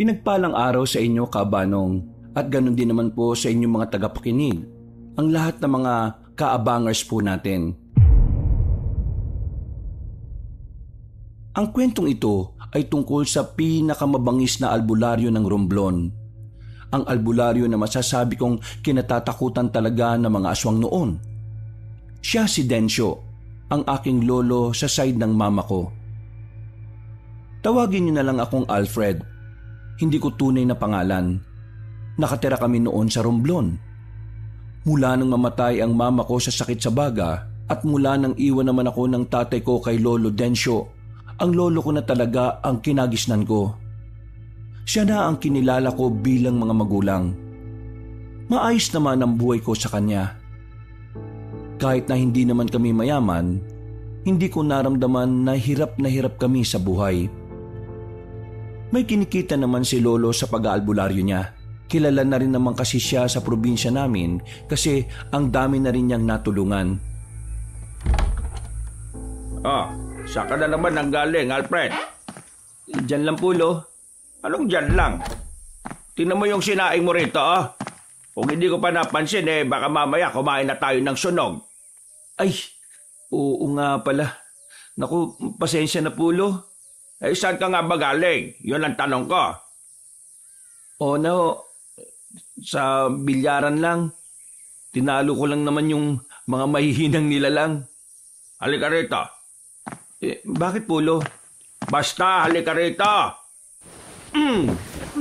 Pinagpalang araw sa inyo, Kabanong, at ganun din naman po sa inyong mga tagapakinig, ang lahat ng mga kaabangers po natin. Ang kwentong ito ay tungkol sa pinakamabangis na albularyo ng Romblon. Ang albularyo na masasabi kong kinatatakutan talaga ng mga aswang noon. Siya si Densyo, ang aking lolo sa side ng mama ko. Tawagin niyo na lang akong Alfred. Hindi ko tunay na pangalan. Nakatira kami noon sa Romblon. Mula nang mamatay ang mama ko sa sakit sa baga at mula nang iwan naman ako ng tatay ko kay Lolo Densyo, ang lolo ko na talaga ang kinagisnan ko. Siya na ang kinilala ko bilang mga magulang. Maayos naman ang buhay ko sa kanya. Kahit na hindi naman kami mayaman, hindi ko naramdaman na hirap kami sa buhay. May kinikita naman si lolo sa pag-aalbularyo niya. Kilala na rin naman kasi siya sa probinsya namin kasi ang dami na rin niyang natulungan. Saan ka na naman nanggaling, Alfred? Diyan lang po, Lo. Anong dyan lang? Tingnan mo yung sinaing mo rito, Kung hindi ko pa napansin, baka mamaya kumain na tayo ng sunog. Ay, oo nga pala. Naku, pasensya na po, Lo. Saan ka nga ba galing? Yun ang tanong ko. No, sa bilyaran lang. Tinalo ko lang naman yung mga mahihinang nilalang. Halika rito. Bakit po, Lo? Basta, halika rito.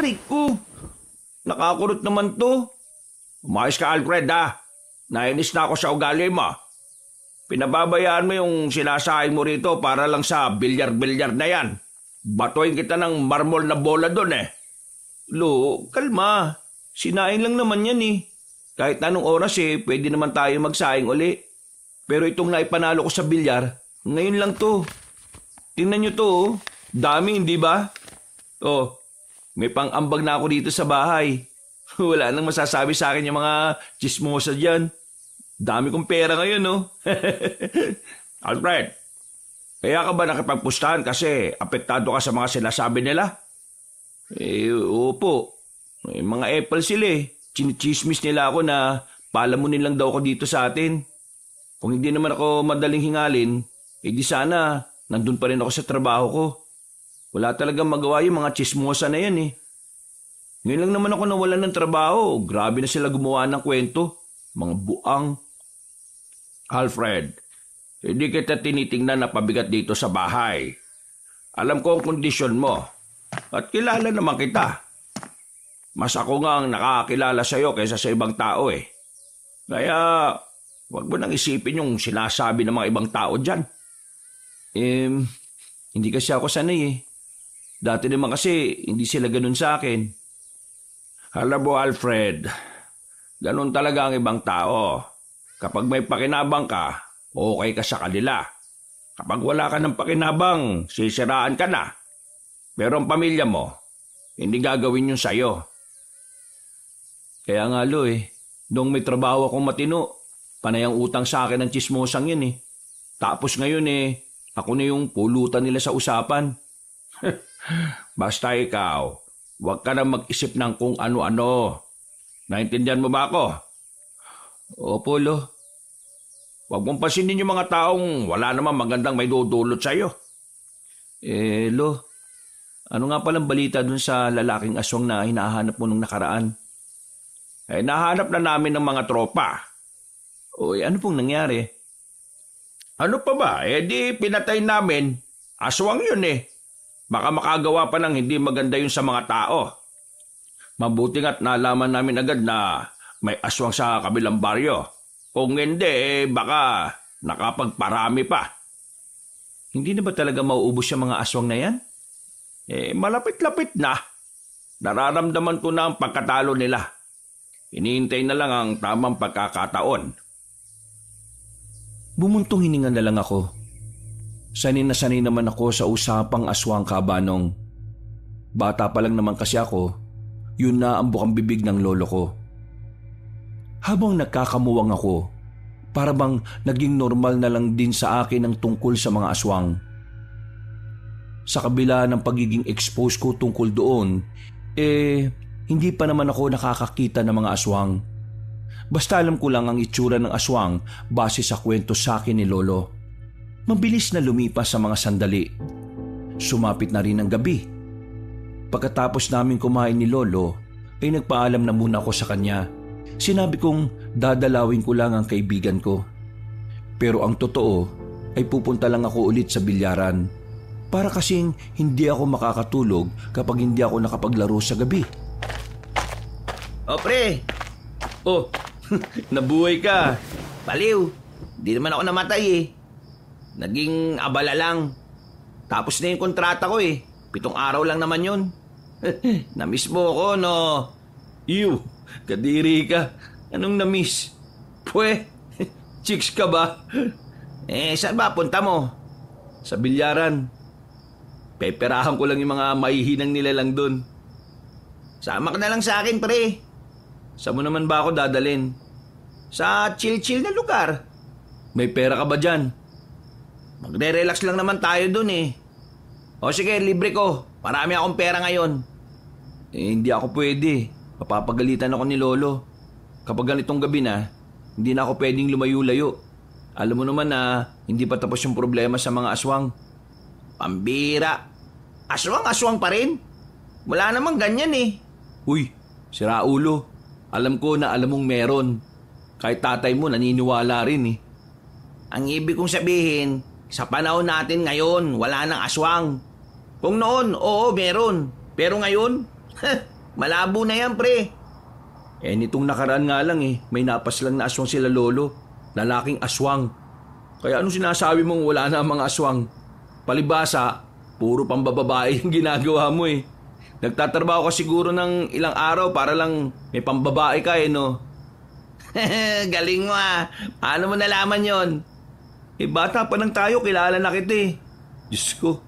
Rico, Nakakurot naman to. Umayos ka, Alfred, Nainis na ako sa ugali mo. Pinababayaan mo yung sinasahin mo rito para lang sa bilyar-bilyar na yan. Batuin kita ng marmol na bola doon Lo, kalma. Sinaing lang naman yan Kahit anong oras pwede naman tayo magsaing uli. Pero itong naipanalo ko sa bilyar, ngayon lang to. Tingnan nyo to, Dami, hindi ba? May pang-ambag na ako dito sa bahay. Wala nang masasabi sa akin yung mga chismosa dyan. Dami kong pera ngayon, Alfred, kaya ka ba nakipagpustahan kasi apektado ka sa mga sinasabi nila? Opo. Mga Apple sila Chinichismis nila ako na palamunin lang daw ako dito sa atin. Kung hindi naman ako madaling hingalin, di sana nandun pa rin ako sa trabaho ko. Wala talagang magawa yung mga chismosa na yan Ngayon lang naman ako nawalan ng trabaho. Grabe na sila gumawa ng kwento. Mga buang. Alfred, hindi kita tinitingnan na pabigat dito sa bahay. Alam ko ang kondisyon mo. At kilala naman kita. Mas ako nga ang nakakilala sa'yo kaysa sa ibang tao Kaya, wag mo nang isipin yung sinasabi ng mga ibang tao dyan. Hindi kasi ako sanay Dati naman kasi hindi sila ganun sa akin. Alam mo, Alfred, ganun talaga ang ibang tao. Kapag may pakinabang ka, okay ka sa kanila. Kapag wala ka ng pakinabang, sisiraan ka na. Pero ang pamilya mo, hindi gagawin yun sa'yo. Kaya nga, Lo, noong may trabaho akong matino, panay ang utang sa akin ng chismosang yan Tapos ngayon ako na yung pulutan nila sa usapan. Basta ikaw, huwag ka na mag-isip ng kung ano-ano. Naintindihan mo ba ako? Opo, Lo. Huwag mong pasinin yung mga taong wala namang magandang may dudulot sa'yo. Lo, ano nga palang balita dun sa lalaking aswang na hinahanap mo nung nakaraan? Nahanap na namin ng mga tropa. Ano pong nangyari? Ano pa ba? Di pinatay namin. Aswang yun Baka makagawa pa ng hindi maganda yun sa mga tao. Mabuti nga't nalaman namin agad na may aswang sa kabilang baryo. Kung hindi, baka nakapagparami pa. Hindi na ba talaga mauubos yung mga aswang na yan? Malapit-lapit na. Nararamdaman ko na ang pagkatalo nila. Hinihintay na lang ang tamang pagkakataon. Bumuntong hininga na lang ako. Sanay na sanay naman ako sa usapang aswang, Kabanong. Bata pa lang naman kasi ako, yun na ang bukang bibig ng lolo ko. Habang nagkakamuwang ako, para bang naging normal na lang din sa akin ang tungkol sa mga aswang. Sa kabila ng pagiging exposed ko tungkol doon, Hindi pa naman ako nakakakita ng mga aswang. Basta alam ko lang ang itsura ng aswang base sa kwento sa akin ni Lolo. Mabilis na lumipas sa mga sandali. Sumapit na rin ang gabi. Pagkatapos namin kumain ni Lolo, ay nagpaalam na muna ako sa kanya. Sinabi kong dadalawin ko lang ang kaibigan ko. Pero ang totoo ay pupunta lang ako ulit sa bilyaran. Para kasing hindi ako makakatulog kapag hindi ako nakapaglaro sa gabi. O pre! Oh, nabuhay ka. Paliw, di naman ako namatay eh. Naging abala lang. Tapos na yung kontrata ko eh. 7 araw lang naman yun. Namiss mo ako, no? Ew, kadiri ka. Anong namiss? Pwe, chicks ka ba? Saan ba punta mo? Sa bilyaran. Peperahan ko lang yung mga mahihinang nila lang dun. Sama ka na lang sa akin, pre. Saan mo naman ba ako dadalin? Sa chill-chill na lugar. May pera ka ba dyan? Magre-relax lang naman tayo dun eh. O sige, libre ko. Marami akong pera ngayon. Hindi ako pwede. Papapagalitan ako ni Lolo. Kapag ganitong gabi na, hindi na ako pwedeng lumayo-layo. Alam mo naman na hindi pa tapos yung problema sa mga aswang. Pambira. Aswang-aswang pa rin? Wala namang ganyan eh. Uy, sira ulo. Alam ko na alam mong meron. Kahit tatay mo naniniwala rin eh. Ang ibig kong sabihin, sa panahon natin ngayon, wala nang aswang. Kung noon, oo, meron. Pero ngayon, malabo na yan, pre. Nitong nakaraan nga lang eh, may napas lang na aswang sila Lolo. Lalaking aswang. Kaya anong sinasabi mong wala na mga aswang? Palibasa, puro pambababae yung ginagawa mo eh. Nagtatrabaho ka siguro ng ilang araw para lang may pambabae ka eh, no? Galing mo ah. Paano mo nalaman yon? Bata pa lang tayo, kilala na kita eh. Diyos ko,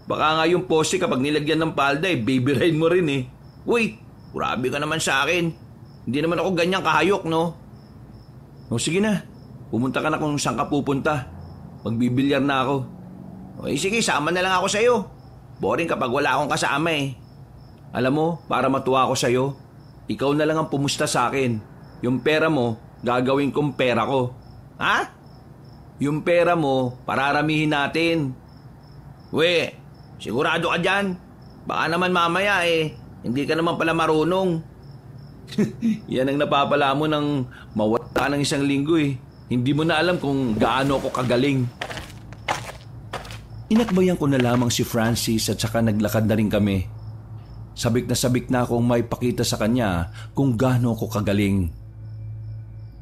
baka nga yung poste kapag nilagyan ng palda baby ride mo rin eh. Uy, grabe ka naman sa akin. Hindi naman ako ganyang kahayok, no? O sige na, pumunta ka na kung saan ka pupunta. Magbibilyar na ako. Sige, sama na lang ako sa'yo. Boring kapag wala akong kasama eh. Alam mo, para matuwa ako sa'yo, ikaw na lang ang pumusta sa akin. Yung pera mo, gagawin kong pera ko. Ha? Yung pera mo, pararamihin natin. We, sigurado ka dyan? Baka naman mamaya hindi ka naman pala marunong. Yan ang napapala mo ng mawala ka ng 1 linggo eh. Hindi mo na alam kung gaano ako kagaling. Inakbayan ko na lamang si Francis at saka naglakad na rin kami. Sabik na akong may pakita sa kanya kung gaano ako kagaling.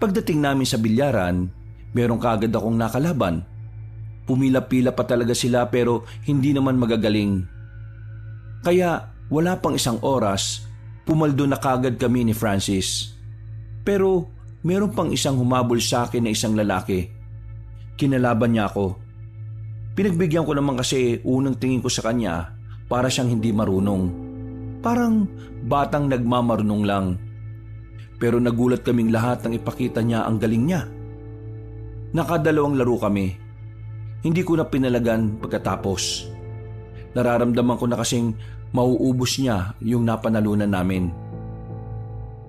Pagdating namin sa bilyaran, meron kaagad akong nakalaban. Pumila-pila pa talaga sila pero hindi naman magagaling. Kaya wala pang 1 oras, pumaldo na kaagad kami ni Francis. Pero meron pang isang humabol sa akin na isang lalaki. Kinalaban niya ako. Pinagbigyan ko naman kasi unang tingin ko sa kanya para siyang hindi marunong. Parang batang nagmamarunong lang. Pero nagulat kaming lahat nang ipakita niya ang galing niya. Nakadalawang laro kami. Hindi ko na pinalagan pagkatapos. Nararamdaman ko na kasing mauubos niya yung napanalunan namin.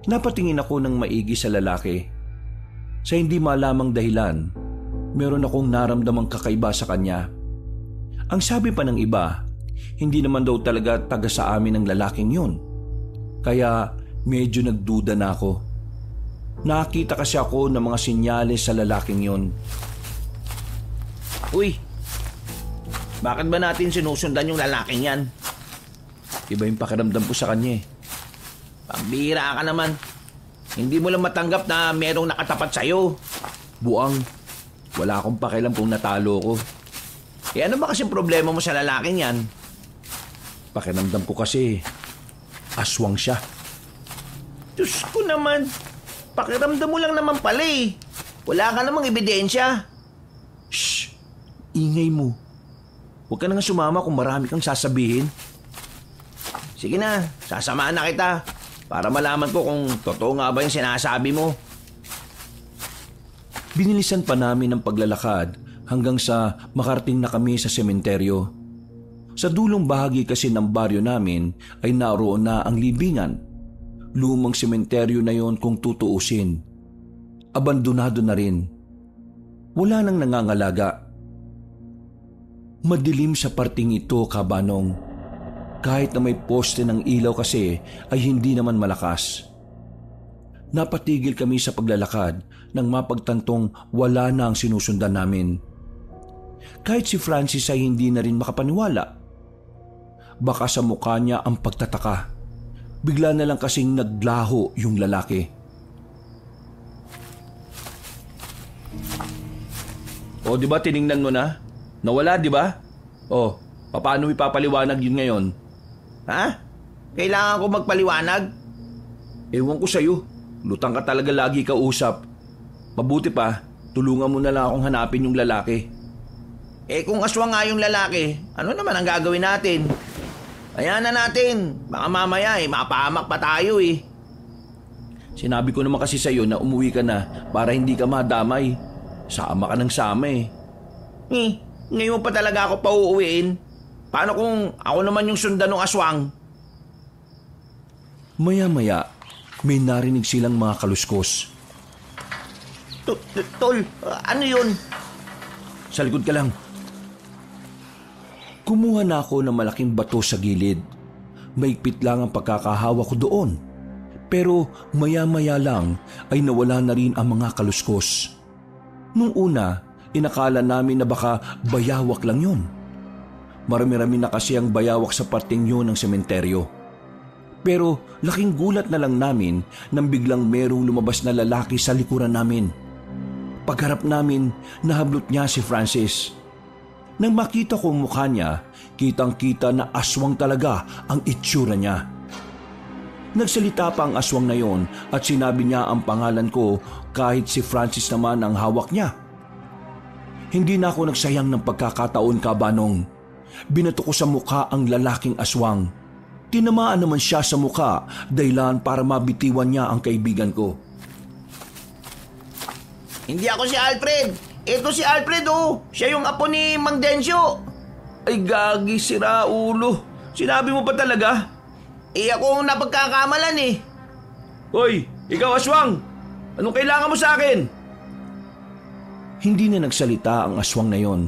Napatingin ako ng maigi sa lalaki. Sa hindi malamang dahilan, meron akong naramdamang kakaiba sa kanya. Ang sabi pa ng iba, hindi naman daw talaga taga sa amin ng lalaking yun. Kaya medyo nagduda na ako. Nakita kasi ako ng mga sinyales sa lalaking yun. Uy, bakit ba natin sinusundan yung lalaking yan? Iba yung pakiramdam ko sa kanya eh. Pambira ka naman. Hindi mo lang matanggap na merong nakatapat sa'yo. Buang, wala akong pakialam kung natalo ko. Ano ba kasing problema mo sa lalaking yan? Pakiramdam ko kasi aswang siya. Diyos ko naman, pakiramdam mo lang naman pala eh. Wala ka namang ebidensya. Shh, ingay mo. Huwag ka na nga sumama kung marami kang sasabihin. Sige na, sasamahan na kita para malaman ko kung totoo nga ba yung sinasabi mo. Binilisan pa namin ang paglalakad hanggang sa makarating na kami sa sementeryo. Sa dulong bahagi kasi ng baryo namin ay naroon na ang libingan. Lumang sementeryo na yon kung tutuusin. Abandonado na rin. Wala nang nangangalaga. Madilim sa parting ito, Kabanong. Kahit na may poste ng ilaw kasi ay hindi naman malakas. Napatigil kami sa paglalakad nang mapagtantong wala na ang sinusundan namin. Kahit si Francis ay hindi na rin makapaniwala. Baka sa mukha niya ang pagtataka. Bigla na lang kasing naglaho yung lalaki. O, di ba tiningnan mo na? Nawala, di ba? O, paano ipapaliwanag yun ngayon? Ha? Kailangan ko magpaliwanag? Ewan ko sa'yo. Lutang ka talaga lagi kausap. Mabuti pa, tulungan mo na lang akong hanapin yung lalaki. Kung aswang nga yung lalaki, ano naman ang gagawin natin? Ayan na natin. Baka mamaya mapahamak pa tayo eh. Sinabi ko naman kasi sa'yo na umuwi ka na para hindi ka madamay. Sama ka ng sama eh. Ngayon pa talaga ako pauuwiin. Paano kung ako naman yung sundan ng aswang? Maya-maya, may narinig silang mga kaluskos. Tol, ano yun? Sa likod ka lang. Kumuha na ako ng malaking bato sa gilid. Maigpit lang ang pagkakahawa ko doon. Pero maya-maya lang ay nawala na rin ang mga kaluskos. Nung una, inakala namin na baka bayawak lang yun. Marami-rami na kasi ang bayawak sa parting yun ng sementeryo. Pero laking gulat na lang namin nang biglang merong lumabas na lalaki sa likuran namin. Pagharap namin, nahablot niya si Francis. Nang makita ko ang mukha niya, kitang-kita na aswang talaga ang itsura niya. Nagsalita pa ang aswang na yon at sinabi niya ang pangalan ko kahit si Francis naman ang hawak niya. Hindi na ako nagsayang ng pagkakataon, Kabanong. Binato ko sa mukha ang lalaking aswang. Tinamaan naman siya sa mukha dahilan para mabitiwan niya ang kaibigan ko. Hindi ako si Alfred. Ito si Alfred oh. Siya yung apo ni Mang Densyo. Ay gagi, sira ulo. Sinabi mo pa talaga? Ako ang napagkakamalan eh. Hoy, ikaw aswang! Anong kailangan mo sa akin? Hindi na nagsalita ang aswang na yon.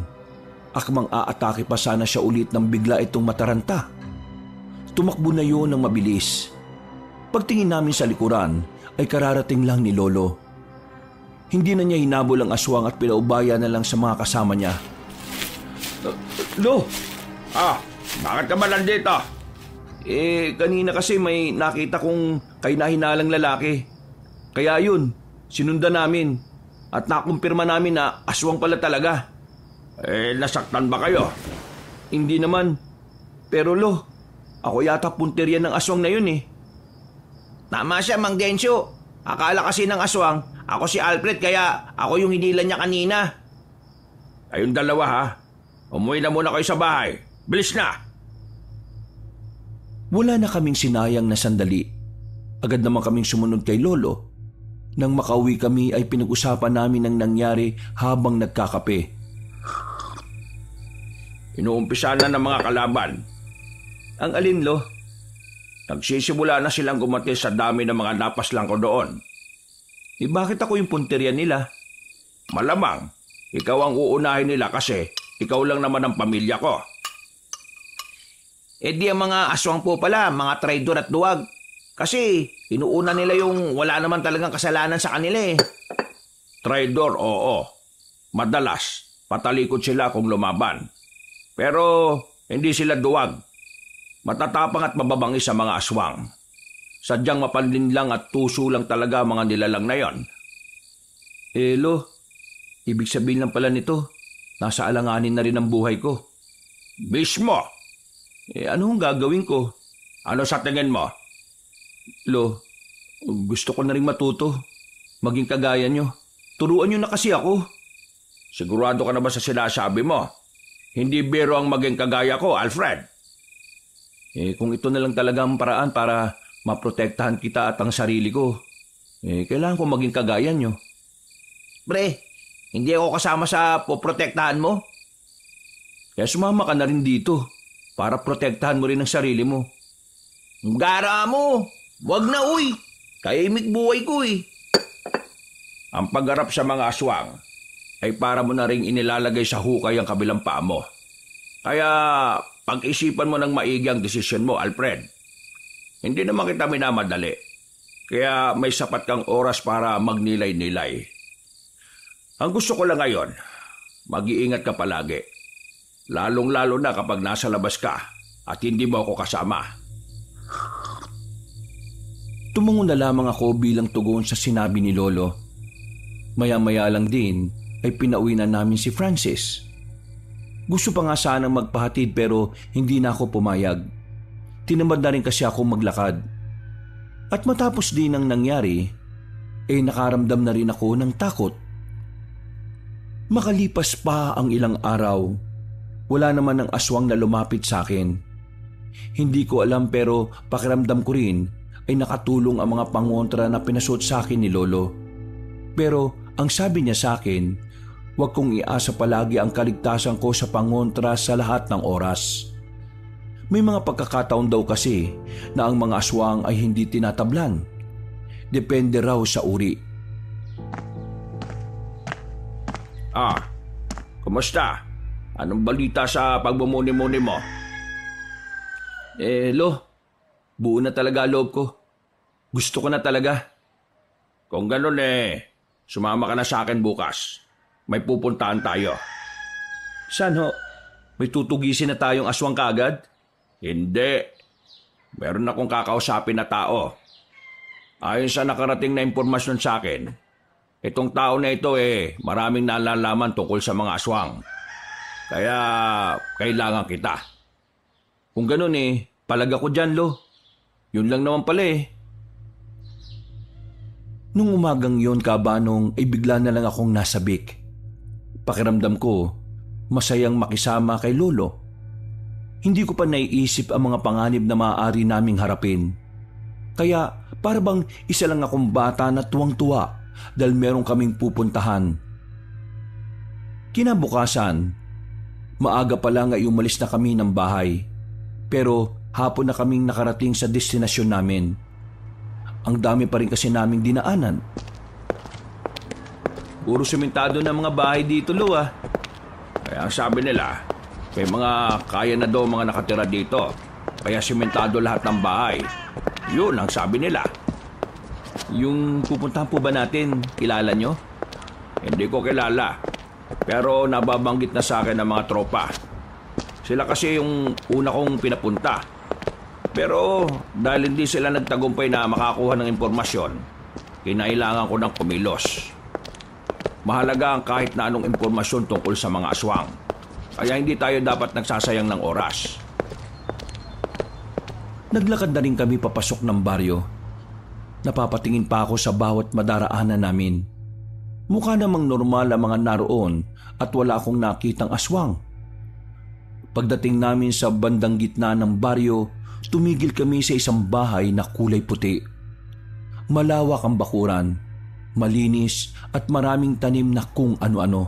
Akmang aatake pa sana siya ulit nang bigla itong mataranta. Tumakbo na yon ng mabilis. Pagtingin namin sa likuran ay kararating lang ni Lolo. Hindi na niya hinabol ang aswang at pinaubaya na lang sa mga kasama niya. Lo! Bakit ka ba nandito? Kanina kasi may nakita kong kahina-hinalang lalaki. Kaya yun, sinundan namin at nakumpirma namin na aswang pala talaga. Nasaktan ba kayo? Hindi naman. Pero Lo, ako yata punteriya ng aswang na yun eh. Tama siya, Mang Densyo. Akala kasi ng aswang, ako si Alfred kaya ako yung hinila niya kanina. Kayong dalawa ha, umuwi na muna kayo sa bahay. Bilis na! Wala na kaming sinayang na sandali. Agad naman kaming sumunod kay Lolo. Nang makauwi kami ay pinag-usapan namin ang nangyari habang nagkakape. Inuumpisa na ng mga kalaban. Ang alin, Lo? Nagsisimula na silang gumati sa dami ng mga napaslang ko doon. Bakit ako yung punteriya nila? Malamang, ikaw ang uunahin nila kasi ikaw lang naman ang pamilya ko. Di ang mga aswang po pala, mga traidor at duwag. Kasi inuuna nila yung wala naman talagang kasalanan sa kanila eh. Traidor, oo. Madalas, patalikod sila kung lumaban. Pero hindi sila duwag. Matatapang at mababangis sa mga aswang. Sadyang mapanlinlang at tuso lang talaga mga nilalang na yon. Lo, ibig sabihin lang pala nito, nasa alanganin na rin ang buhay ko. Mismo! Ano ang gagawin ko? Ano sa tingin mo? Lo, gusto ko na rin matuto. Maging kagaya nyo. Turuan nyo na kasi ako. Sigurado ka na ba sa sinasabi mo? Hindi biro ang maging kagaya ko, Alfred. Kung ito na lang talaga ang paraan para maprotektahan kita at ang sarili ko, kailangan ko maging kagaya nyo. Pre, hindi ako kasama sa poprotektahan mo. Kaya sumama ka na rin dito. para protektahan mo rin ang sarili mo. Gara mo! Wag na uy! Kaimik buhay ko eh. Ang pagharap sa mga aswang ay para mo na ring inilalagay sa hukay ang kabilang paa mo. Kaya pag-isipan mo ng maigi ang desisyon mo, Alfred. Hindi naman kita minamadali. Kaya may sapat kang oras para magnilay-nilay. Ang gusto ko lang ngayon, mag-iingat ka palagi. Lalong-lalo na kapag nasa labas ka at hindi mo ako kasama. Tumango na lamang ako bilang tugon sa sinabi ni Lolo. Maya-maya lang din ay pinauwi na namin si Francis. Gusto pa nga sanang magpahatid pero hindi na ako pumayag. Tinamad na rin kasi ako maglakad. At matapos din ang nangyari, nakaramdam na rin ako ng takot. Makalipas pa ang ilang araw, wala naman ang aswang na lumapit sa akin. Hindi ko alam pero pakiramdam ko rin ay nakatulong ang mga pangontra na pinasuot sa akin ni Lolo. Pero ang sabi niya sa akin, huwag kong iasa palagi ang kaligtasan ko sa pangontra sa lahat ng oras. May mga pagkakataon daw kasi na ang mga aswang ay hindi tinatablan. Depende raw sa uri. Kumusta? Anong balita sa pagmumuni-muni mo? Lo, buo na talaga loob ko. Gusto ko na talaga. Kung ganun sumama ka na sa akin bukas. May pupuntahan tayo. Saan ho? May tutugisin na tayong aswang kaagad? Hindi. Meron akong kakausapin na tao. Ayon sa nakarating na impormasyon sa akin, itong tao na ito maraming nalalaman tungkol sa mga aswang. Kaya kailangan kita. Kung ganun palag ako dyan, Lo. Yun lang naman pala Nung umagang yon, Kabanong, ay bigla na lang akong nasabik. Pakiramdam ko, masayang makisama kay Lolo. Hindi ko pa naiisip ang mga panganib na maaari naming harapin. Kaya para bang isa lang akong bata na tuwang-tuwa dahil meron kaming pupuntahan. Kinabukasan, maaga pa lang ay umalis na kami ng bahay. Pero hapon na kaming nakarating sa destinasyon namin. Ang dami pa rin kasi naming dinaanan. Puro sementado na mga bahay dito, Lo Kaya ang sabi nila, may mga kaya na daw mga nakatira dito. Kaya sementado lahat ng bahay. Yun ang sabi nila. Yung pupuntahan po ba natin, kilala nyo? Hindi ko kilala. Pero nababanggit na sa akin ng mga tropa. Sila kasi yung una kong pinapunta. Pero dahil hindi sila nagtagumpay na makakuha ng impormasyon, kinailangan ko ng kumilos. Mahalaga ang kahit na anong impormasyon tungkol sa mga aswang. Kaya hindi tayo dapat nagsasayang ng oras. Naglakad na rin kami papasok ng baryo. Napapatingin pa ako sa bawat madaraanan namin. Mukha namang normal ang mga naroon at wala akong nakitang aswang. Pagdating namin sa bandang gitna ng baryo, tumigil kami sa isang bahay na kulay puti. Malawak ang bakuran, malinis at maraming tanim na kung ano-ano.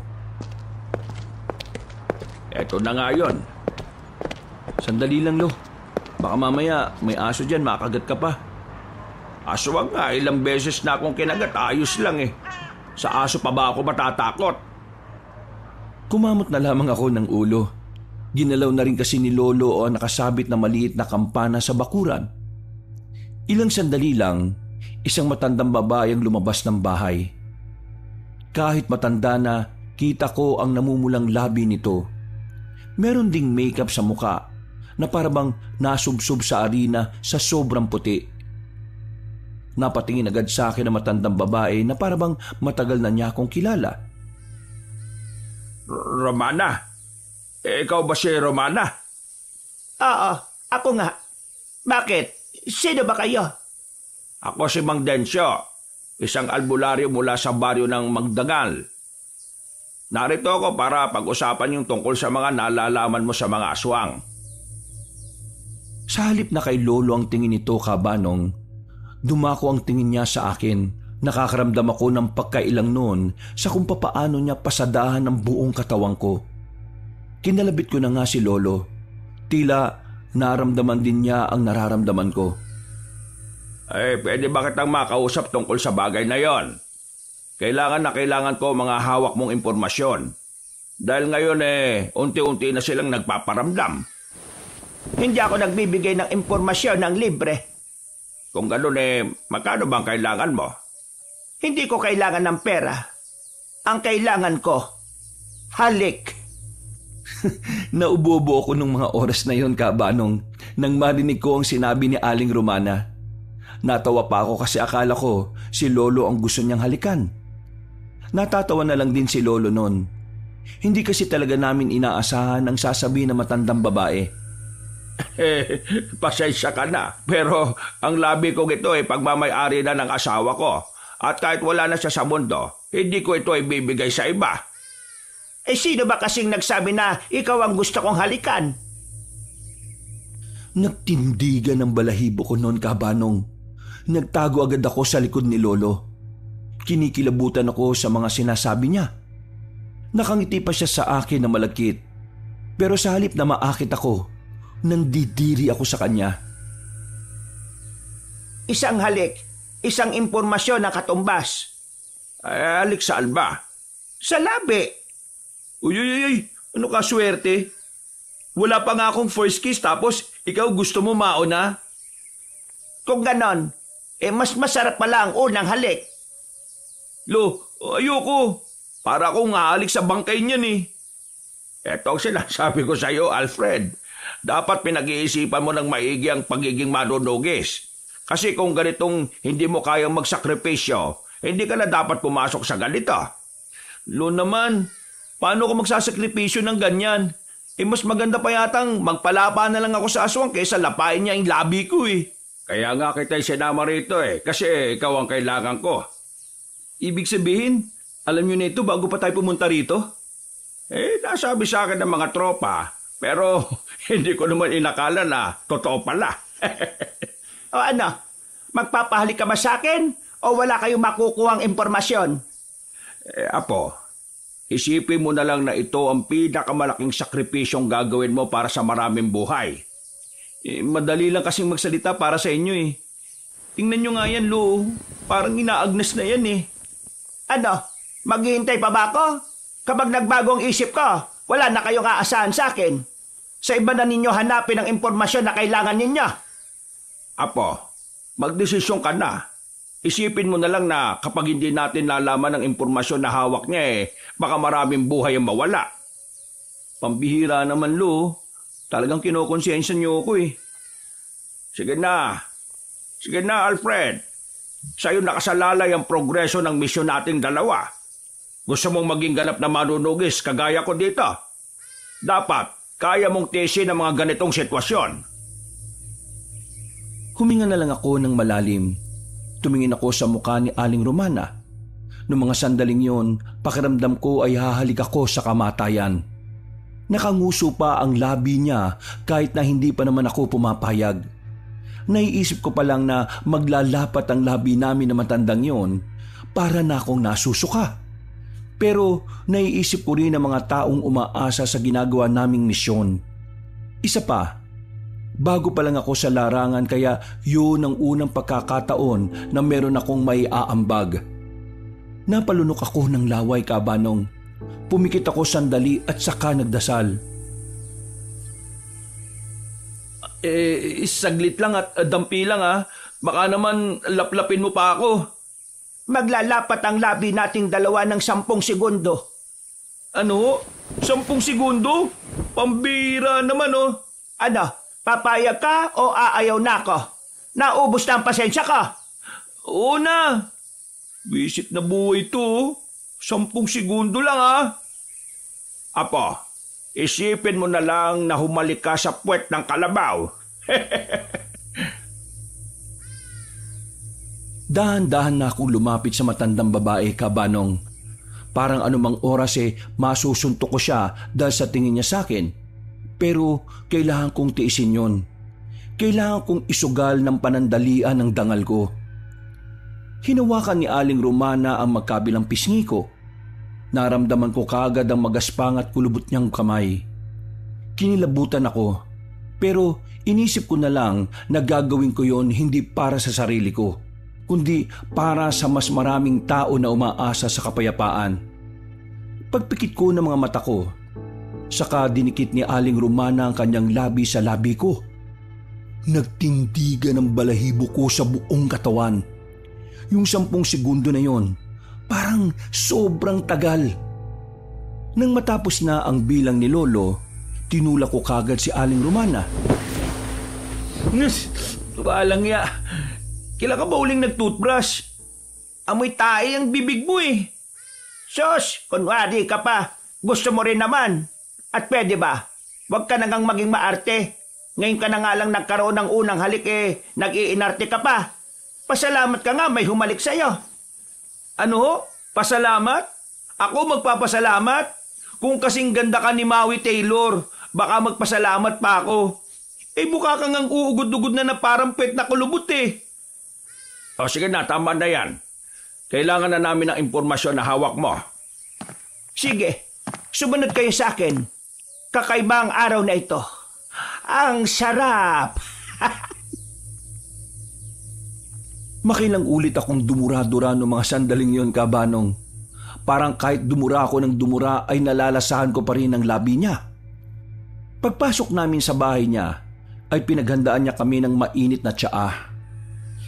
Eto na nga yun. Sandali lang, Lo. Baka mamaya may aso dyan, makagat ka pa. Aswang nga, ilang beses na akong kinagat, ayos lang Sa aso pa ba ako matatakot? Kumamot na lamang ako ng ulo. Ginalaw na rin kasi ni Lolo o nakasabit na maliit na kampana sa bakuran. Ilang sandali lang, isang matandang babae ang lumabas ng bahay. Kahit matanda na, kita ko ang namumulang labi nito. Meron ding makeup sa muka na parabang nasubsob sa arena sa sobrang puti. Napatingin agad sa akin ang matandang babae na parabang matagal na niya akong kilala. Romana? Ikaw ba si Romana? Oo, ako nga. Bakit? Sino ba kayo? Ako si Mang Densyo, isang albularyo mula sa baryo ng Magdangal. Narito ako para pag-usapan yung tungkol sa mga nalalaman mo sa mga aswang. Sa halip na kay Lolo ang tingin nito, Kabanong, dumako ang tingin niya sa akin. Nakakaramdam ako ng pagkailang noon sa kung papaano niya pasadahan ang buong katawan ko. Kinalabit ko na nga si Lolo. Tila naramdaman din niya ang nararamdaman ko. Pwede ba kitang makausap tungkol sa bagay na yon? Kailangan na kailangan ko mga hawak mong impormasyon. Dahil ngayon unti-unti na silang nagpaparamdam. Hindi ako nagbibigay ng impormasyon ng libre. Kung gano'n magkano bang kailangan mo? Hindi ko kailangan ng pera. Ang kailangan ko, halik. Naubobo ako nung mga oras na yon, Kabanong, nang marinig ko ang sinabi ni Aling Romana. Natawa pa ako kasi akala ko si Lolo ang gusto niyang halikan. Natatawa na lang din si Lolo noon. Hindi kasi talaga namin inaasahan ang sasabihin ng matandang babae. Pasensya ka na. Pero ang labi kong ito pagmamay-ari na ng asawa ko. At kahit wala na siya sa mundo, hindi ko ito ibibigay sa iba. Sino ba kasing nagsabi na ikaw ang gusto kong halikan? Nagtindigan ang balahibo ko noon, Kabanong. Nagtago agad ako sa likod ni Lolo. Kinikilabutan ako sa mga sinasabi niya. Nakangiti pa siya sa akin na malagkit. Pero sa halip na maakit ako, nandidiri ako sa kanya. Isang halik, isang impormasyon na katumbas. Halik saan ba? Sa labi. Uy, ano ka swerte? Wala pa nga akong first kiss tapos ikaw gusto mo mauna? Kung ganon, mas masarap pala ang unang halik. Lo, ayoko. Para akong halik sa bangkay niyan Eto ang sinasabi ko sa iyo, Alfred. Dapat pinag-iisipan mo ng maigi ang pagiging manunugis. Kasi kung ganitong hindi mo kayang magsakripisyo, hindi ka na dapat pumasok sa ganito. Lo naman, paano ko magsasakripisyo ng ganyan? Mas maganda pa yatang magpalapa na lang ako sa aswang kaysa lapain niya yung labi ko Kaya nga kita sinama rito kasi ikaw ang kailangan ko. Ibig sabihin, alam niyo na ito bago pa tayo pumunta rito? Nasabi sa akin ng mga tropa, pero hindi ko naman inakala na totoo pala. O ano, magpapahalik ka ba sa akin o wala kayong makukuhang impormasyon? Apo, isipin mo na lang na ito ang pinakamalaking sakripisyong gagawin mo para sa maraming buhay. Madali lang kasing magsalita para sa inyo Tingnan nyo nga yan, Lo. Parang inaagnas na yan Ano, maghihintay pa ba ako? Kapag nagbagong isip ko, wala na kayong aasahan sa akin. Sa iba na ninyo hanapin ang impormasyon na kailangan ninyo. Apo, magdesisyon ka na. Isipin mo na lang na kapag hindi natin nalaman ang impormasyon na hawak niya baka maraming buhay ang mawala. Pambihira naman, Lo. Talagang kinokonsensya niyo ako Sige na, Alfred. Sa'yo nakasalalay ang progreso ng misyon nating dalawa. Gusto mong maging ganap na manunugis kagaya ko dito? Dapat, kaya mong tiisin ang mga ganitong sitwasyon. Huminga na lang ako ng malalim. Tumingin ako sa mukha ni Aling Romana. Noong mga sandaling yon, pakiramdam ko ay hahalik ako sa kamatayan. Nakanguso pa ang labi niya kahit na hindi pa naman ako pumapayag. Naiisip ko pa lang na maglalapat ang labi namin na matandang yon para na akong nasusuka. Pero naiisip ko rin ang mga taong umaasa sa ginagawa naming misyon. Isa pa, bago pa lang ako sa larangan kaya yun ang unang pagkakataon na meron akong may aambag. Napalunok ako ng laway, Kabanong. Pumikit ako sandali at saka nagdasal. Saglit lang at dampi lang Baka naman laplapin mo pa ako. Maglalapat ang labi nating dalawa ng 10 segundo. Ano? 10 segundo? Pambira naman Ano? Papayag ka o aayaw na ako? Naubos na ang pasensya ka? Oo na. Visit na buhay to 10 segundo lang Apo, isipin mo na lang na humalik ka sa puwet ng kalabaw. Dahan-dahan na akong lumapit sa matandang babae, Kabanong. Parang anumang oras masusuntok ko siya dahil sa tingin niya sa akin. Pero kailangan kong tiisin yon. Kailangan kong isugal ng panandalian ng dangal ko. Hinawakan ni Aling Romana ang magkabilang pisngi ko. Naramdaman ko kaagad ang magaspang at kulubot niyang kamay. Kinilabutan ako. Pero inisip ko na lang na gagawin ko yon hindi para sa sarili ko, kundi para sa mas maraming tao na umaasa sa kapayapaan. Pagpikit ko ng mga mata ko, saka dinikit ni Aling Romana ang kanyang labi sa labi ko. Nagtindigan ang balahibo ko sa buong katawan. Yung 10 segundo na yon, parang sobrang tagal. Nang matapos na ang bilang ni Lolo, tinulak ko kagad si Aling Romana. Walang ya. Kila ka ba uling nag-toothbrush? Amoy tae ang bibig mo eh. Sos, kunwari ka pa. Gusto mo rin naman. At pwede ba? Huwag ka nang maging maarte. Ngayon ka na nga lang nagkaroon ng unang halik nag-iinarte ka pa. Pasalamat ka nga may humalik sa'yo. Ano? Pasalamat? Ako magpapasalamat? Kung kasing ganda ka ni Maui Taylor, baka magpasalamat pa ako. Mukha kang ang uugod-ugod na parang pet na kulubot eh. O sige na, tama na yan. Kailangan na namin ng impormasyon na hawak mo. Sige, sumunod kayo sa akin. Kakaiba ang araw na ito. Ang sarap! Makilang ulit akong dumura-dura noong mga sandaling yon, Kabanong. Parang kahit dumura ako ng dumura ay nalalasahan ko pa rin ang labi niya. Pagpasok namin sa bahay niya, ay pinaghandaan niya kami ng mainit na tsaa.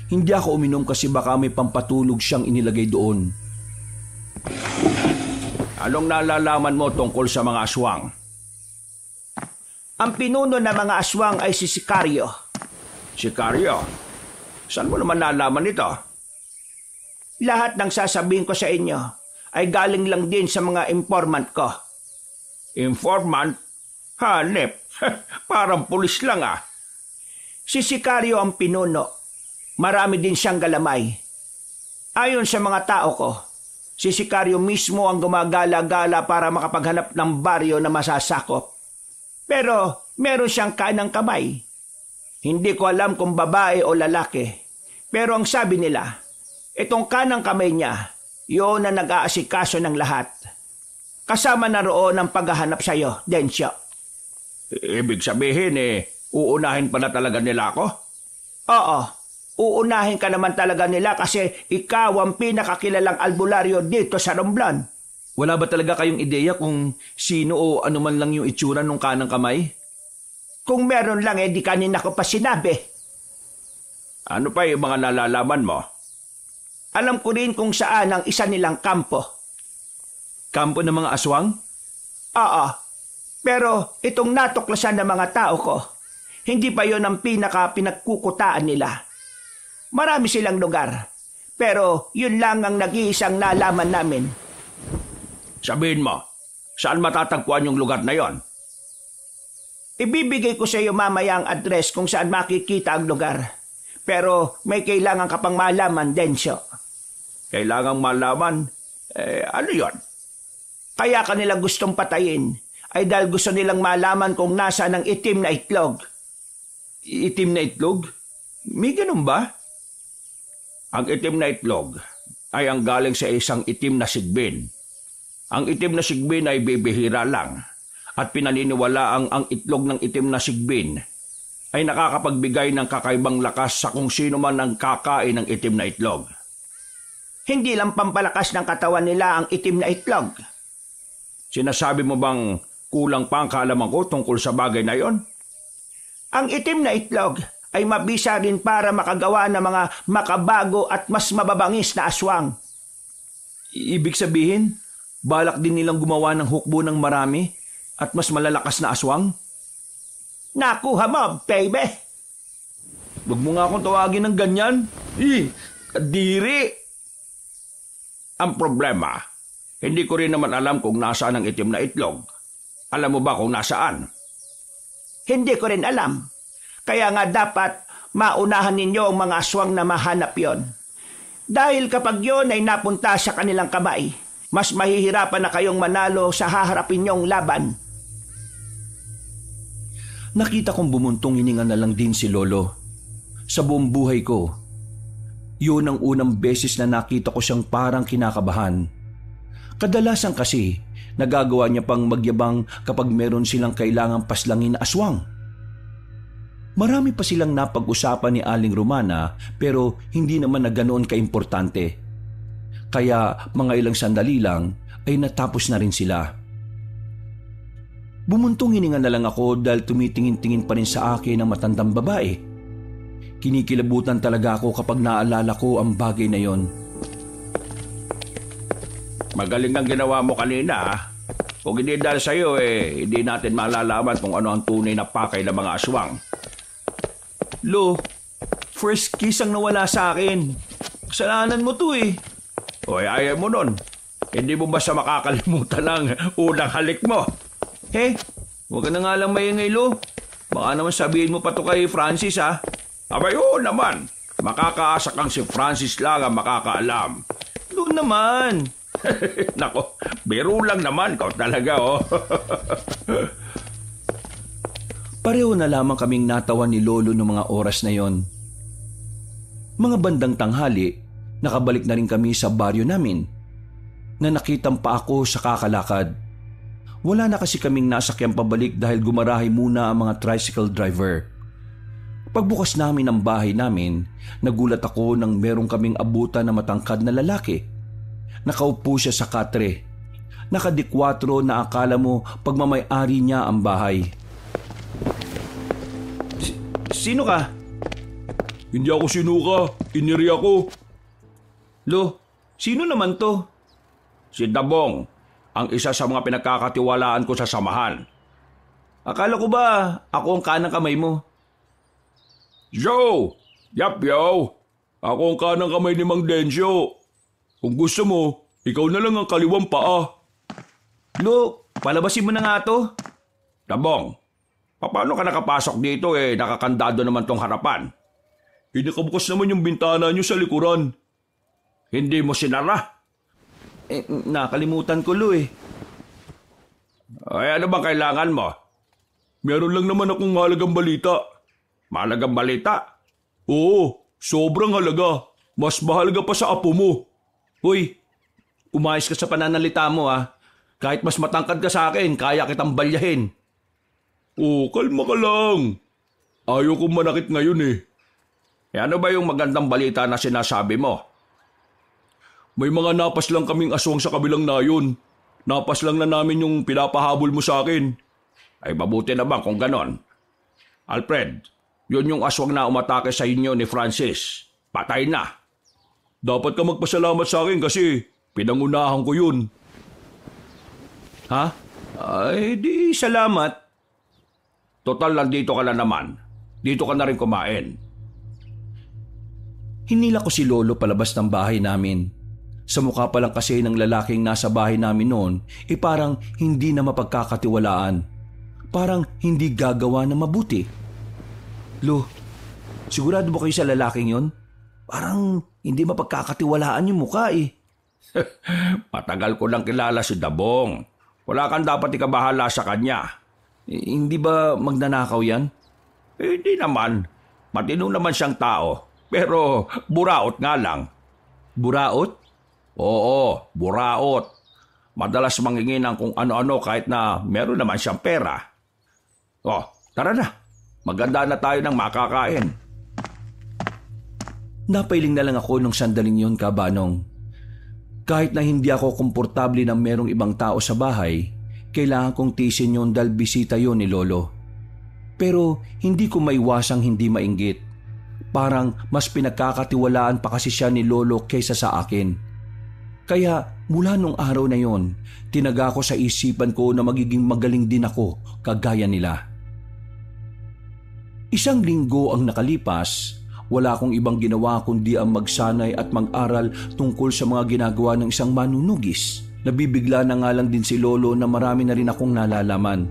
Hindi ako uminom kasi baka may pampatulog siyang inilagay doon. Anong nalalaman mo tungkol sa mga aswang? Ang pinuno ng mga aswang ay si Sicario. Sicario? Saan mo naman nalaman ito? Lahat ng sasabihin ko sa inyo ay galing lang din sa mga informant ko. Informant? Hanep, parang pulis lang ah. Si Sicario ang pinuno. Marami din siyang galamay. Ayon sa mga tao ko, si Sicario mismo ang gumagala-gala para makapaghanap ng baryo na masasakop. Pero meron siyang kanang kamay. Hindi ko alam kung babae o lalaki. Pero ang sabi nila, itong kanang kamay niya, yun na nag-aasikaso ng lahat. Kasama na roon ang paghahanap sa iyo, Densyo. Ibig sabihin uunahin pala talaga nila ako? Oo, uunahin ka naman talaga nila kasi ikaw ang pinakakilalang albularyo dito sa Romblon. Wala ba talaga kayong ideya kung sino o ano man lang yung itsura ng kanang kamay? Kung meron lang di kanina ko pa sinabi. Ano pa yung mga nalalaman mo? Alam ko rin kung saan ang isa nilang kampo. Kampo ng mga aswang? Oo. Pero itong natuklasan ng mga tao ko, hindi pa yon ang pinagkukutaan nila. Marami silang lugar, pero yun lang ang nag-iisang nalaman namin. Sabihin mo, saan matatagpuan yung lugar na yon? Ibibigay ko sa iyo mamaya ang address kung saan makikita ang lugar. Pero may kailangan ka pang malaman, Densyo. Kailangang malaman? Ano yon? Kaya kanila gustong patayin ay dahil gusto nilang malaman kung nasaan ang itim na itlog. Itim na itlog? May ganun ba? Ang itim na itlog ay ang galing sa isang itim na sigbin. Ang itim na sigbin ay bibihira lang at pinaniniwalaang ang itlog ng itim na sigbin ay nakakapagbigay ng kakaibang lakas sa kung sino man ang kakain ng itim na itlog. Hindi lang pampalakas ng katawan nila ang itim na itlog. Sinasabi mo bang kulang pa ang kaalaman ko tungkol sa bagay na yon? Ang itim na itlog ay mabisa rin para makagawa ng mga makabago at mas mababangis na aswang. Ibig sabihin, balak din nilang gumawa ng hukbo ng marami at mas malalakas na aswang? Nakuha mo, baby! Huwag mo nga akong tawagin ng ganyan. Kadiri! Ang problema, hindi ko rin naman alam kung nasaan ang itim na itlog. Alam mo ba kung nasaan? Hindi ko rin alam. Kaya nga dapat maunahan ninyo ang mga aswang na mahanap yon. Dahil kapag yon ay napunta sa kanilang kamay, mas mahihirapan na kayong manalo sa haharapin nyong laban. Nakita kong bumuntong hininga na lang din si Lolo. Sa buong buhay ko, yun ang unang beses na nakita ko siyang parang kinakabahan. Kadalasan kasi, nagagawa niya pang magyabang kapag meron silang kailangang paslangin na aswang. Marami pa silang napag-usapan ni Aling Romana pero hindi naman na ganoon kaimportante. Kaya mga ilang sandali lang ay natapos na rin sila. Bumuntong hininga na lang ako dahil tumitingin-tingin pa rin sa akin ang matandang babae. Kinikilabutan talaga ako kapag naalala ko ang bagay na yon. Magaling ang ginawa mo kanina, ha? Kung hindi dahil sa'yo, hindi natin malalaman kung ano ang tunay na pakay ng mga aswang. Lo, first kiss ang nawala sa akin. Kasalanan mo to eh. Hoy, ayaw mo nun. Hindi mo basta makakalimutan ang unang halik mo. Huwag ka na nga lang maingay, Lo. Baka naman sabihin mo pa to kay Francis, ha? Abay, oo naman. Makakaasa kang si Francis lang ang makakaalam. Lo naman. Nako, biro lang naman ko talaga, oh. Pareho na lamang kaming natawan ni Lolo noong mga oras na yon. Mga bandang tanghali, nakabalik na rin kami sa baryo namin. Nanakitang pa ako sa kakalakad. Wala na kasi kaming nasakyang pabalik dahil gumarahe muna ang mga tricycle driver. Pagbukas namin ng bahay namin, nagulat ako nang merong kaming abutan na matangkad na lalaki. Nakaupo siya sa katre. Nakadikwatro na akala mo pagmamay-ari niya ang bahay. Sino ka? Hindi ako sinuka, iniri ako. Lo, sino naman to? Si Dabong, ang isa sa mga pinagkakatiwalaan ko sa samahan. Akala ko ba ako ang kanang kamay mo? Joe! Yap, yo! Ako ang kanang kamay ni Mang Densyo. Kung gusto mo, ikaw na lang ang kaliwang paa. Lo, palabasin mo na nga to. Dabong, paano ka nakapasok dito nakakandado naman tong harapan? Nakabukas naman yung bintana niyo sa likuran. Hindi mo sinara? Nakalimutan ko, Lo eh. Ay, ano bang kailangan mo? Meron lang naman akong mahalagang balita. Mahalagang balita? Oo, sobrang halaga. Mas mahalaga pa sa apo mo. Hoy, umayos ka sa pananalita mo ha. Kahit mas matangkad ka sa akin, kaya kitang balyahin. Kalma ka lang. Ayaw kong manakit ngayon eh. Ano ba yung magandang balita na sinasabi mo? May mga napas lang kaming aswang sa kabilang nayon. Napas lang na namin yung pinapahabol mo sa akin. Ay mabuti naman kung ganon. Alfred, yun yung aswang na umatake sa inyo ni Francis. Patay na. Dapat ka magpasalamat sa akin kasi pinangunahan ko yun. Ha? Ay, di salamat. Total, nandito ka na naman. Dito ka na rin kumain. Hinila ko si Lolo palabas ng bahay namin. Sa mukha pa lang kasi ng lalaking nasa bahay namin noon, parang hindi na mapagkakatiwalaan. Parang hindi gagawa na mabuti. Lo, sigurado ba kayo sa lalaking yon? Parang hindi mapagkakatiwalaan yung mukha eh. Matagal ko lang kilala si Dabong. Wala kang dapat ikabahala sa kanya. Hindi ba magnanakaw yan? Hindi naman. Matino naman siyang tao. Pero buraot nga lang. Buraot? Oo, buraot. Madalas mangingi ng kung ano-ano kahit na meron naman siyang pera. Tara na. Maganda na tayo ng makakain. Napailing na lang ako nung sandaling yun, Kabanong. Kahit na hindi ako komportable na merong ibang tao sa bahay, kailangan kong tiisin yun dahil bisita yun ni Lolo. Pero hindi ko maiwasang hindi mainggit. Parang mas pinagkakatiwalaan pa kasi siya ni Lolo kaysa sa akin. Kaya mula nung araw na yon, tinaga ko sa isipan ko na magiging magaling din ako kagaya nila. Isang linggo ang nakalipas, wala akong ibang ginawa kundi ang magsanay at mag-aral tungkol sa mga ginagawa ng isang manunugis. Nabibigla na nga lang din si Lolo na marami na rin akong nalalaman.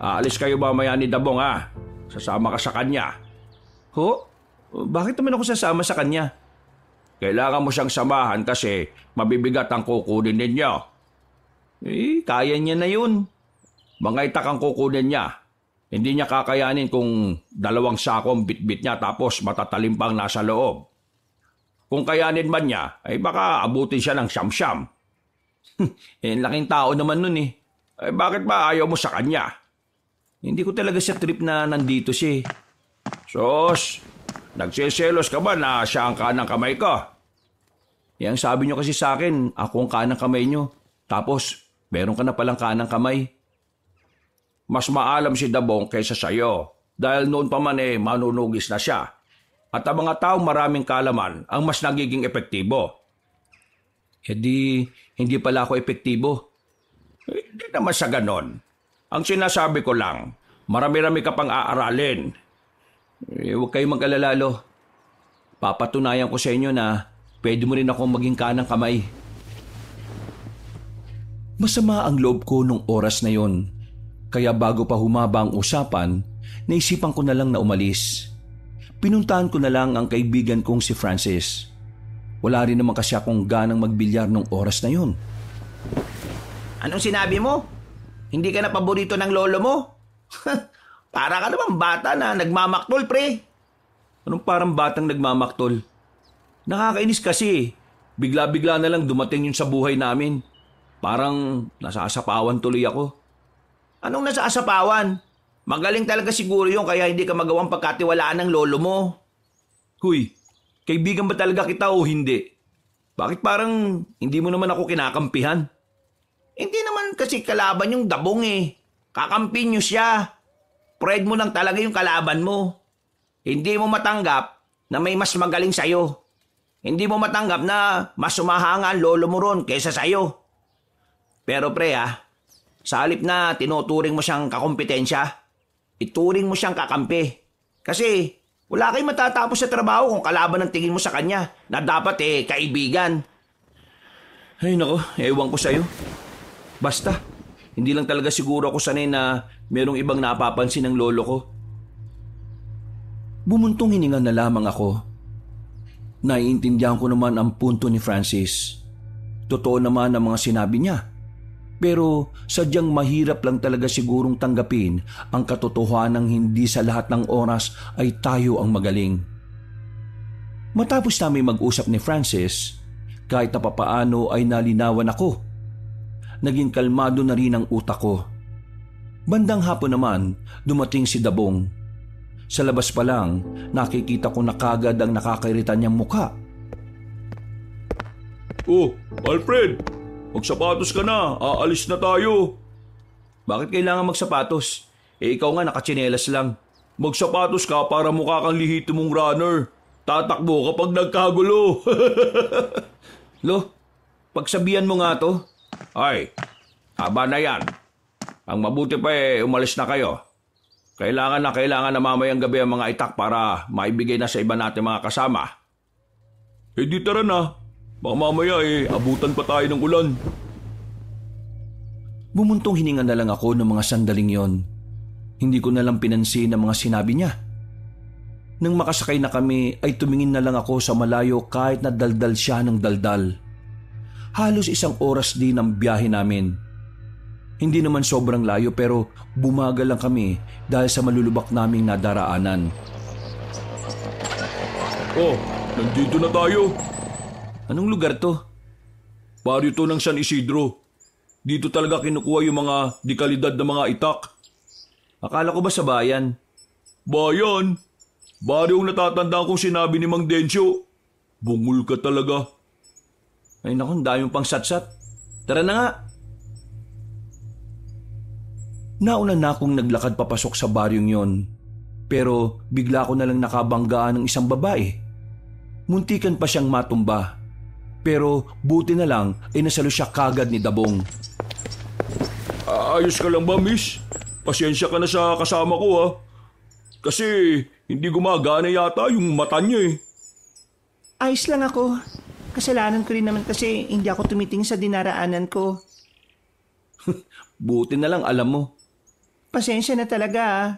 Aalis kayo mamaya ni Dabong ha? Sasama ka sa kanya. Ho? Bakit naman ako sasama sa kanya? Kailangan mo siyang samahan kasi mabibigat ang kukunin ninyo. Kaya niya na yun. Mga itak ang kukunin niya. Hindi niya kakayanin kung 2 sakong bitbit niya tapos matatalim pang nasa loob. Kung kayanin man niya, ay baka abutin siya ng siyam-siyam. Laking tao naman nun eh. Bakit ba ayaw mo sa kanya? Hindi ko talaga sa trip na nandito siya eh. Sos, nagsiselos ka ba na siya ang kanang kamay ko? Yang sabi nyo kasi sa akin, ako ang kanang kamay nyo. Tapos, meron ka na palang kanang kamay. Mas maalam si Dabong kaysa sa'yo dahil noon pa man manunugis na siya. At ang mga taong maraming kalaman ang mas nagiging epektibo. E di, hindi pala ako epektibo. Hindi naman sa ganon. Ang sinasabi ko lang, marami-rami ka pang aaralin. Huwag kayong mag-alala, Lo. Papatunayan ko sa inyo na pwede mo rin akong maging kanang kamay. Masama ang loob ko nung oras na yon. Kaya bago pa humaba ang usapan, naisipan ko na lang na umalis. Pinuntahan ko na lang ang kaibigan kong si Francis. Wala rin naman kasi akong ganang magbilyar nung oras na yon. Anong sinabi mo? Hindi ka na paborito ng lolo mo? Para ka naman bata na nagmamaktol, pre. Anong parang batang nagmamaktol? Nakakainis kasi. Bigla-bigla na lang dumating yun sa buhay namin. Parang nasasapawan tuloy ako. Anong nasaasapawan? Magaling talaga siguro yun kaya hindi ka magawang pagkatiwalaan ng lolo mo. Huy, kaibigan ba talaga kita o hindi? Bakit parang hindi mo naman ako kinakampihan? Hindi naman kasi kalaban yung Dabong eh. Kakampi nyo siya. Fred mo lang talaga yung kalaban mo. Hindi mo matanggap na may mas magaling sa'yo. Hindi mo matanggap na mas sumahanga ang lolo mo ron kaysa sa'yo. Pero pre sa halip na tinuturing mo siyang kakompetensya, ituring mo siyang kakampi. Kasi wala kayong matatapos sa trabaho kung kalaban ang tingin mo sa kanya na dapat kaibigan. Ay nako, ewan ko sa'yo. Basta, hindi lang talaga siguro ako sanay na merong ibang napapansin ng lolo ko. Bumuntong hininga na lamang ako. Naiintindihan ko naman ang punto ni Francis. Totoo naman ang mga sinabi niya. Pero sadyang mahirap lang talaga sigurong tanggapin ang katotohanang hindi sa lahat ng oras ay tayo ang magaling. Matapos namin mag-usap ni Francis, kahit na papaano ay nalinawan ako. Naging kalmado na rin ang utak ko. Bandang hapon naman, dumating si Dabong. Sa labas pa lang, nakikita ko na kagad ang nakakairita niyang mukha. Oh, Alfred! Magsapatos ka na, aalis na tayo. Bakit kailangan magsapatos? Ikaw nga nakatsinelas lang. Magsapatos ka para mukha kang lihito mong runner. Tatakbo kapag nagkagulo. Lo, pagsabihan mo nga to. Ay, haba na yan. Ang mabuti pa umalis na kayo. Kailangan na mamayang gabi ang mga itak para maibigay na sa iba natin mga kasama. Di tara na. Baka mamaya abutan pa tayo ng ulan. Bumuntong hininga na lang ako ng mga sandaling yon. Hindi ko na lang pinansin ang mga sinabi niya. Nang makasakay na kami ay tumingin na lang ako sa malayo kahit na daldal siya ng daldal. Halos 1 oras din ang biyahe namin. Hindi naman sobrang layo pero bumagal lang kami dahil sa malulubak naming nadaraanan. Oh, nandito na tayo. Anong lugar to? Baryo to ng San Isidro. Dito talaga kinukuha yung mga dekalidad na mga itak. Akala ko ba sa bayan? Bayan? Baryong natatandaan kong sinabi ni Mang Densyo. Bungol ka talaga. Ay naku, dami pang satsat. Tara na nga. Nauna na akong naglakad papasok sa baryong yon. Pero bigla ko na lang nakabanggaan ng isang babae. Muntikan pa siyang matumba. Pero buti na lang ay nasalo siya kagad ni Dabong. Ayos ka lang ba, miss? Pasensya ka na sa kasama ko Kasi hindi gumagana yata yung mata niya Ayos lang ako. Kasalanan ko rin naman kasi hindi ako tumitingin sa dinaraanan ko. Buti na lang alam mo. Pasensya na talaga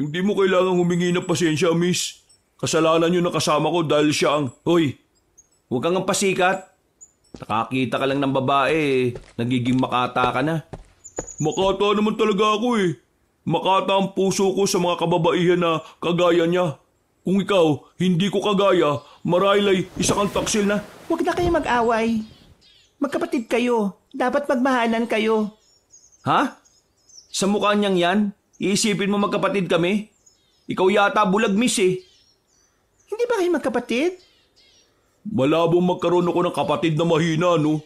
Hindi mo kailangang humingi ng pasensya, miss. Kasalanan yun na kasama ko dahil siya ang... Hoy, huwag kang ang pasikat. Nakakita ka lang ng babae, nagiging makata ka na. Makata naman talaga ako Makata ang puso ko sa mga kababaihan na kagaya niya. Kung ikaw, hindi ko kagaya, marahil ay isa kang taksil na... Huwag na kayo mag-away. Magkapatid kayo. Dapat magmahalan kayo. Ha? Sa mukha niyang yan, Iisipin mo magkapatid kami? Ikaw yata bulag, miss eh. Hindi ba kayo magkapatid? Malabong magkaroon ako ng kapatid na mahina, no?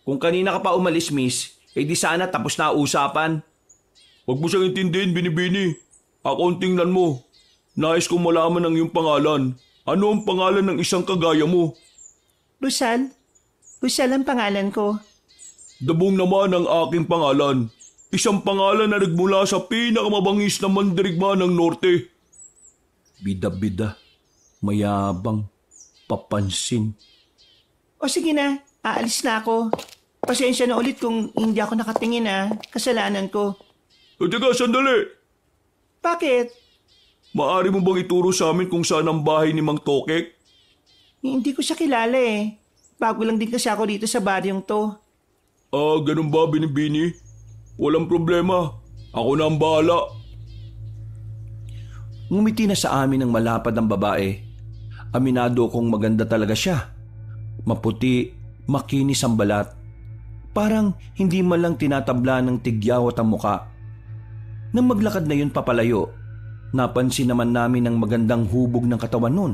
Kung kanina ka pa umalis, miss, di sana tapos na usapan. Huwag mo siyang intindihin, Binibini. Ako ang tingnan mo. Nais kong malaman ang iyong pangalan. Ano ang pangalan ng isang kagaya mo? Rizal. Rizal ang pangalan ko. Dabong naman ang aking pangalan. Isang pangalan na nagmula sa pinakamabangis na mandirigma ng Norte. Bida-bida, mayabang, papansin. O sige na, aalis na ako. Pasensya na ulit kung hindi ako nakatingin kasalanan ko. Teka, sandali. Bakit? Maari mo bang ituro sa amin kung saan ang bahay ni Mang Tokek? Hindi ko siya kilala eh. Bago lang din kasi ako dito sa baryong to. Ganun ba, Binibini? Walang problema. Ako na ang bahala. Ngumiti na sa amin ang malapad ang babae. Aminado kong maganda talaga siya. Maputi, makinis ang balat. Parang hindi man lang tinatabla ng tigyawat ang muka. Nang maglakad na yun papalayo, napansin naman namin ang magandang hubog ng katawan nun.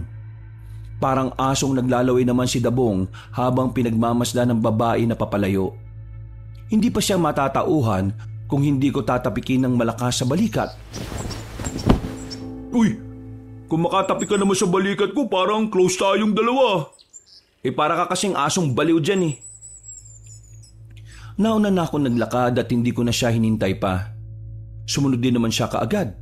Parang asong naglalaway naman si Dabong habang pinagmamasdan ng babae na papalayo. Hindi pa siya matatauhan kung hindi ko tatapikin ng malakas sa balikat. Uy! Kung makatapik ka naman sa balikat ko, parang close tayong dalawa. Para ka kasing asong baliw dyan eh. Nauna na ako naglakad at hindi ko na siya hinintay pa. Sumunod din naman siya kaagad.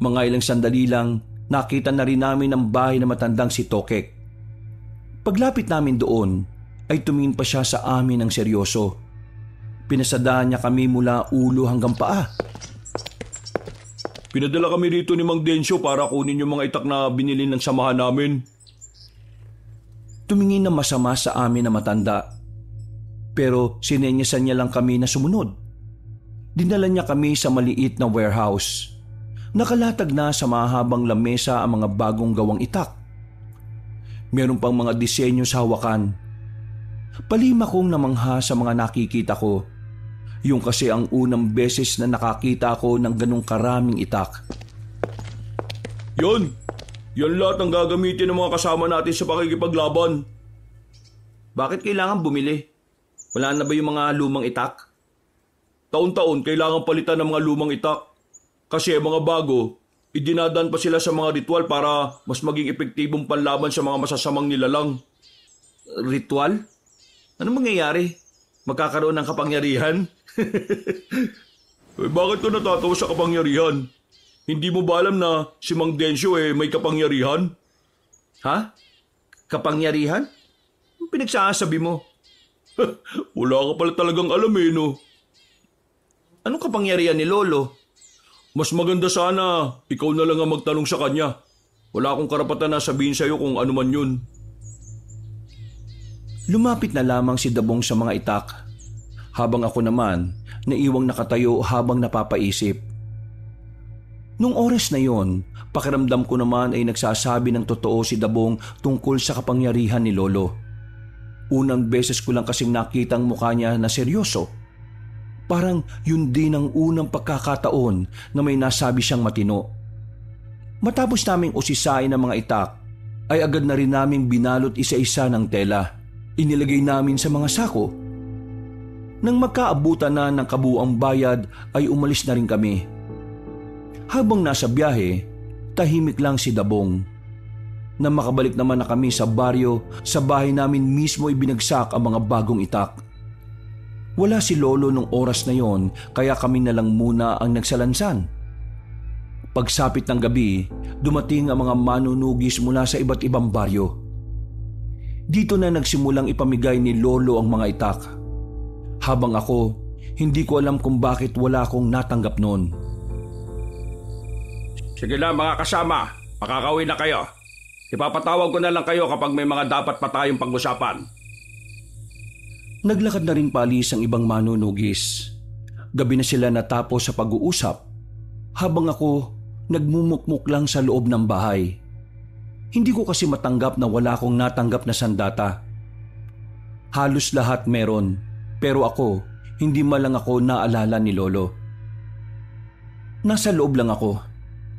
Mga ilang sandali lang, nakita na rin namin ang bahay na matandang si Tokek. Paglapit namin doon, ay tumingin pa siya sa amin ng seryoso. Pinasadahan niya kami mula ulo hanggang paa. Pinadala kami rito ni Mang Densyo para kunin yung mga itak na binili ng samahan namin. Tumingin na masama sa amin na matanda. Pero sinenyasan niya lang kami na sumunod. Dinala niya kami sa maliit na warehouse. Nakalatag na sa mahabang lamesa ang mga bagong gawang itak. Meron pang mga disenyo sa hawakan. Palima kong namangha sa mga nakikita ko. Yung kasi ang unang beses na nakakita ako ng ganong karaming itak. Yan lahat ang gagamitin ng mga kasama natin sa pakikipaglaban. Bakit kailangan bumili? Wala na ba yung mga lumang itak? Taon-taon kailangan palitan ng mga lumang itak. Kasi mga bago, idinadaan pa sila sa mga ritual para mas maging epektibong panlaban sa mga masasamang nilalang. Ritual? Ano mangyayari? Magkakaroon ng kapangyarihan? Bakit ka natatawa sa kapangyarihan? Hindi mo ba alam na si Mang Densyo may kapangyarihan? Ha? Kapangyarihan? Ang pinagsasabi mo? Wala ka pala talagang alam no? Anong kapangyarihan ni Lolo? Mas maganda sana ikaw na lang ang magtanong sa kanya. Wala akong karapatan na sabihin sa'yo kung ano man yun. Lumapit na lamang si Dabong sa mga itak, habang ako naman naiwang nakatayo habang napapaisip. Nung oras na yon, pakiramdam ko naman ay nagsasabi ng totoo si Dabong tungkol sa kapangyarihan ni Lolo. Unang beses ko lang kasing nakitang mukha niya na seryoso. Parang yun din ang unang pagkakataon na may nasabi siyang matino. Matapos naming usisain ang mga itak, ay agad na rin naming binalot isa-isa ng tela. Inilagay namin sa mga sako. Nang magkaabutan na ng kabuuang bayad ay umalis na rin kami. Habang nasa biyahe, tahimik lang si Dabong. Nang makabalik naman na kami sa baryo, sa bahay namin mismo ay binagsak ang mga bagong itak. Wala si Lolo nung oras na yon, kaya kami na lang muna ang nagsalansan. Pagsapit ng gabi, dumating ang mga manunugis mula sa iba't ibang baryo. Dito na nagsimulang ipamigay ni Lolo ang mga itak. Habang ako, hindi ko alam kung bakit wala akong natanggap noon. Sige na mga kasama, makakauwi na kayo. Ipapatawag ko na lang kayo kapag may mga dapat pa tayong pag-usapan. Naglakad na rin paalis ang ibang manunugis. Gabi na sila natapos sa pag-uusap, habang ako nagmumukmuk lang sa loob ng bahay. Hindi ko kasi matanggap na wala akong natanggap na sandata. Halos lahat meron, pero ako, hindi man lang ako naalala ni Lolo. Nasa loob lang ako,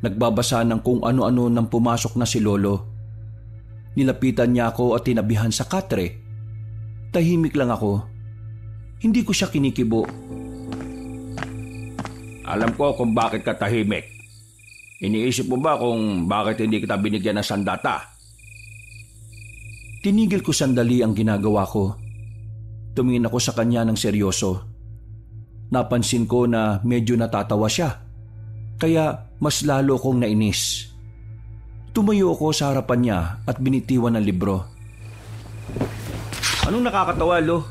nagbabasa ng kung ano-ano nang pumasok na si Lolo. Nilapitan niya ako at tinabihan sa katre. Tahimik lang ako. Hindi ko siya kinikibo. Alam ko kung bakit ka tahimik. Iniisip mo ba kung bakit hindi kita binigyan ng sandata? Tinigil ko sandali ang ginagawa ko. Tumingin ako sa kanya ng seryoso. Napansin ko na medyo natatawa siya. Kaya mas lalo kong nainis. Tumayo ako sa harapan niya at binitiwan ng libro. Anong nakakatawa, Lo?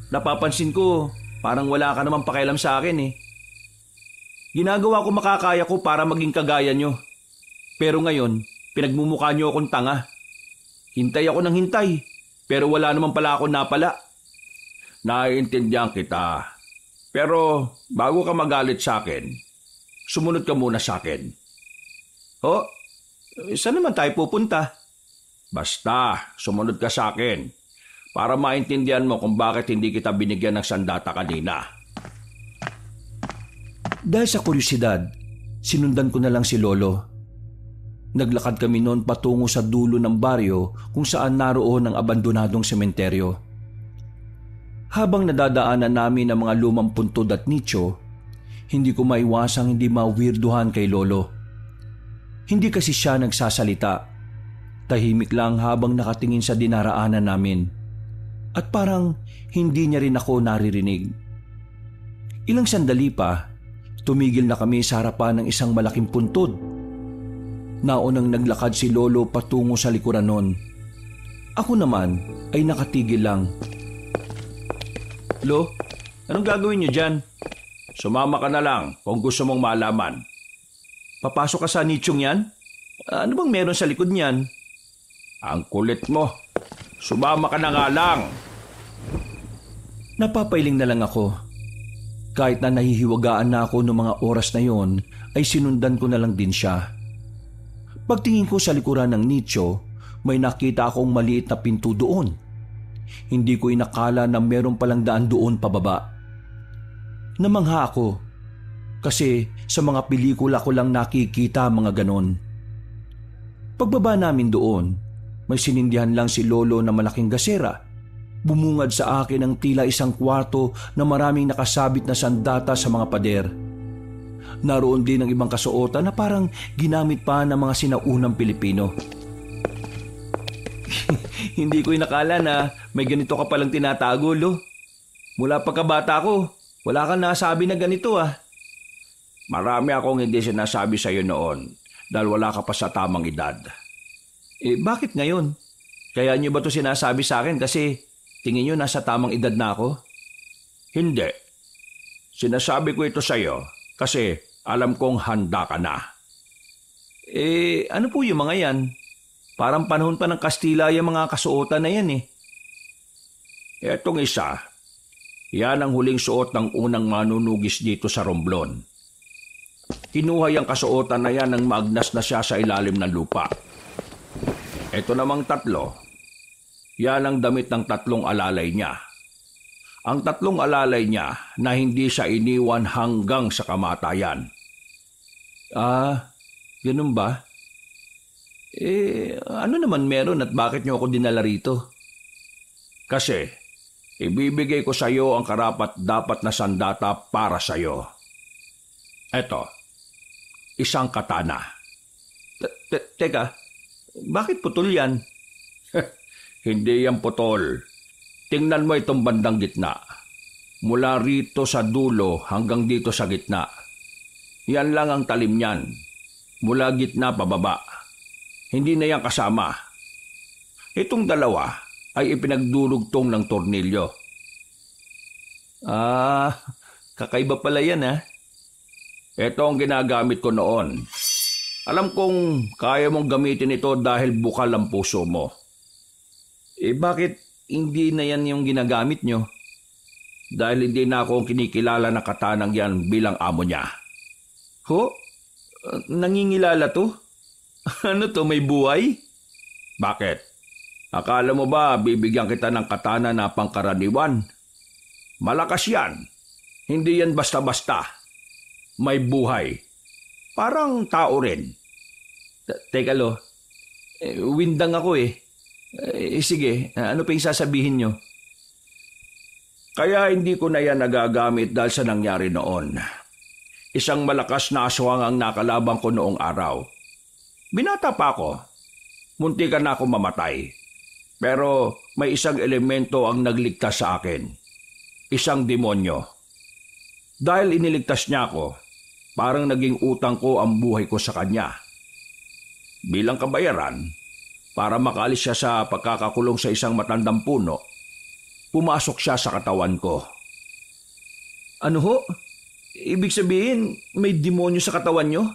Napapansin ko, parang wala ka namang pakialam sa akin eh. Ginagawa ko makakaya ko para maging kagaya nyo. Pero ngayon, pinagmumukha nyo akong tanga. Hintay ako ng hintay, pero wala naman pala ako napala. Naiintindihan kita. Pero bago ka magalit sa akin, sumunod ka muna sa akin. Oh, saan naman tayo pupunta? Basta, sumunod ka sa akin para maintindihan mo kung bakit hindi kita binigyan ng sandata kanina. Dahil sa kuryosidad, sinundan ko na lang si Lolo. Naglakad kami noon patungo sa dulo ng baryo kung saan naroon ang abandonadong sementeryo. Habang nadadaanan namin ang mga lumang puntod at nicho, hindi ko maiwasang hindi mawirduhan kay Lolo. Hindi kasi siya nagsasalita. Tahimik lang habang nakatingin sa dinaraanan namin. At parang hindi niya rin ako naririnig. Ilang sandali pa, tumigil na kami sa harapan ng isang malaking puntod. Naunang naglakad si Lolo patungo sa likuran nun. Ako naman ay nakatigil lang. Lo, anong gagawin niyo dyan? Sumama ka na lang kung gusto mong malaman. Papasok ka sa nichong yan? Ano bang meron sa likod niyan? Ang kulit mo. Sumama ka na nga lang. Napapailing na lang ako. Kahit na nahihiwagaan na ako noong mga oras na yon, ay sinundan ko na lang din siya. Pagtingin ko sa likuran ng nicho, may nakita akong maliit na pinto doon. Hindi ko inakala na meron palang daan doon pababa. Namangha ako kasi sa mga pelikula ko lang nakikita mga ganon. Pagbaba namin doon, may sinindihan lang si Lolo na malaking gasera. Bumungad sa akin ang tila isang kwarto na maraming nakasabit na sandata sa mga pader. Naroon din ang ibang kasuotan na parang ginamit pa ng mga sinaunang Pilipino. Hindi ko inakala na may ganito ka palang tinatago, Lo. Mula pagkabata ko, wala kang nasabi na ganito ah. Marami akong hindi sinasabi sa iyo noon dahil wala ka pa sa tamang edad. Bakit ngayon? Kaya niyo ba ito sinasabi sa akin kasi tingin niyo nasa tamang edad na ako? Hindi. Sinasabi ko ito sa iyo kasi alam kong handa ka na. Ano po yung mga yan? Parang panahon pa ng Kastila yung mga kasuotan na yan eh. Etong isa, yan ang huling suot ng unang manunugis dito sa Romblon. Kinuha yung kasuotan na yan nang maagnas na siya sa ilalim ng lupa. Ito namang tatlo, yan ang damit ng tatlong alalay niya. Ang tatlong alalay niya na hindi siya iniwan hanggang sa kamatayan. Ganun ba? Ano naman meron at bakit niyo ako dinala rito? Kasi, ibibigay ko sa iyo ang karapat-dapat na sandata para sa iyo. Eto, isang katana. Teka, bakit putol yan? Hindi yan putol. Tingnan mo itong bandang gitna. Mula rito sa dulo hanggang dito sa gitna. Yan lang ang talim niyan. Mula gitna pababa. Hindi na yan kasama. Itong dalawa ay ipinagdurugtong ng tornilyo. Kakaiba pala yan ha. Ito ang ginagamit ko noon. Alam kong kaya mong gamitin ito dahil bukal ang puso mo. Bakit hindi na yan yung ginagamit nyo? Dahil hindi na ako kinikilala ng katanang yan bilang amo niya. Ho? Nangingilala to? Ano to, may buhay? Bakit? Akala mo ba bibigyan kita ng katana na pangkaraniwan? Malakas yan. Hindi yan basta-basta. may buhay. Parang tao rin. Teka lo, windang ako eh. Sige, ano pa yung sasabihin nyo? Kaya hindi ko na yan nagagamit dahil sa nangyari noon. Isang malakas na aswang ang nakalaban ko noong araw. Binata pa ako. Muntikan na ako mamatay. Pero may isang elemento ang nagligtas sa akin. Isang demonyo. Dahil iniligtas niya ako, parang naging utang ko ang buhay ko sa kanya. Bilang kabayaran, para makaalis siya sa pagkakakulong sa isang matandang puno, pumasok siya sa katawan ko. Ano ho? Ibig sabihin, may demonyo sa katawan nyo?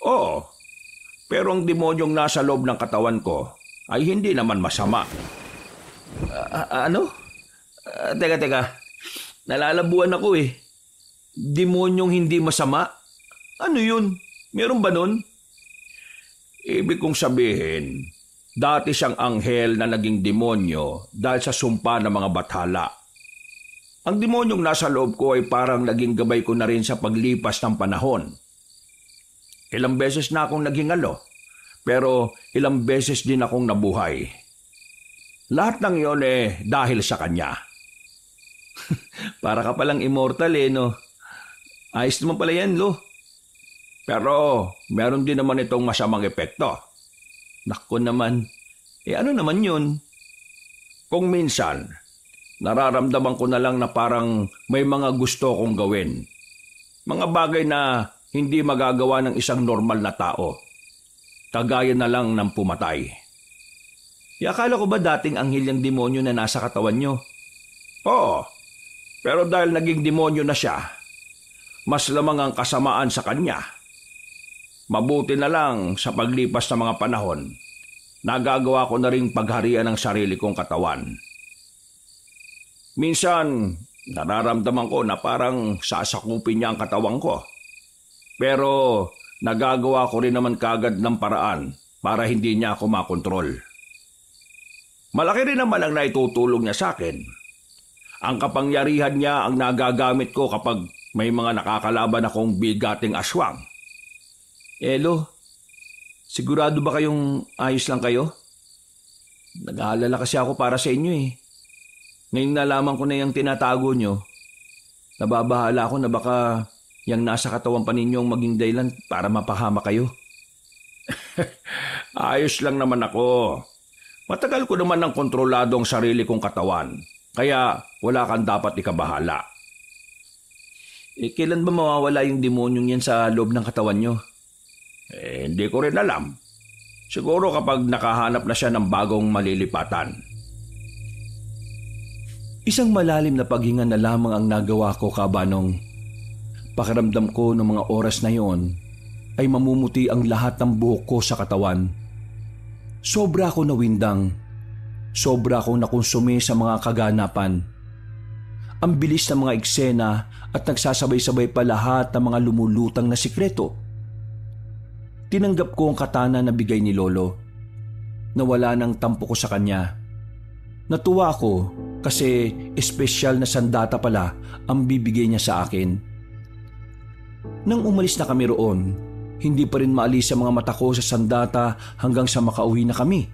Oo, pero ang demonyong nasa loob ng katawan ko ay hindi naman masama. Ano? Teka. Nalalabuan ako eh. Demonyong hindi masama? Ano yun? Meron ba nun? Ibig kong sabihin, dati siyang anghel na naging demonyo dahil sa sumpa ng mga bathala. Ang demonyong nasa loob ko ay parang naging gabay ko na rin sa paglipas ng panahon. Ilang beses na akong naging pero ilang beses din akong nabuhay. Lahat ng iyon dahil sa kanya. Para ka palang immortal no? Ayos naman pala yan, Lo. Pero meron din naman itong masamang epekto. Naku naman. Ano naman yun? Kung minsan, nararamdaman ko na lang na parang may mga gusto kong gawin. Mga bagay na hindi magagawa ng isang normal na tao. Kagaya na lang ng pumatay. Akala ko ba dating anghel yung demonyo na nasa katawan nyo? Oo, pero dahil naging demonyo na siya, mas lamang ang kasamaan sa kanya. Mabuti na lang sa paglipas ng mga panahon, nagagawa ko na ring pagharian ng sarili kong katawan. Minsan, nararamdaman ko na parang sasakupin niya ang katawan ko. Pero nagagawa ko rin naman kagad ng paraan para hindi niya ako makontrol. Malaki rin naman ang naitutulong niya sa akin. Ang kapangyarihan niya ang nagagamit ko kapag may mga nakakalaban akong bigating aswang. Lo, sigurado ba kayong ayos lang kayo? Nag-aalala kasi ako para sa inyo eh. Ngayon nalaman ko na yung tinatago nyo. Nababahala ako na baka yung nasa katawan pa ninyong maging dahilan para mapahama kayo. Ayos lang naman ako. Matagal ko naman ng kontrolado ang sarili kong katawan. Kaya wala kang dapat ikabahala. Kailan ba mawawala yung demonyong yan sa loob ng katawan nyo? Hindi ko rin alam. Siguro kapag nakahanap na siya ng bagong malilipatan. Isang malalim na paghinga na lamang ang nagawa ko, Kabanong. Pakiramdam ko ng mga oras na yon ay mamumuti ang lahat ng buhok ko sa katawan. Sobra ako nawindang. Sobra akong nakonsumi sa mga kaganapan. Ang bilis ng mga eksena at nagsasabay-sabay pa lahat ng mga lumulutang na sikreto. Tinanggap ko ang katana na bigay ni Lolo. Nawala ng tampo ko sa kanya. Natuwa ako kasi espesyal na sandata pala ang bibigay niya sa akin. Nang umalis na kami roon, hindi pa rin maalis ang mga mata ko sa sandata hanggang sa makauwi na kami.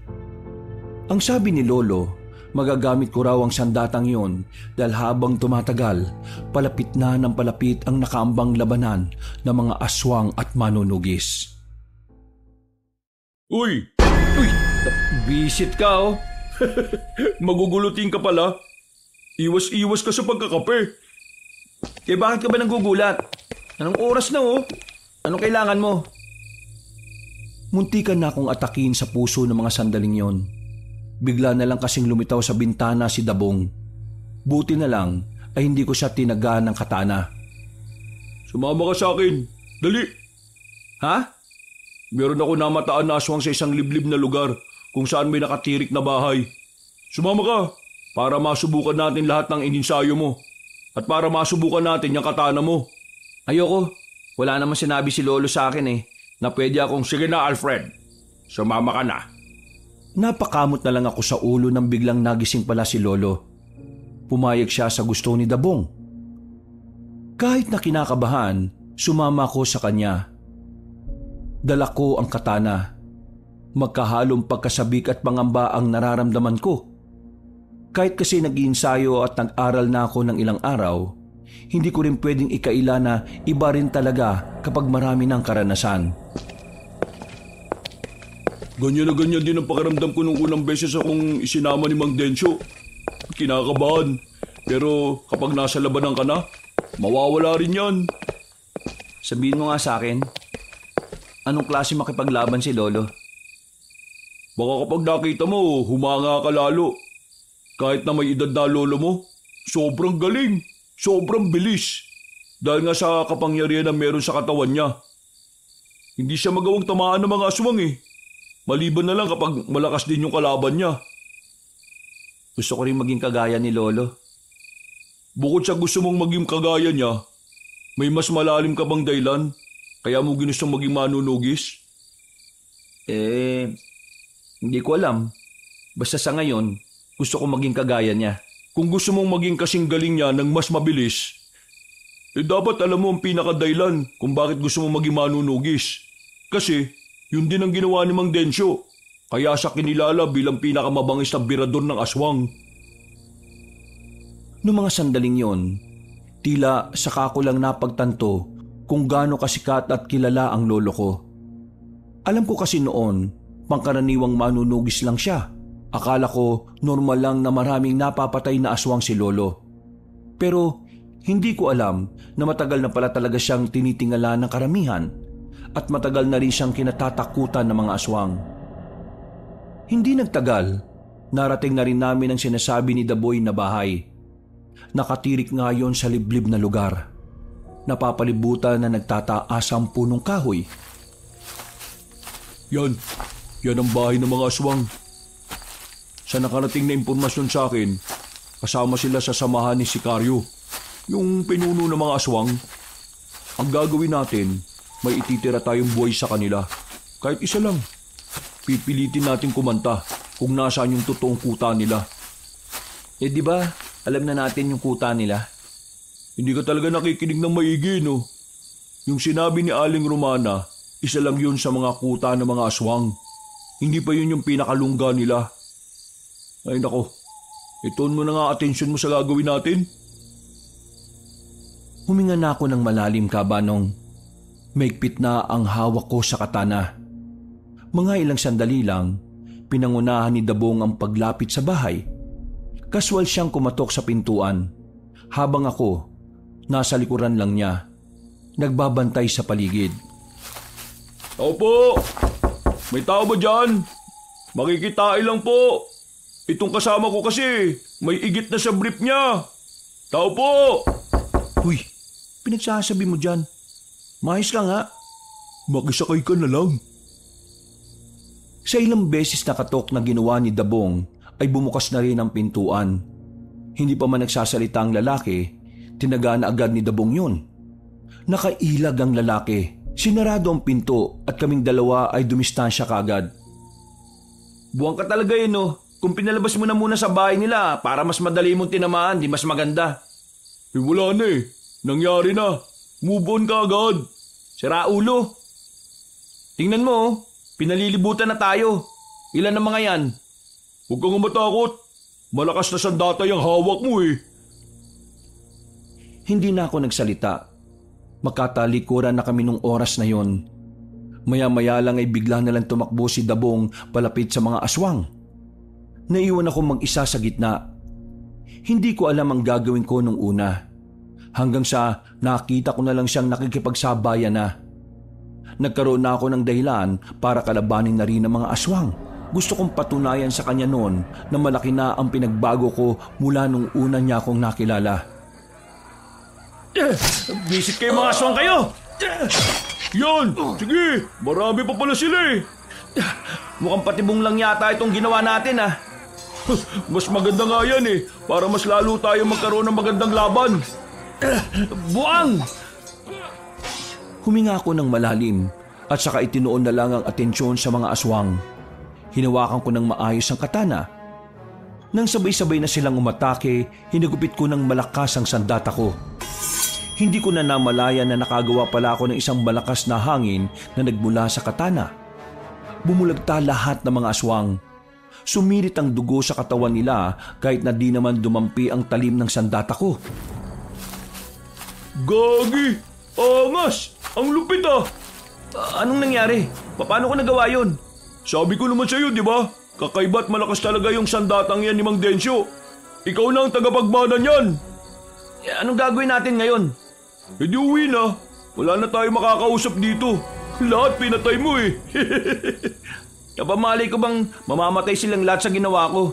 Ang sabi ni Lolo, magagamit ko raw ang sandatang yon dahil habang tumatagal, palapit na ng palapit ang nakaambang labanan ng mga aswang at manunugis. Uy! Bisit ka Magugulutin ka pala. Iwas-iwas ka sa pagkakape. Bakit ka ba nagugulat? Anong oras na Anong kailangan mo? Muntikan na akong atakin sa puso ng mga sandaling yon. Bigla na lang kasing lumitaw sa bintana si Dabong. Buti na lang ay hindi ko siya tinagaan ng katana. Sumama ka sa akin. Dali. Ha? Meron ako namataan na aswang sa isang liblib na lugar kung saan may nakatirik na bahay. Sumama ka para masubukan natin lahat ng ininsayo mo at para masubukan natin yung katana mo. Ayoko. Wala naman sinabi si Lolo sa akin na pwede akong sige na Alfred. Sumama ka na. Napakamot na lang ako sa ulo nang biglang nagising pala si Lolo. Pumayag siya sa gusto ni Dabong. Kahit na kinakabahan, Sumama ko sa kanya. Dala ko ang katana. Magkahalong pagkasabik at pangamba ang nararamdaman ko. Kahit kasi nag-iinsayo at nag-aral na ako ng ilang araw, hindi ko rin pwedeng ikaila na iba rin talaga kapag marami ng karanasan. Ganyan na ganyan din ang pakiramdam ko nung unang beses akong isinama ni Mang Densyo. Kinakabahan. Pero kapag nasa labanan ka na, mawawala rin yan. Sabihin mo nga sa akin, anong klase makipaglaban si Lolo? Baka kapag nakita mo, humanga ka lalo. Kahit na may edad na lolo mo, sobrang galing, sobrang bilis. Dahil nga sa kapangyarihan na meron sa katawan niya. Hindi siya magawang tamaan ng mga aswang eh. Maliban na lang kapag malakas din yung kalaban niya. Gusto ko rin maging kagaya ni Lolo. Bukod sa gusto mong maging kagaya niya, may mas malalim ka bang dahilan? Kaya mo ginustong maging manunugis? Hindi ko alam. Basta sa ngayon, gusto ko maging kagaya niya. Kung gusto mong maging kasing galing niya ng mas mabilis, dapat alam mo ang pinakadahilan kung bakit gusto mong maging manunugis. Kasi, yun din ang ginawa ni Mang Densyo. Kaya siya kinilala bilang pinakamabangis na birador ng aswang. Noong mga sandaling yon, tila saka ko lang napagtanto kung gaano kasikat at kilala ang lolo ko. Alam ko kasi noon, pangkaraniwang manunugis lang siya. Akala ko normal lang na maraming napapatay na aswang si Lolo. Pero hindi ko alam na matagal na pala talaga siyang tinitingala ng karamihan at matagal na rin siyang kinatatakutan ng mga aswang. Hindi nagtagal, narating na rin namin ang sinasabi ni Daboy na bahay. Nakatirik nga yon sa liblib na lugar. Napapalibutan na nagtataas ang punong kahoy. Yan ang bahay ng mga aswang. Sa nakarating na impormasyon sa akin, kasama sila sa samahan ni Sikaryo, yung pinuno ng mga aswang. Ang gagawin natin, may ititira tayong buhay sa kanila. Kahit isa lang. Pipilitin natin kumanta kung nasaan yung totoong kuta nila. Di ba, alam na natin yung kuta nila? Hindi ka talaga nakikinig ng maigi, no? Yung sinabi ni Aling Romana, isa lang yun sa mga kuta ng mga aswang. Hindi pa yun yung pinakalungga nila. Ay nako, itoon mo na nga atensyon mo sa gagawin natin. Huminga na ako ng malalim, Kabanong. Maigpit na ang hawak ko sa katana. Mga ilang sandali lang, pinangunahan ni Dabong ang paglapit sa bahay. Kaswal siyang kumatok sa pintuan, habang ako, nasa likuran lang niya, nagbabantay sa paligid. Tao po! May tao ba dyan? Makikitain lang po. Itong kasama ko kasi, may igit na sa brief niya. Tao po! Uy, pinagsasabi mo dyan. Maayos ka nga. Makisakay ka na lang. Sa ilang beses na katok na ginawa ni Dabong, ay bumukas na rin ang pintuan. Hindi pa man nagsasalita ang lalaki, tinaga na agad ni Dabong yun. Nakailag ang lalaki. Sinarado ang pinto at kaming dalawa ay dumistansya kaagad. Buwang ka talaga yun, no? Kung pinalabas mo na muna sa bahay nila para mas madali mong tinamaan, di mas maganda. Wala na eh. Nangyari na. Move on ka agad. Sira ulo. Tingnan mo, pinalilibutan na tayo. Ilan ang mga yan? Huwag kang matakot. Malakas na sandata yung hawak mo eh. Hindi na ako nagsalita. Makatalikuran na kami nung oras na yon. Maya-maya lang ay bigla na lang tumakbo si Dabong palapit sa mga aswang. Naiwan ako mag-isa sa gitna. Hindi ko alam ang gagawin ko nung una. Hanggang sa nakita ko na lang siyang nakikipagsabayan na. Nagkaroon na ako ng dahilan para kalabanin na rin ang mga aswang. Gusto kong patunayan sa kanya noon na malaki na ang pinagbago ko mula nung una niya akong nakilala. Bisit kayo mga aswang kayo! Yan! Sige! Marami pa pala sila eh! Mukhang patibong lang yata itong ginawa natin ah. Mas maganda nga yan eh, para mas lalo tayo magkaroon ng magandang laban. Buang! Huminga ako ng malalim at saka itinuon na lang ang atensyon sa mga aswang. Hinawakan ko ng maayos ang katana. Nang sabay-sabay na silang umatake, hinagupit ko ng malakas ang sandata ko. Hindi ko na namalayan na nakagawa pala ako ng isang malakas na hangin na nagmula sa katana. Bumulagta lahat ng mga aswang. Sumirit ang dugo sa katawan nila kahit na di naman dumampi ang talim ng sandata ko. Gagi! Angas! Ang lupit ah! Anong nangyari? Paano ko nagawa yun? Sabi ko naman sa'yo, di ba? Kakaiba't malakas talaga yung sandatang yan ni Mang Densyo. Ikaw na ang tagapagmana niyan. Anong gagawin natin ngayon? E di uwi na. Wala na tayo makakausap dito. Lahat pinatay mo eh. Napamalay ko bang mamamatay silang lahat sa ginawa ko?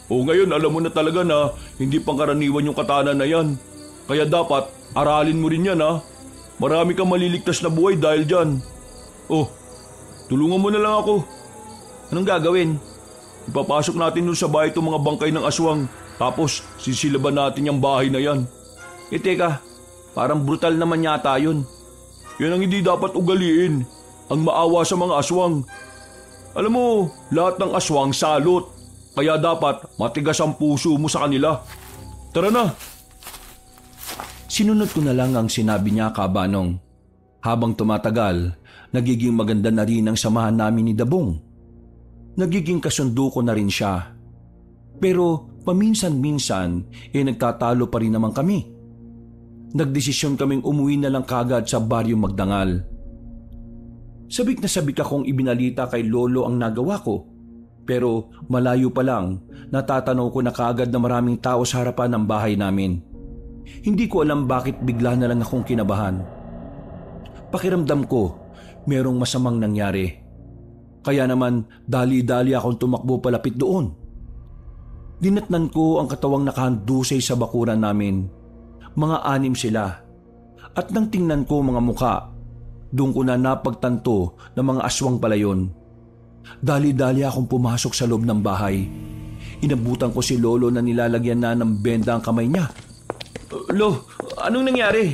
O ngayon alam mo na talaga na hindi pangkaraniwan yung katana na yan. Kaya dapat aralin mo rin yan ha. Marami kang maliligtas na buhay dahil dyan. Oh, tulungan mo na lang ako. Anong gagawin? Ipapasok natin dun sa bahay itong mga bangkay ng aswang. Tapos sisilaban natin yung bahay na yan. Teka, parang brutal naman yata yun. Yan ang hindi dapat ugaliin. Ang maawa sa mga aswang. Alam mo, lahat ng aswang salot. Kaya dapat matigas ang puso mo sa kanila. Tara na. Sinunod ko na lang ang sinabi niya, Kabanong. Habang tumatagal, nagiging maganda na rin ang samahan namin ni Dabong. Nagiging kasundo ko na rin siya. Pero paminsan-minsan, nagtatalo pa rin naman kami. Nagdesisyon kaming umuwi na lang kagad sa Baryo Magdangal. Sabik na sabik akong ibinalita kay Lolo ang nagawa ko. Pero malayo pa lang, natatanaw ko na kagad na maraming tao sa harapan ng bahay namin. Hindi ko alam bakit bigla na lang akong kinabahan. Pakiramdam ko, merong masamang nangyari. Kaya naman dali-dali akong tumakbo palapit doon. Dinatnan ko ang katawang nakahandusay sa bakuran namin. Mga 6 sila. At nang tingnan ko mga muka, doon ko na napagtanto na mga aswang pala yun. Dali-dali akong pumasok sa loob ng bahay. Inabutan ko si Lolo na nilalagyan na ng benda ang kamay niya. Lo, anong nangyari?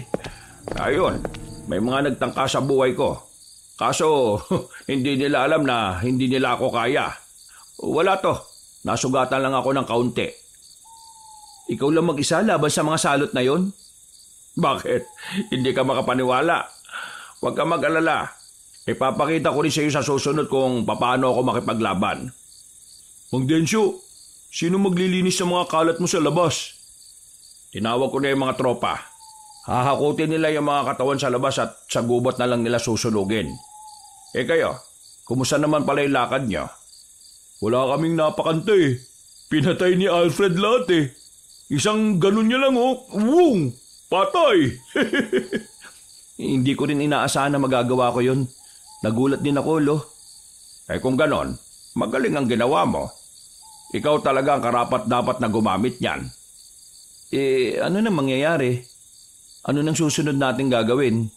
Ayun, may mga nagtangka sa buhay ko. Kaso, hindi nila alam na hindi nila ako kaya. Wala to, nasugatan lang ako ng kaunti. Ikaw lang mag-isa laban sa mga salot na yon? Bakit? Hindi ka makapaniwala. Huwag ka mag-alala. Ipapakita ko rin sa iyo sa susunod kung paano ako makipaglaban. Mang Densyo, sino maglilinis sa mga kalat mo sa labas? Tinawag ko na yung mga tropa. Hahakutin nila yung mga katawan sa labas at sa gubat na lang nila susunugin. Kayo, kumusta naman pala yung lakad nyo? Wala kaming napakanta eh. Pinatay ni Alfred lahat eh. Isang ganun niya lang oh. Wung! Patay! Hindi ko rin inaasahan na magagawa ko yun. Nagulat din ako, Lo. Kung ganon, magaling ang ginawa mo. Ikaw talaga ang karapat-dapat na gumamit niyan. Ano na mangyayari? Ano nang susunod natin gagawin?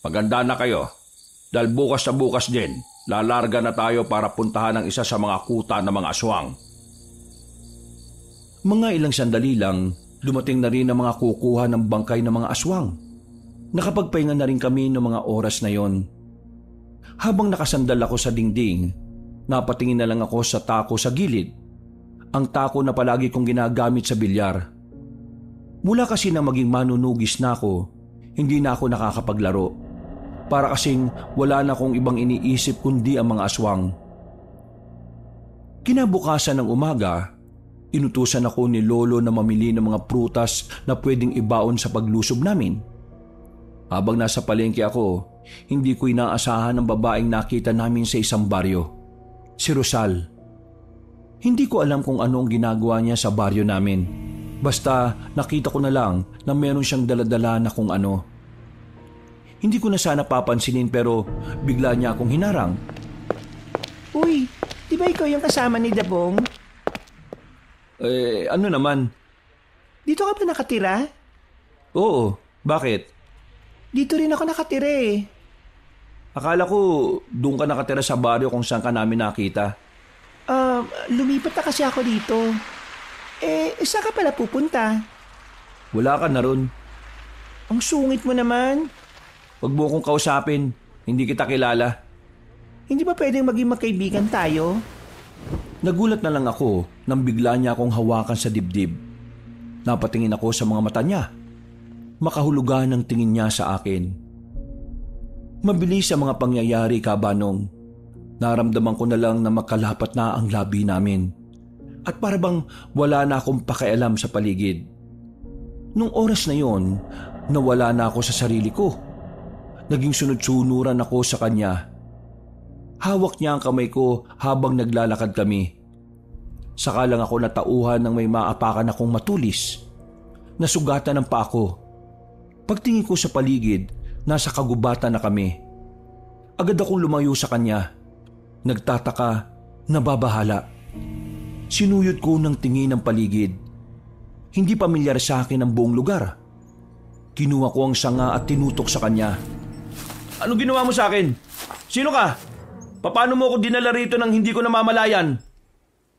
Maganda na kayo. Dahil bukas na bukas din, lalarga na tayo para puntahan ang isa sa mga kuta ng mga aswang. Mga ilang sandali lang, dumating na rin ang mga kukuha ng bangkay ng mga aswang. Nakapagpahinga na rin kami ng mga oras na yon. Habang nakasandal ako sa dingding, napatingin na lang ako sa tako sa gilid. Ang tako na palagi kong ginagamit sa bilyar. Mula kasi na maging manunugis na ako, hindi na ako nakakapaglaro. Para kasing wala na akong ibang iniisip kundi ang mga aswang. Kinabukasan ng umaga, inutusan ako ni Lolo na mamili ng mga prutas na pwedeng ibaon sa paglusob namin. Habang nasa palengke ako, hindi ko inaasahan ang babaeng nakita namin sa isang baryo. Si Rosal. Hindi ko alam kung ano ang ginagawa niya sa baryo namin. Basta nakita ko na lang na meron siyang daladala na kung ano. Hindi ko na sana papansinin pero bigla niya akong hinarang. Uy, di ba ikaw yung kasama ni Dabong? Ano naman? Dito ka ba nakatira? Oo, bakit? Dito rin ako nakatira eh. Akala ko doon ka nakatira sa baryo kung saan ka namin nakita. Lumipat na kasi ako dito. Saan ka pala pupunta? Wala ka na ron. Ang sungit mo naman. Huwag mo akong kausapin. Hindi kita kilala. Hindi ba pwedeng maging magkaibigan tayo? Nagulat na lang ako nang bigla niya akong hawakan sa dibdib. Napatingin ako sa mga mata niya. makahulugan ang tingin niya sa akin. Mabilis ang mga pangyayari, Kabanong. Naramdaman ko na lang na makalapat na ang labi namin. At para bang wala na akong pakialam sa paligid. Nung oras na yon, nawala na ako sa sarili ko. Naging sunod-sunuran ako sa kanya. Hawak niya ang kamay ko habang naglalakad kami. Saka lang ako natauhan ng may maapakan akong matulis. Nasugatan ng paa ko. Pagtingin ko sa paligid, nasa kagubatan na kami. Agad akong lumayo sa kanya. Nagtataka, nababahala. Sinuyod ko ng tingin ang paligid. Hindi pamilyar sa akin ang buong lugar. Kinuha ko ang sanga at tinutok sa kanya. Ano ginawa mo sa akin? Sino ka? Paano mo ako dinala rito nang hindi ko namamalayan?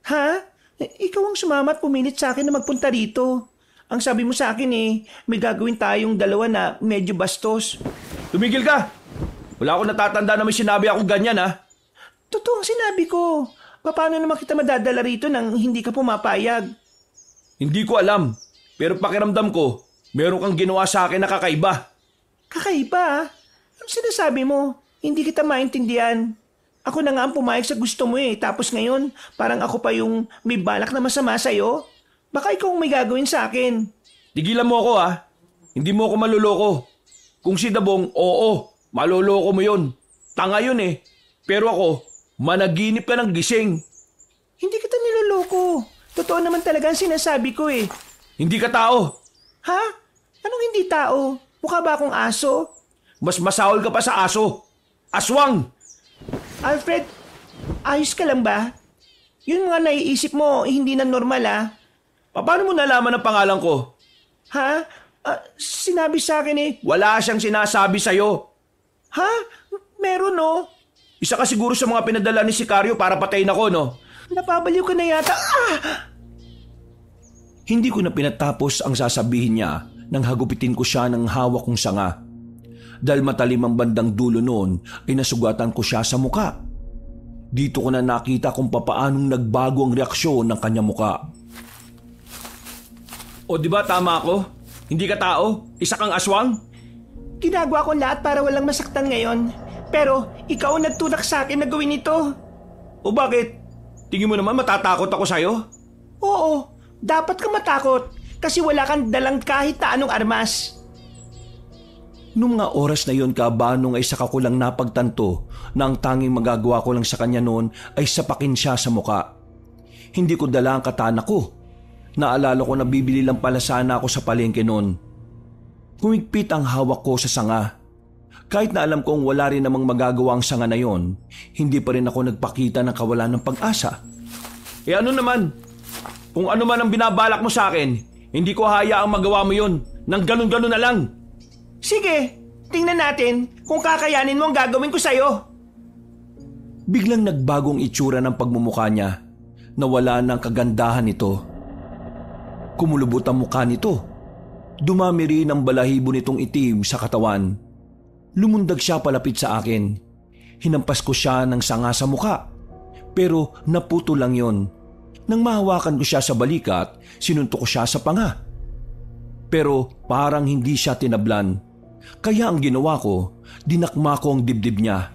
Ha? Ikaw ang sumama at pumilit sa akin na magpunta rito. Ang sabi mo sa akin may gagawin tayong dalawa na medyo bastos. Tumigil ka! Wala akong natatanda na may sinabi akong ganyan, ha? Totoo ang sinabi ko. Paano naman kita madadala rito nang hindi ka pumapayag? Hindi ko alam. Pero pakiramdam ko, meron kang ginawa sa akin na kakaiba. Kakaiba? Ano sinasabi mo? Hindi kita maintindihan. Ako na nga ang pumayag sa gusto mo Tapos ngayon, parang ako pa yung may balak na masama sa'yo. Baka ikaw ang may gagawin sa akin. Tigilan mo ako, ha? Hindi mo ako maluloko. Kung si Dabong, oo, maluloko mo yun. Tanga yun Pero ako, managinip ka ng gising. Hindi kita niloloko. Totoo naman talaga ang sinasabi ko Hindi ka tao. Ha? Anong hindi tao? Mukha ba akong aso? Mas masahol ka pa sa aso. Aswang! Alfred, ayos ka lang ba? Yun mga naiisip mo, hindi na normal Paano mo nalaman ang pangalan ko? Ha? Sinabi sa akin Wala siyang sinasabi sa'yo. Ha? Meron Isa ka siguro sa mga pinadala ni Sicario para patayin ako, no? Napabaliw ka na yata. Hindi ko na pinatapos ang sasabihin niya nang hagupitin ko siya ng hawak kong sanga. Dahil matalim ang bandang dulo noon ay nasugatan ko siya sa muka. Dito ko na nakita kung papaanong nagbago ang reaksyon ng kanya muka. O di ba tama ako? Hindi ka tao? Isa kang aswang? Ginagawa ko lahat para walang masaktan ngayon. Pero ikaw ang nagtulak sa akin na gawin ito. O bakit? Tingin mo naman matatakot ako sa'yo? Oo, dapat ka matakot kasi wala kang dalang kahit na anong armas. Noong mga oras na yon, Kabanong, ay saka ko lang napagtanto na ang tanging magagawa ko lang sa kanya noon ay sapakin siya sa muka. Hindi ko dala ang katana ko. Naalala ko na bibili lang pala sana ako sa palengke noon. Humigpit ang hawak ko sa sanga. Kahit na alam kong wala rin namang magagawa ang sanga na yon, hindi pa rin ako nagpakita ng kawalan ng pag-asa. Ano naman? Kung ano man ang binabalak mo sa akin, hindi ko hayaang magawa mo yun. Nang ganun-ganun na lang. Sige, tingnan natin kung kakayanin mo ang gagawin ko sa'yo. Biglang nagbagong itsura ng pagmumukha niya. Nawala ng kagandahan nito. Kumulubot ang mukha nito. Dumami rin ang balahibo nitong itim sa katawan. Lumundag siya palapit sa akin. Hinampas ko siya ng sanga sa mukha. Pero naputo lang yon. Nang mahawakan ko siya sa balikat, sinuntok ko siya sa panga. Pero parang hindi siya tinablan. Kaya ang ginawa ko, dinakma ko ang dibdib niya.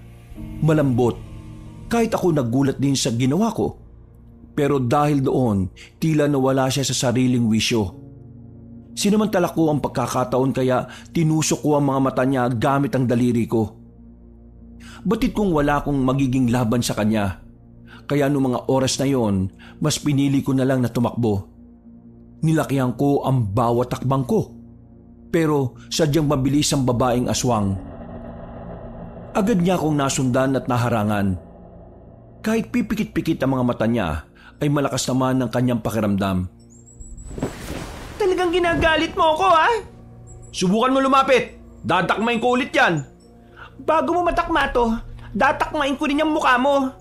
Malambot. Kahit ako nagulat din sa ginawa ko. Pero dahil doon, tila nawala siya sa sariling wisyo. Sinamantala ko ang pagkakataon kaya tinusok ko ang mga mata niya gamit ang daliri ko. Batid kong wala akong magiging laban sa kanya. Kaya noong mga oras na yon, mas pinili ko na lang na tumakbo. Nilakihan ko ang bawat takbang ko. Pero sadyang mabilis ang babaeng aswang. Agad niya akong nasundan at naharangan. Kahit pipikit-pikit ang mga mata niya, ay malakas naman ang kanyang pakiramdam. Talagang ginagalit mo ako, ha? Subukan mo lumapit. Dadakmain ko ulit yan. Bago mo matakma to, datakmain ko rin yung mukha mo.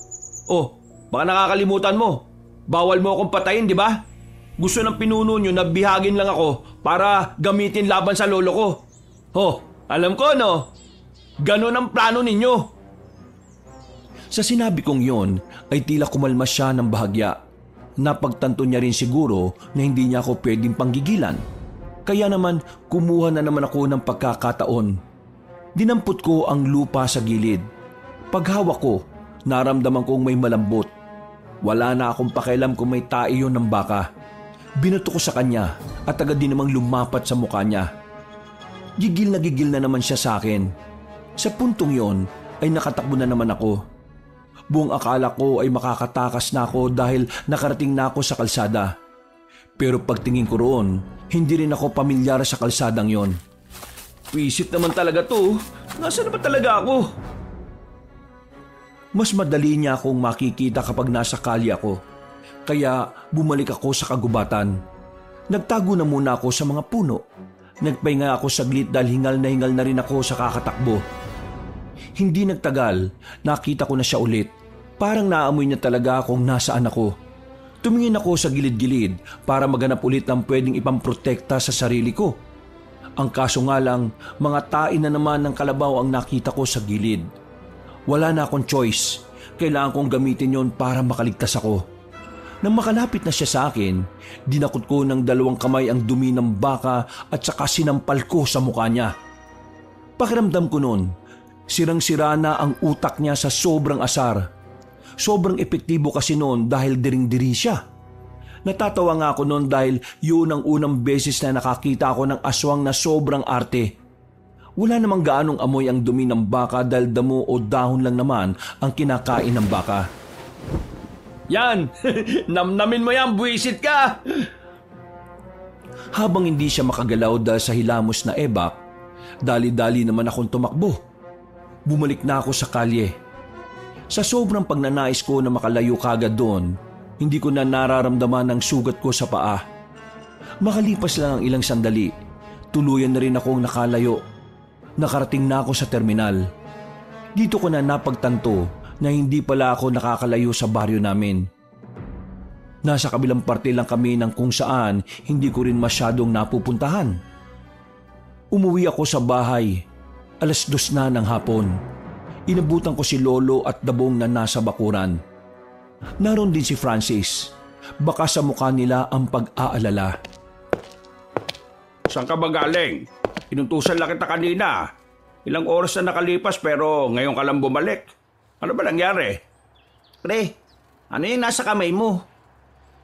Oh, baka nakakalimutan mo. Bawal mo akong patayin, di ba? Gusto ng pinuno nyo na bihagin lang ako para gamitin laban sa lolo ko. Oh, alam ko, no? Ganon ang plano ninyo. Sa sinabi kong yon, ay tila kumalma siya ng bahagya. Napagtanto niya rin siguro na hindi niya ako pwedeng panggigilan. Kaya naman kumuha na naman ako ng pagkakataon. Dinampot ko ang lupa sa gilid. Paghawak ko, naramdaman kong may malambot. Wala na akong pakialam kung may tae yun ng baka. Binato ko sa kanya at agad din namang lumapat sa mukha niya. Gigil na naman siya sa akin. Sa puntong yon ay nakatakbo na naman ako. Buong akala ko ay makakatakas na ako dahil nakarating na ako sa kalsada. Pero pagtingin ko roon, hindi rin ako pamilyar sa kalsadang yon. Wisit naman talaga to. Nasaan na ba talaga ako? Mas madali niya akong makikita kapag nasa kalye ako. Kaya bumalik ako sa kagubatan. Nagtago na muna ako sa mga puno. Nagpahinga ako saglit dahil hingal na rin ako sa kakatakbo. Hindi nagtagal, nakita ko na siya ulit. Parang naamoy niya talaga kung nasaan ako. Tumingin ako sa gilid-gilid para maghanap ulit ng pwedeng ipamprotekta sa sarili ko. Ang kaso nga lang, mga tae na naman ng kalabaw ang nakita ko sa gilid. Wala na akong choice. Kailangan kong gamitin yon para makaligtas ako. Nang makalapit na siya sa akin, dinakot ko ng 2 kamay ang dumi ng baka at saka sinampal ko sa mukha niya. Pakiramdam ko noon, sirang-sira na ang utak niya sa sobrang asar. Sobrang epektibo kasi noon dahil diring-diri siya. Natatawa nga ako noon dahil yun ang unang beses na nakakita ako ng aswang na sobrang arte. Wala namang gaanong amoy ang dumi ng baka dahil damo o dahon lang naman ang kinakain ng baka. Yan! Namnamin mo yan, buwisit ka! Habang hindi siya makagalaw dahil sa hilamos na ebak, dali-dali naman akong tumakbo. Bumalik na ako sa kalye. Sa sobrang pagnanais ko na makalayo kagad doon, hindi ko na nararamdaman ang sugat ko sa paa. Makalipas lang ang ilang sandali, tuluyan na rin akong nakalayo. Nakarating na ako sa terminal. Dito ko na napagtanto na hindi pala ako nakakalayo sa baryo namin. Nasa kabilang parte lang kami ng kung saan hindi ko rin masyadong napupuntahan. Umuwi ako sa bahay. 2:00 na ng hapon. Inabutan ko si Lolo at Dabong na nasa bakuran. Naroon din si Francis. Baka sa mukha nila ang pag-aalala. Saan ka ba galing? Inutusan lang kita kanina. Ilang oras na nakalipas pero ngayon ka lang bumalik. Ano ba nangyari? Pre, ano yung nasa kamay mo?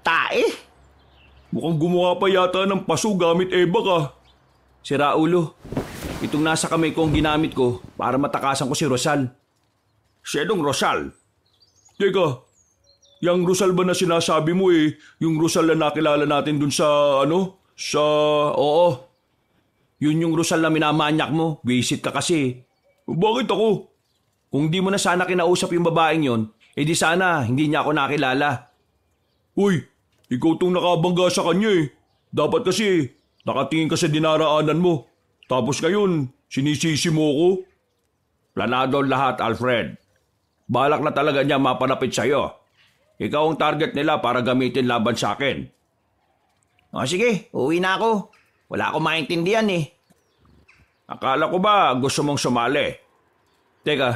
Tae? Mukhang gumawa pa yata ng paso gamit ka. Sira ulo. Itong nasa kamay ko ang ginamit ko para matakasan ko si Rosal. Sinong Rosal? Teka, yung Rosal ba na sinasabi mo yung Rosal na nakilala natin dun sa Oo. Yun yung Rosal na minamanyak mo. Visit ka kasi. Bakit ako? Kung di mo na sana kinausap yung babaeng yon, di sana hindi niya ako nakilala. Uy, ikaw tong nakabangga sa kanya Dapat kasi nakatingin ka sa dinaraanan mo. Tapos ngayon, sinisisi mo ko. Planado lahat, Alfred. Balak na talaga niya mapanapit sa'yo. Ikaw ang target nila para gamitin laban sa akin. O sige, uwi na ako. Wala akong maintindihan Akala ko ba gusto mong sumali? Teka,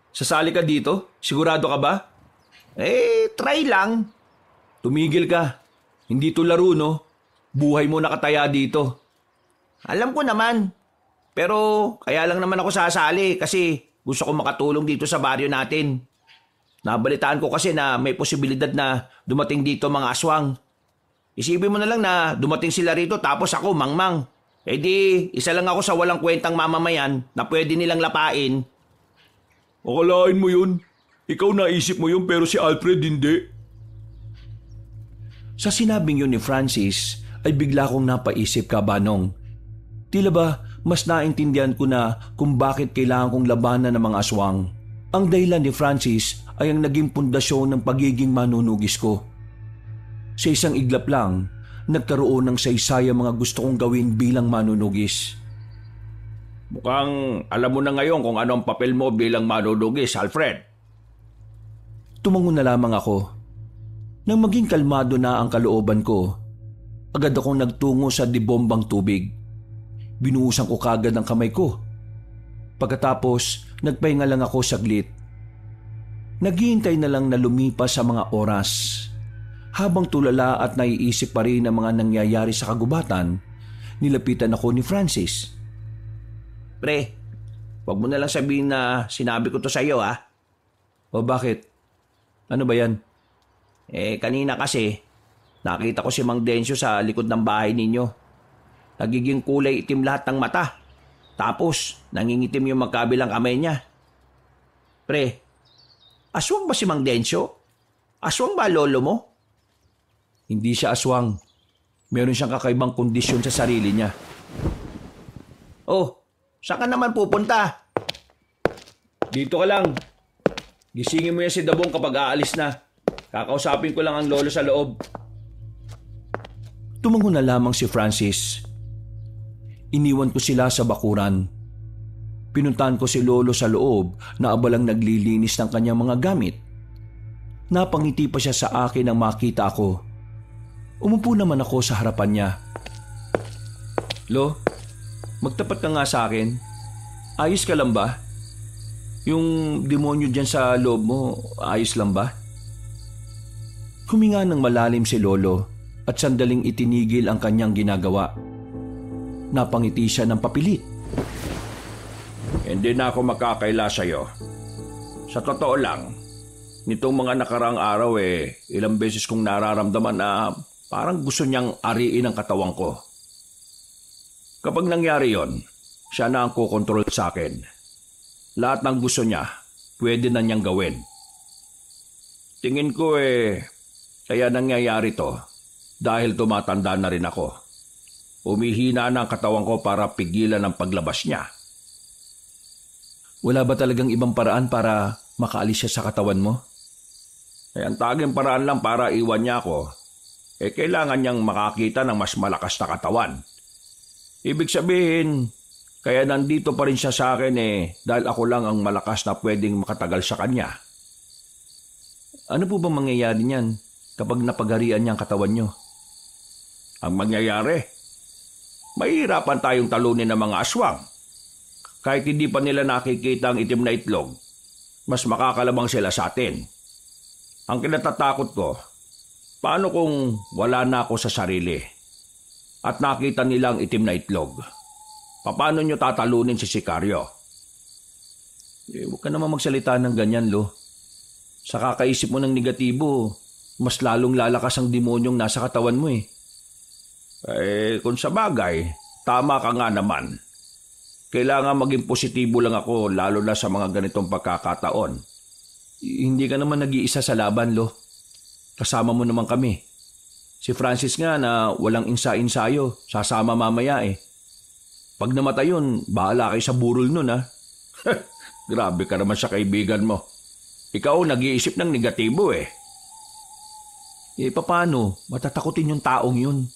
sasali ka dito? Sigurado ka ba? Try lang. Tumigil ka. Hindi to laro, no? Buhay mo nakataya dito. Alam ko naman. Pero kaya lang naman ako sasali kasi gusto ko makatulong dito sa baryo natin. Nabalitaan ko kasi na may posibilidad na dumating dito mga aswang. Isipin mo na lang na dumating sila rito tapos ako mangmang. Di, isa lang ako sa walang kwentang mamamayan na pwede nilang lapain. Akalain mo yun. Ikaw naisip mo yun pero si Alfred hindi. Sa sinabing yun ni Francis ay bigla kong napaisip, Kabanong. Tila ba mas naintindihan ko na kung bakit kailangan kong labanan ng mga aswang. Ang dahilan ni Francis ay ang naging pundasyon ng pagiging manunugis ko. Sa isang iglap lang, nagkaroon ng saysayang mga gusto kong gawin bilang manunugis. Mukhang alam mo na ngayon kung ano ang papel mo bilang manunugis, Alfred. Tumango na lamang ako. Nang maging kalmado na ang kalooban ko, agad akong nagtungo sa dibombang tubig. Binuhusan ko kagad ang kamay ko. Pagkatapos, nagpahinga lang ako saglit. Naghihintay na lang na lumipas sa mga oras. Habang tulala at naiisip pa rin ang mga nangyayari sa kagubatan, nilapitan ako ni Francis. Pre, wag mo na lang sabihin na sinabi ko to sa iyo ha. O bakit? Ano ba yan? Kanina kasi, nakita ko si Mang Densyo sa likod ng bahay ninyo. Nagiging kulay itim lahat ng mata. Tapos, nangingitim yung magkabilang kamay niya. Pre, aswang ba si Mang Densyo? Aswang ba lolo mo? Hindi siya aswang. Meron siyang kakaibang kondisyon sa sarili niya. Oh, saan ka naman pupunta? Dito ka lang. Gisingin mo yan si Dabong kapag aalis na. Kakausapin ko lang ang lolo sa loob. Tumango na lamang si Francis. Iniwan ko sila sa bakuran. Pinuntahan ko si lolo sa loob na abalang naglilinis ng kanyang mga gamit. Napangiti pa siya sa akin nang makita ako. Umupo naman ako sa harapan niya. Lo, magtapat ka nga sa akin. Ayos ka lang ba? Yung demonyo dyan sa loob mo, ayos lang ba? Huminga ng malalim si lolo at sandaling itinigil ang kanyang ginagawa. Napangiti siya ng papilit. Hindi na ako makakaila sa'yo. Sa totoo lang, nitong mga nakaraang araw ilang beses kong nararamdaman na parang gusto niyang ariin ang katawan ko. Kapag nangyari yon, siya na ang kukontrol sa akin. Lahat ng gusto niya, pwede na niyang gawin. Tingin ko kaya nangyayari to dahil tumatanda na rin ako. Umihina na ang katawan ko para pigilan ang paglabas niya. Wala ba talagang ibang paraan para makaalis siya sa katawan mo? Ang taging paraan lang para iwan niya ako, kailangan niyang makakita ng mas malakas na katawan. Ibig sabihin, kaya nandito pa rin siya sa akin dahil ako lang ang malakas na pwedeng makatagal sa kanya. Ano po bang mangyayari niyan kapag napagarian niya ang katawan niyo? Ang mangyayari, mahihirapan tayong talunin ng mga aswang. Kahit hindi pa nila nakikita ang itim na itlog, mas makakalabang sila sa atin. Ang kinatatakot ko, paano kung wala na ako sa sarili at nakita nila ang itim na itlog? Paano nyo tatalunin si Sicario? Huwag ka naman magsalita ng ganyan, Lo. Sa kakaisip mo ng negatibo, mas lalong lalakas ang demonyong nasa katawan mo . Kung sa bagay, tama ka nga naman. Kailangan maging positibo lang ako lalo na sa mga ganitong pagkakataon. Hindi ka naman nag-iisa sa laban, Lo. Kasama mo naman kami. Si Francis nga na walang insa-insayo, sasama mamaya . Pag namatay yun, bahala kayo sa burol nun . Grabe ka naman sa kaibigan mo. Ikaw nag-iisip ng negatibo . Paano? Matatakotin yung taong yun.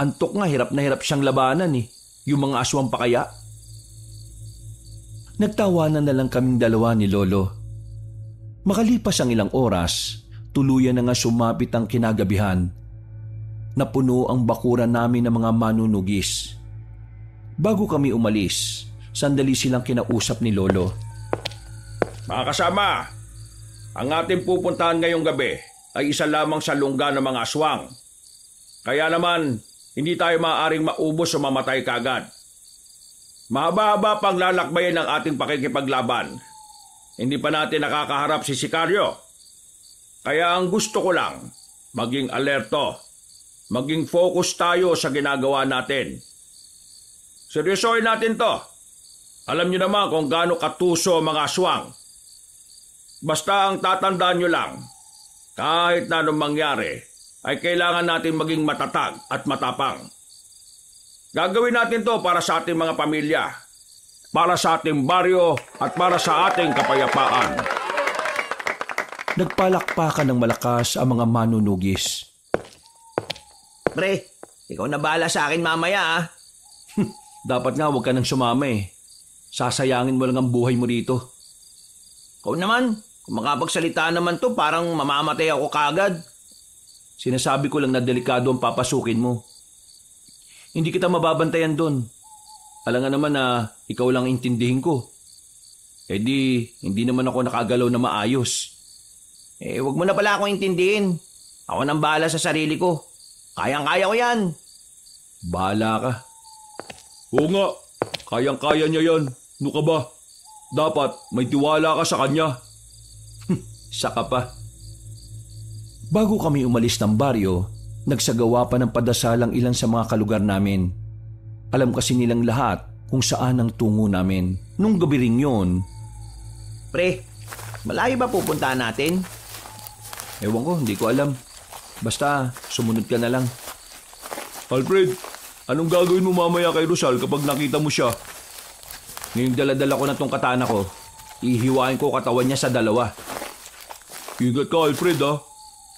Antok nga, hirap na hirap siyang labanan . Yung mga aswang pa kaya. Nagtawanan na lang kaming dalawa ni Lolo. Makalipas ang ilang oras, tuluyan na nga sumapit ang kinagabihan. Napuno ang bakuran namin ng mga manunugis. Bago kami umalis, sandali silang kinausap ni Lolo. Mga kasama, ang ating pupuntahan ngayong gabi ay isa lamang sa lungga ng mga aswang. Kaya naman, hindi tayo maaaring maubos o mamatay kagad. Mahaba-haba pang lalakbayin ang ating pakikipaglaban. Hindi pa natin nakakaharap si Sicario. Kaya ang gusto ko lang, maging alerto, maging focus tayo sa ginagawa natin. Seryosohin natin to. Alam niyo naman kung gaano katuso ang mga aswang. Basta ang tatandaan niyo lang, kahit na anong mangyari, ay kailangan natin maging matatag at matapang. Gagawin natin to para sa ating mga pamilya, para sa ating baryo at para sa ating kapayapaan. Nagpalakpakan ng malakas ang mga manunugis. Pre, ikaw na bahala sa akin mamaya . Dapat nga huwag ka nang sumama . Sasayangin mo lang ang buhay mo dito. Ikaw naman, kung makapagsalita naman to, parang mamamatay ako kagad. Sinasabi ko lang na delikado ang papasukin mo. Hindi kita mababantayan doon. Alam nga naman na ikaw lang intindihin ko. Hindi naman ako nakagalaw na maayos. Wag mo na pala akong intindihin. Ako nang bahala sa sarili ko. Kayang-kaya ko yan. Bahala ka. Oo nga, kayang-kaya niya yan. Ano ka ba? Dapat may tiwala ka sa kanya. Saka pa. Bago kami umalis ng baryo, nagsagawa pa ng padasalang ilan sa mga kalugar namin. Alam kasi nilang lahat kung saan ang tungo namin. Nung gabi ring yun, Pre, malayo ba pupuntahan natin? ewan ko, hindi ko alam. Basta sumunod ka na lang. Alfred, anong gagawin mo mamaya kay Rosal kapag nakita mo siya? Ngayong daladala ko na tong katana ko, ihiwain ko katawan niya sa dalawa. Ingat ka, Alfred, ha?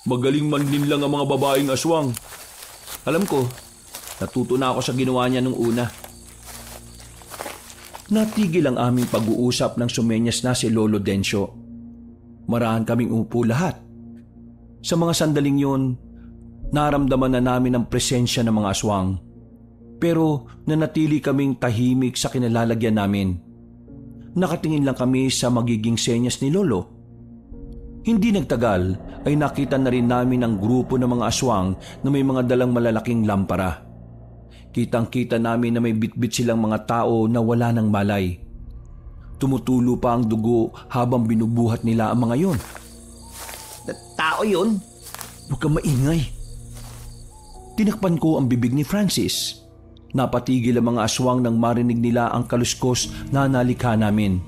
Magaling man din lang ang mga babaeng aswang. Alam ko, natuto na ako sa ginawa niya nung una. Natigil ang aming pag-uusap nang sumenyas na si Lolo Dencio. Marahan kaming umupo lahat. Sa mga sandaling yun, naramdaman na namin ang presensya ng mga aswang. Pero nanatili kaming tahimik sa kinalalagyan namin. Nakatingin lang kami sa magiging senyas ni Lolo. Hindi nagtagal ay nakita na rin namin ang grupo ng mga aswang na may mga dalang malalaking lampara. Kitang-kita namin na may bitbit silang mga tao na wala ng malay. Tumutulo pa ang dugo habang binubuhat nila ang mga yon. Tao yun? Huwag kang maingay. Tinakpan ko ang bibig ni Francis. Napatigil ang mga aswang nang marinig nila ang kaluskos na nalikha namin.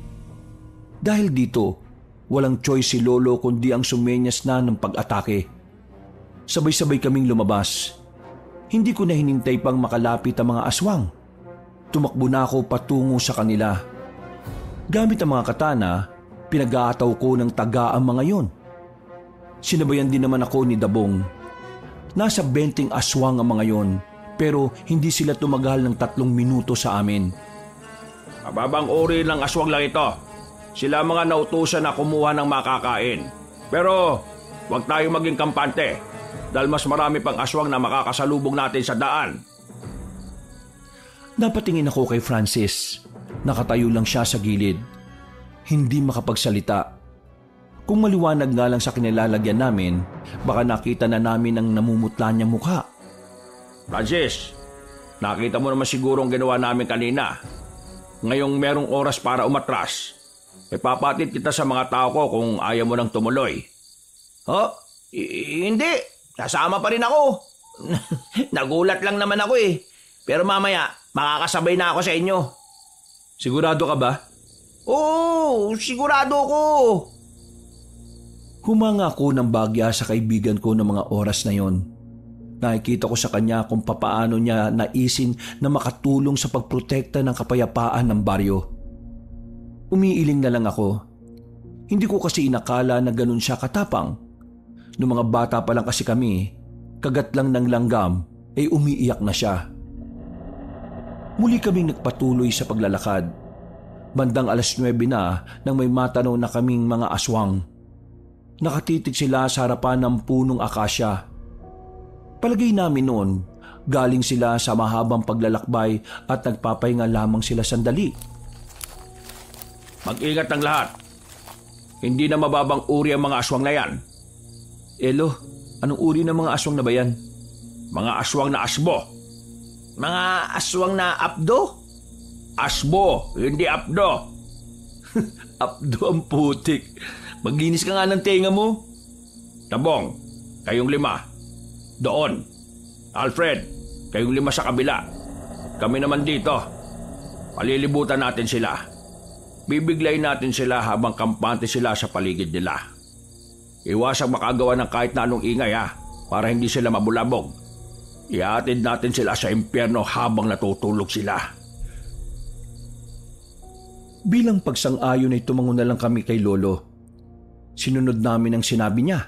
Dahil dito, walang choice si Lolo kundi ang sumenyas na ng pag-atake. Sabay-sabay kaming lumabas. Hindi ko na hinintay pang makalapit ang mga aswang. Tumakbo na ako patungo sa kanila. Gamit ang mga katana, pinag-aataw ko ng taga ang mga yon. Sinabayan din naman ako ni Dabong. Nasa 20 aswang ang mga yon, pero hindi sila tumagal ng 3 minuto sa amin. Mababang uri ng aswang lang ito. Sila mga nautusan na kumuha ng makakain. Pero huwag tayong maging kampante dahil mas marami pang aswang na makakasalubong natin sa daan. Napatingin ako kay Francis. Nakatayo lang siya sa gilid. Hindi makapagsalita. Kung maliwanag nga lang sa kinilalagyan namin, baka nakita na namin ang namumutla niyang mukha. Francis, nakita mo naman siguro ang ginawa namin kanina. Ngayong merong oras para umatras, ipapatid kita sa mga tao ko kung ayaw mo nang tumuloy. Oh, hindi. Kasama pa rin ako. Nagulat lang naman ako eh. Pero mamaya, makakasabay na ako sa inyo. Sigurado ka ba? Oo, sigurado ko. Humanga ako ng bagya sa kaibigan ko ng mga oras na yon. Nakikita ko sa kanya kung papaano niya naisin na makatulong sa pagprotekta ng kapayapaan ng baryo. Umiiling na lang ako. Hindi ko kasi inakala na ganun siya katapang. Noong mga bata pa lang kasi kami, kagat lang ng langgam ay umiiyak na siya. Muli kaming nagpatuloy sa paglalakad. Bandang 9:00 na nang may matanaw na kaming mga aswang. Nakatitig sila sa harapan ng punong akasya. Palagay namin noon, galing sila sa mahabang paglalakbay at nagpapahinga lamang sila sandali. Mag-ingat ang lahat. Hindi na mababang uri ang mga aswang na yan. Elo, anong uri ng mga aswang na ba yan? Mga aswang na asbo. Mga aswang na apdo? Asbo, hindi apdo. Abdo ang putik. Maglinis ka nga ng tenga mo. Tabong, kayong 5. Doon. Alfred, kayong 5 sa kabila. Kami naman dito. Palilibutan natin sila. Bibiglayin natin sila habang kampante sila sa paligid nila. Iwasang makagawa ng kahit na anong ingay para hindi sila mabulabog. Iatid natin sila sa impyerno habang natutulog sila. Bilang pagsang-ayon ay tumango na lang kami kay Lolo. Sinunod namin ang sinabi niya.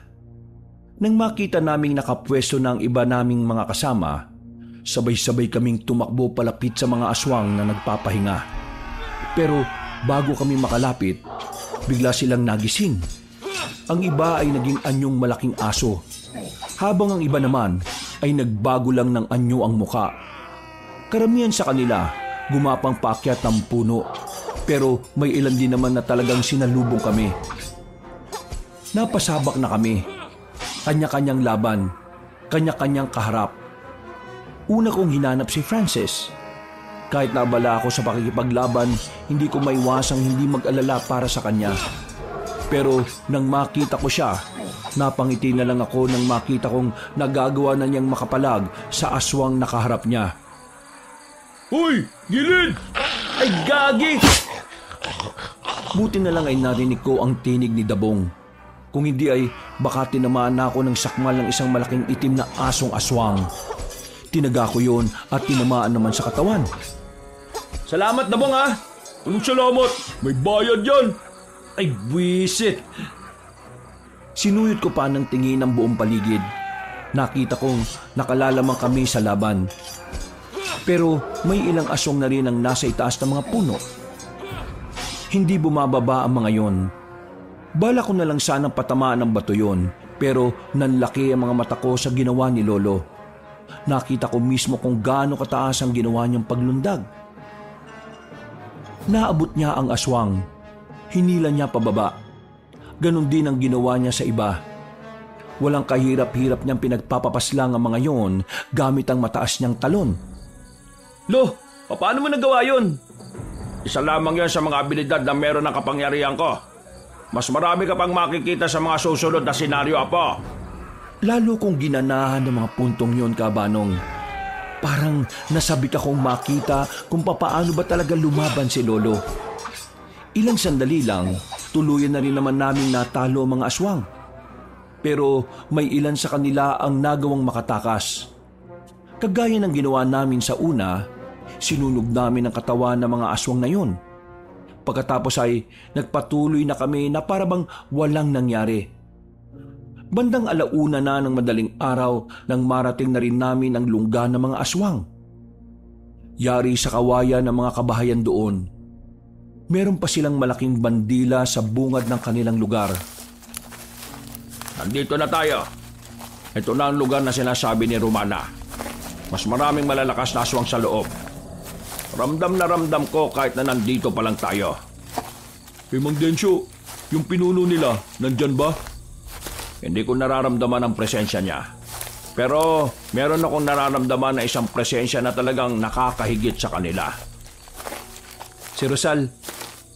Nang makita naming nakapwesto na ang iba naming mga kasama, sabay-sabay kaming tumakbo palapit sa mga aswang na nagpapahinga. Pero bago kami makalapit, bigla silang nagising. Ang iba ay naging anyong malaking aso, habang ang iba naman ay nagbago lang ng anyo ang muka. Karamihan sa kanila gumapang paakyat ng puno, pero may ilan din naman na talagang sinalubong kami. Napasabak na kami. Kanya-kanyang laban, kanya-kanyang kaharap. Una kong hinanap si Francis. Kahit naabala ako sa pakikipaglaban, hindi ko maiwasang hindi mag-alala para sa kanya. Pero nang makita ko siya, napangiti na lang ako nang makita kong nagagawa na niyang makapalag sa aswang nakaharap niya. Hoy! Gilid! Ay gagi! Buti na lang ay narinig ko ang tinig ni Dabong. Kung hindi ay baka tinamaan na ako ng sakmal ng isang malaking itim na asong aswang. Tinaga ko yun at tinamaan naman sa katawan. Salamat, Dabong ha! Anong salamat? May bayad yan! Ay buwisit! Sinuyot ko pa ng tingin ang buong paligid. Nakita kong nakalalamang kami sa laban. Pero may ilang aswang na rin ang nasa itaas ng mga puno. Hindi bumababa ang mga yon. Bala ko na lang sanang patamaan ng bato yon, pero nanlaki ang mga mata ko sa ginawa ni Lolo. Nakita ko mismo kung gaano kataas ang ginawa niyang paglundag. Naabot niya ang aswang. Hinila niya pababa. Ganon din ang ginawa niya sa iba. Walang kahirap-hirap niyang pinagpapapaslang ang mga yon gamit ang mataas niyang talon. Lo, paano mo nagawa yun? Isa lamang yan sa mga abilidad na meron ng kapangyarihan ko. Mas marami ka pang makikita sa mga susunod na senaryo, Apo. Lalo kong ginanahan ng mga puntong yon, Kabanong. Parang nasabik akong makita kung papaano ba talaga lumaban si Lolo. Ilang sandali lang, tuluyan na rin naman namin natalo ang mga aswang. Pero may ilan sa kanila ang nagawang makatakas. Kagaya ng ginawa namin sa una, sinunog namin ang katawan ng mga aswang na yun. Pagkatapos ay nagpatuloy na kami na parabang walang nangyari. Bandang alauna na ng madaling araw nang marating na rin namin ang lungga ng mga aswang. Yari sa kawayan ng mga kabahayan doon. Meron pa silang malaking bandila sa bungad ng kanilang lugar. Nandito na tayo. Ito na ang lugar na sinasabi ni Romana. Mas maraming malalakas na aswang sa loob. Ramdam na ramdam ko kahit na nandito pa lang tayo. Mang Densyo, yung pinuno nila, nandyan ba? Hindi ko nararamdaman ang presensya niya. Pero meron akong nararamdaman na isang presensya na talagang nakakahigit sa kanila. Si Rosal,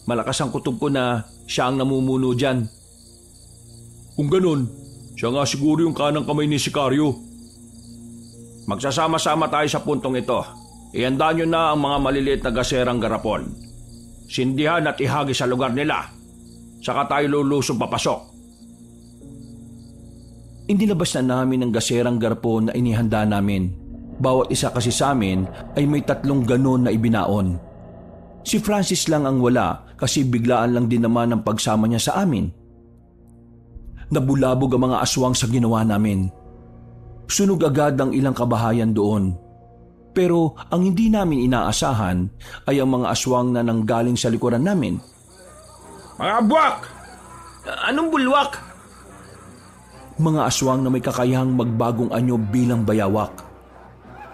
malakas ang kutob ko na siya ang namumuno dyan. Kung ganun, siya nga siguro yung kanang kamay ni Sicario. Magsasama-sama tayo sa puntong ito. Ihanda nyo na ang mga maliliit na gaserang garapon. Sindihan at ihagi sa lugar nila. Saka tayo lulusong papasok. Inilabas na namin ang gaserang garapon na inihanda namin. Bawat isa kasi sa amin ay may 3 ganon na ibinaon. Si Francis lang ang wala kasi biglaan lang din naman ang pagsama niya sa amin. Nabulabog ang mga aswang sa ginawa namin. Sunog agad ang ilang kabahayan doon. Pero ang hindi namin inaasahan ay ang mga aswang na nanggaling sa likuran namin. Mga buwak! Anong bulwak? Mga aswang na may kakayahang magbagong anyo bilang bayawak.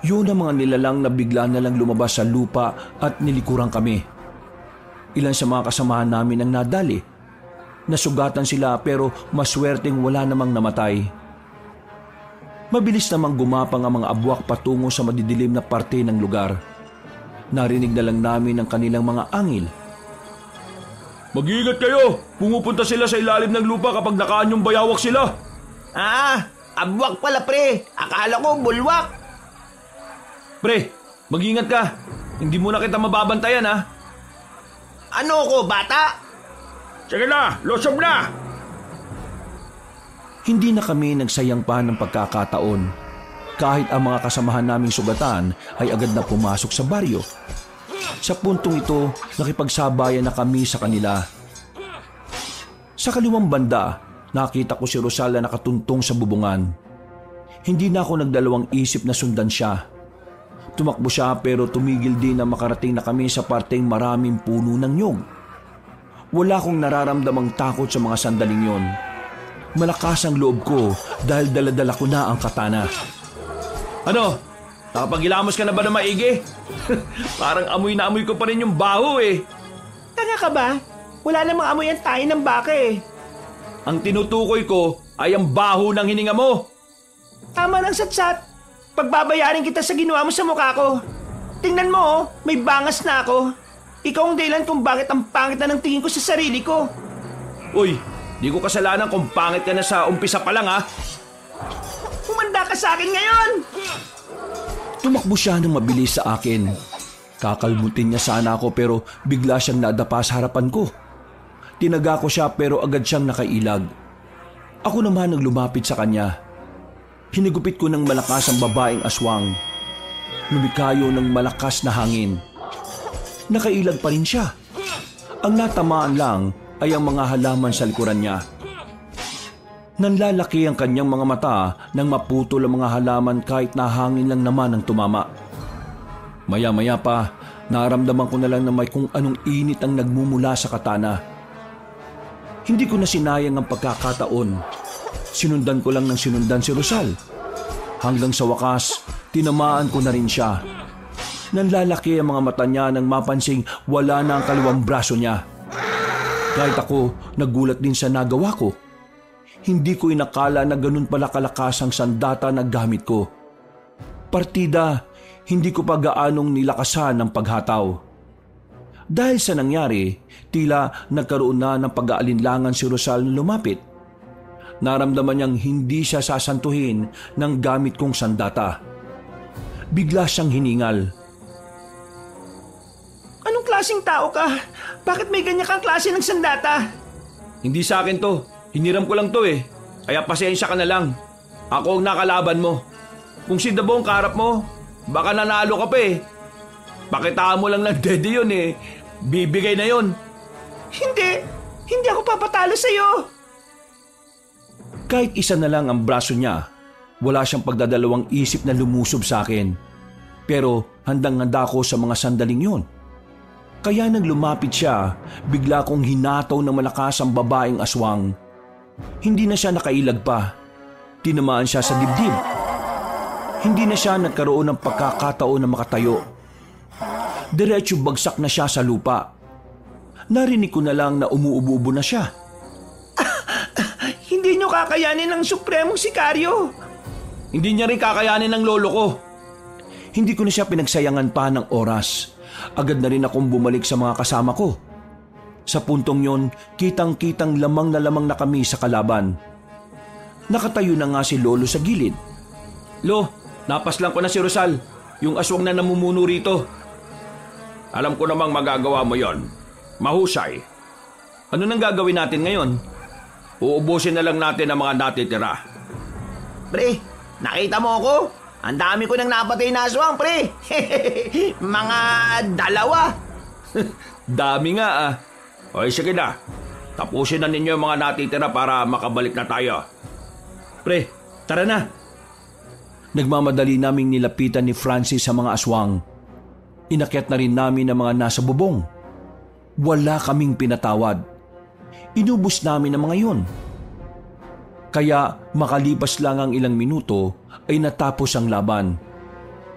Yun ang mga nilalang na bigla na lang lumabas sa lupa at nilikuran kami. Ilan sa mga kasamahan namin ang nadali. Nasugatan sila pero maswerteng wala namang namatay. Mabilis namang gumapang ang mga abwak patungo sa madidilim na parte ng lugar. Narinig na lang namin ang kanilang mga angil. Mag-iingat kayo! Pumupunta sila sa ilalim ng lupa kapag nakaanyong bayawak sila! Abwak pala pre! Akala ko bulwak! Pre, mag-ingat ka! Hindi mo na kita mababantayan ha! Ano ko, bata? Sige na! Lusob na! Hindi na kami nagsayang pa ng pagkakataon. Kahit ang mga kasamahan naming sugatan ay agad na pumasok sa baryo. Sa puntong ito, nakipagsabayan na kami sa kanila. Sa kaliwang banda, nakita ko si Rosal na nakatuntong sa bubungan. Hindi na ako nagdalawang isip na sundan siya. Tumakbo siya pero tumigil din na makarating na kami sa parteng maraming puno ng nyog. Wala akong nararamdamang takot sa mga sandaling yon. Malakas ang loob ko dahil daladala ko na ang katana. Ano? Nakapagilamos ka na ba na maigi? Parang amoy na amoy ko pa rin yung baho eh. Tanga ka ba? Wala namang amoy ang tayo ng baka eh. Ang tinutukoy ko ay ang baho ng hininga mo. Tama ng satsat. Pagbabayarin kita sa ginawa mo sa mukha ko. Tingnan mo, may bangas na ako. Ikaw ang dahilan kung bakit ang pangit na ng tingin ko sa sarili ko. Uy, di ko kasalanan kung pangit ka na sa umpisa pa lang ha. Humanda ka sa akin ngayon! Tumakbo siya ng mabilis sa akin. Kakalmutin niya sana ako pero bigla siyang nadapa sa harapan ko. Tinaga ko siya pero agad siyang nakailag. Ako naman ang lumapit sa kanya. Hinigupit ko ng malakas ang babaeng aswang. Lumikayo ng malakas na hangin. Nakailag pa rin siya. Ang natamaan lang ay ang mga halaman sa likuran niya. Nanlalaki ang kanyang mga mata nang maputol ang mga halaman kahit nahangin lang naman ang tumama. Maya-maya pa, naramdaman ko na lang na may kung anong init ang nagmumula sa katana. Hindi ko na sinayang ang pagkakataon. Sinundan ko lang ng sinundan si Rosal. Hanggang sa wakas, tinamaan ko na rin siya. Nanlalaki ang mga mata niya nang mapansing wala na ang kaliwang braso niya. Kahit ako, nagulat din sa nagawa ko. Hindi ko inakala na ganun pala kalakas ang sandata na gamit ko. Partida, hindi ko pa gaanong nilakasan ang paghataw. Dahil sa nangyari, tila nagkaroon na ng pag-aalinlangan si Rosal na lumapit. Naramdaman niyang hindi siya sasantuhin ng gamit kong sandata. Bigla siyang hiningal. Anong klaseng tao ka? Bakit may ganyan kang klase ng sandata? Hindi sa akin to. Hiniram ko lang to eh. Kaya pasensya ka na lang. Ako ang nakalaban mo. Kung si Dabo ang kaharap mo, baka nanalo ka pa eh. Pakitaan mo lang ng dede yun eh. Bibigay na yun. Hindi ako papatalo sa'yo. Kahit isa na lang ang braso niya, wala siyang pagdadalawang isip na lumusob sa akin. Pero handang-handa ko sa mga sandaling yun. Kaya nang lumapit siya, bigla kong hinataw ng malakas ang babaeng aswang. Hindi na siya nakailag pa. Tinamaan siya sa dibdib. Hindi na siya nagkaroon ng pagkakataon na makatayo. Diretso bagsak na siya sa lupa. Narinig ko na lang na umuubo na siya. Hindi nyo kakayanin ng supremong sikaryo. Hindi niya rin kakayanin ng lolo ko. Hindi ko na siya pinagsayangan pa ng oras. Agad na rin akong bumalik sa mga kasama ko. Sa puntong yon, kitang-kitang lamang na kami sa kalaban. Nakatayo na nga si Lolo sa gilid. Lo, napaslang ko na si Rosal, yung aswang na namumuno rito. Alam ko namang magagawa mo yon. Mahusay. Ano nang gagawin natin ngayon? Uubusin na lang natin ang mga natitira. Pre, nakita mo ako? Ang dami ko nang napatay na aswang, pre. Mga 2. Dami nga ah. O sige na, tapusin na ninyo yung mga natitira para makabalik na tayo. Pre, tara na. Nagmamadali naming nilapitan ni Francis sa mga aswang. Inakyat na rin namin ang mga nasa bubong. Wala kaming pinatawad. Inubos namin ang mga yun. Kaya makalipas lang ang ilang minuto ay natapos ang laban.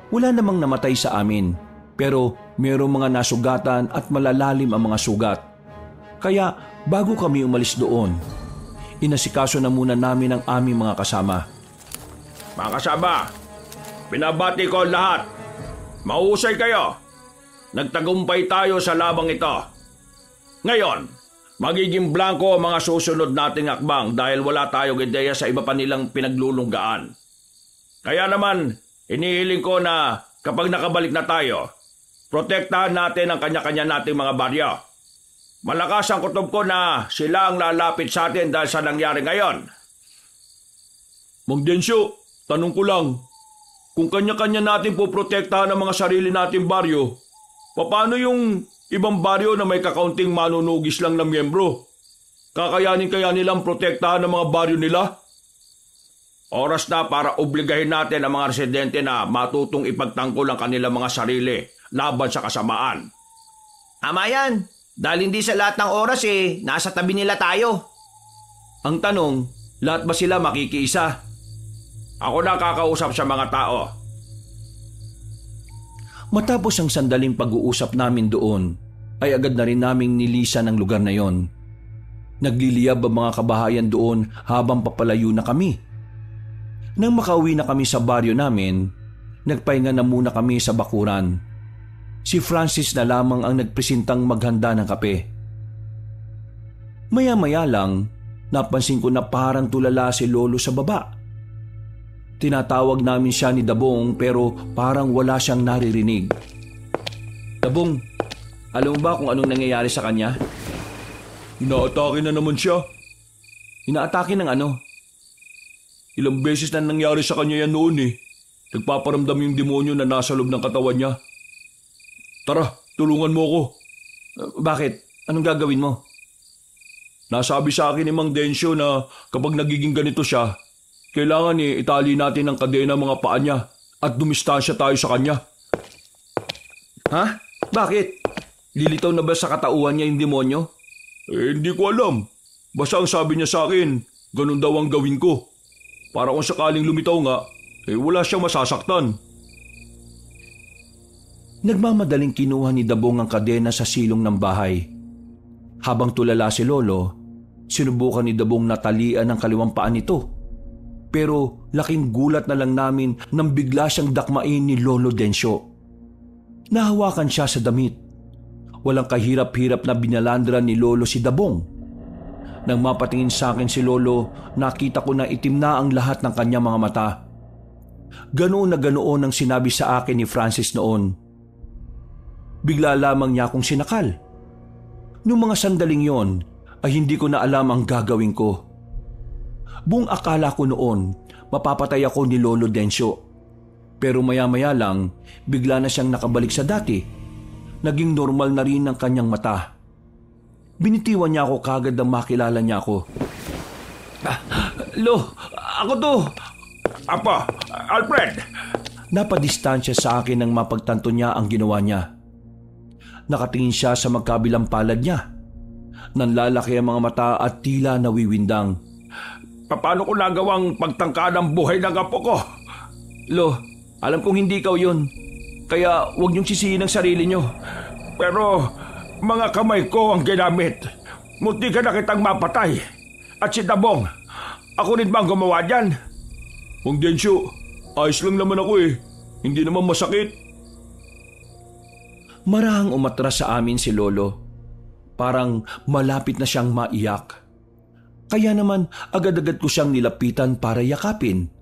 Wala namang namatay sa amin, pero mayroong mga nasugatan at malalalim ang mga sugat. Kaya bago kami umalis doon, inasikaso na muna namin ang aming mga kasama. Mga kasama, binabati ko ang lahat. Mahusay kayo. Nagtagumpay tayo sa labang ito. Ngayon, magiging blanco ang mga susunod nating akbang dahil wala tayong ideya sa iba pa nilang pinaglulunggaan. Kaya naman, inihiling ko na kapag nakabalik na tayo, protektahan natin ang kanya-kanya nating mga baryo. Malakas ang kutob ko na sila ang lalapit sa atin dahil sa nangyari ngayon. Mang Densyo, tanong ko lang, kung kanya-kanya natin poprotektahan ang mga sarili nating baryo, paano yung ibang baryo na may kakaunting manunugis lang na miyembro? Kakayanin kaya nilang protektahan ang mga baryo nila? Oras na para obligahin natin ang mga residente na matutong ipagtanggol ang kanilang mga sarili laban sa kasamaan. Tama yan. Dahil hindi sa lahat ng oras nasa tabi nila tayo. Ang tanong, lahat ba sila makikiisa? Ako na kakausap sa mga tao. Matapos ang sandaling pag-uusap namin doon, ay agad na rin naming nilisan ang lugar na yon. Nagliliyab ang mga kabahayan doon habang papalayo na kami. Nang makauwi na kami sa baryo namin, nagpahinga na muna kami sa bakuran. Si Francis na lamang ang nagpresentang maghanda ng kape. Maya-maya lang, napansin ko na parang tulala si Lolo sa baba. Tinatawag namin siya ni Dabong pero parang wala siyang naririnig. Dabong, alam mo ba kung anong nangyayari sa kanya? Inaatake na naman siya. Inaatake ng ano? Ilang beses na nangyari sa kanya yan noon eh. Nagpaparamdam yung demonyo na nasa loob ng katawan niya. Tara, tulungan mo ako. Bakit? Anong gagawin mo? Nasabi sa akin ni Mang Densyo na kapag nagiging ganito siya, kailangan itali natin ang kadena mga paa niya at dumistansya tayo sa kanya. Ha? Bakit? Lilitaw na ba sa katauhan niya yung demonyo? Hindi ko alam. Basta ang sabi niya sa akin, ganun daw ang gawin ko. Para kung sakaling lumitaw nga, wala siyang masasaktan. Nagmamadaling kinuha ni Dabong ang kadena sa silong ng bahay. Habang tulala si Lolo, sinubukan ni Dabong na talian ang kaliwang paa nito. Pero laking gulat na lang namin nang bigla siyang dakmain ni Lolo Densyo. Nahawakan siya sa damit. Walang kahirap-hirap na binalandra ni Lolo si Dabong. Nang mapatingin sa akin si Lolo, nakita ko na itim na ang lahat ng kanyang mga mata. Ganoon na ganoon ang sinabi sa akin ni Francis noon. Bigla lamang niya akong sinakal. Noong mga sandaling yon ay hindi ko na alam ang gagawin ko. Buong akala ko noon mapapatay ako ni Lolo Densyo. Pero maya-maya lang bigla na siyang nakabalik sa dati. Naging normal na rin ang kanyang mata. Binitiwan niya ako kagad nang makilala niya ako. Lo, ako to! Apo, Alfred! Napadistansya sa akin nang mapagtanto niya ang ginawa niya. Nakatingin siya sa magkabilang palad niya. Nanlalaki ang mga mata at tila nawiwindang. Paano ko nagawang pagtangka ng buhay ng apo ko? Lo, alam kong hindi ikaw yun. Kaya huwag niyong sisihin ang sarili niyo. Pero mga kamay ko ang ginamit. Munti ka na kitang mapatay. At si Dabong, ako rin ba ang gumawa dyan? Mang Densyo, ayos lang naman ako eh. Hindi naman masakit. Marahang umatras sa amin si Lolo. Parang malapit na siyang maiyak. Kaya naman agad-agad ko siyang nilapitan para yakapin.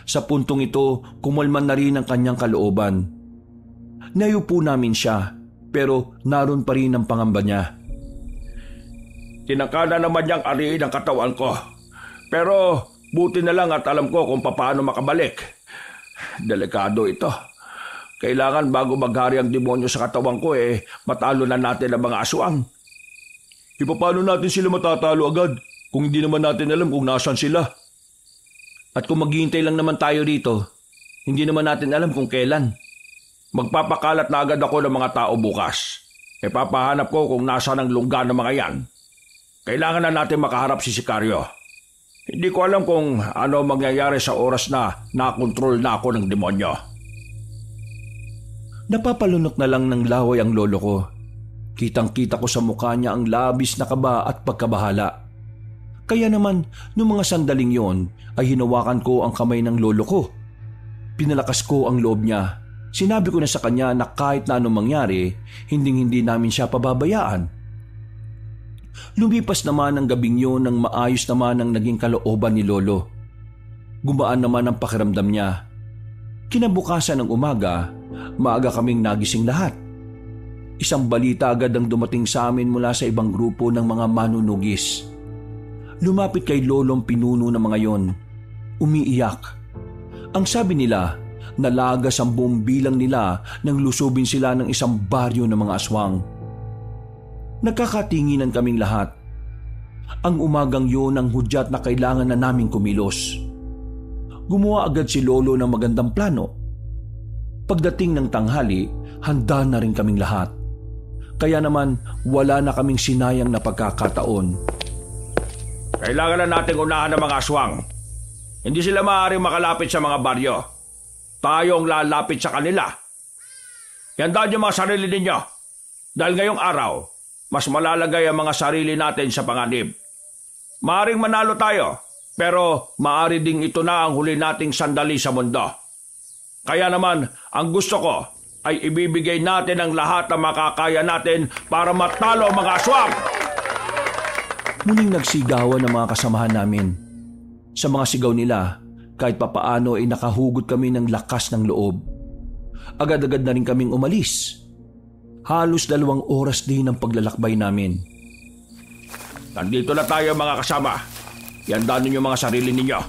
Sa puntong ito, kumalman na rin ang kanyang kalooban. Nayupo namin siya, pero naroon pa rin ang pangamba niya. Tinangka na naman niyang ariin ang katawan ko. Pero buti na lang at alam ko kung paano makabalik. Delikado ito. Kailangan bago maghari ang demonyo sa katawan ko matalo na natin ang mga aswang. Paano natin sila matatalo agad kung hindi naman natin alam kung nasan sila? At kung maghihintay lang naman tayo rito, hindi naman natin alam kung kailan. Magpapakalat na agad ako ng mga tao bukas. Papahanap ko kung nasaan ang lungga ng mga yan. Kailangan na natin makaharap si Sicario. Hindi ko alam kung ano mangyayari sa oras na nakontrol na ako ng demonyo. Napapalunok na lang ng laway ang lolo ko. Kitang-kita ko sa mukha niya ang labis na kaba at pagkabahala. Kaya naman, noong mga sandaling yon ay hinawakan ko ang kamay ng lolo ko. Pinalakas ko ang loob niya. Sinabi ko na sa kanya na kahit na anong mangyari, hinding-hindi namin siya pababayaan. Lumipas naman ang gabing yun nang maayos naman ang naging kalooban ni Lolo. Gumaan naman ang pakiramdam niya. Kinabukasan ng umaga, maaga kaming nagising lahat. Isang balita agad ang dumating sa amin mula sa ibang grupo ng mga manunugis. Lumapit kay Lolong pinuno ng mga yon. Umiiyak. Ang sabi nila, nalagas ang buong bilang nila nang lusubin sila ng isang baryo ng mga aswang. Nagkakatinginan kaming lahat. Ang umagang yun ang hudyat na kailangan na naming kumilos. Gumawa agad si Lolo ng magandang plano. Pagdating ng tanghali, handa na rin kaming lahat. Kaya naman wala na kaming sinayang na pagkakataon. Kailangan na nating unahan ng mga aswang. Hindi sila maaaring makalapit sa mga baryo. Tayo ang lalapit sa kanila. Ihandaan niyo mga sarili ninyo. Dahil ngayong araw, mas malalagay ang mga sarili natin sa panganib. Maaring manalo tayo, pero maaari ding ito na ang huli nating sandali sa mundo. Kaya naman, ang gusto ko ay ibibigay natin ang lahat na makakaya natin para matalo ang mga aswang. Muling nagsigawan ng mga kasamahan namin. Sa mga sigaw nila, kahit papaano ay nakahugot kami ng lakas ng loob. Agad-agad na rin kaming umalis. Halos 2 oras din ang paglalakbay namin. Nandito na tayo mga kasama. Iandaan ninyo mga sarili ninyo.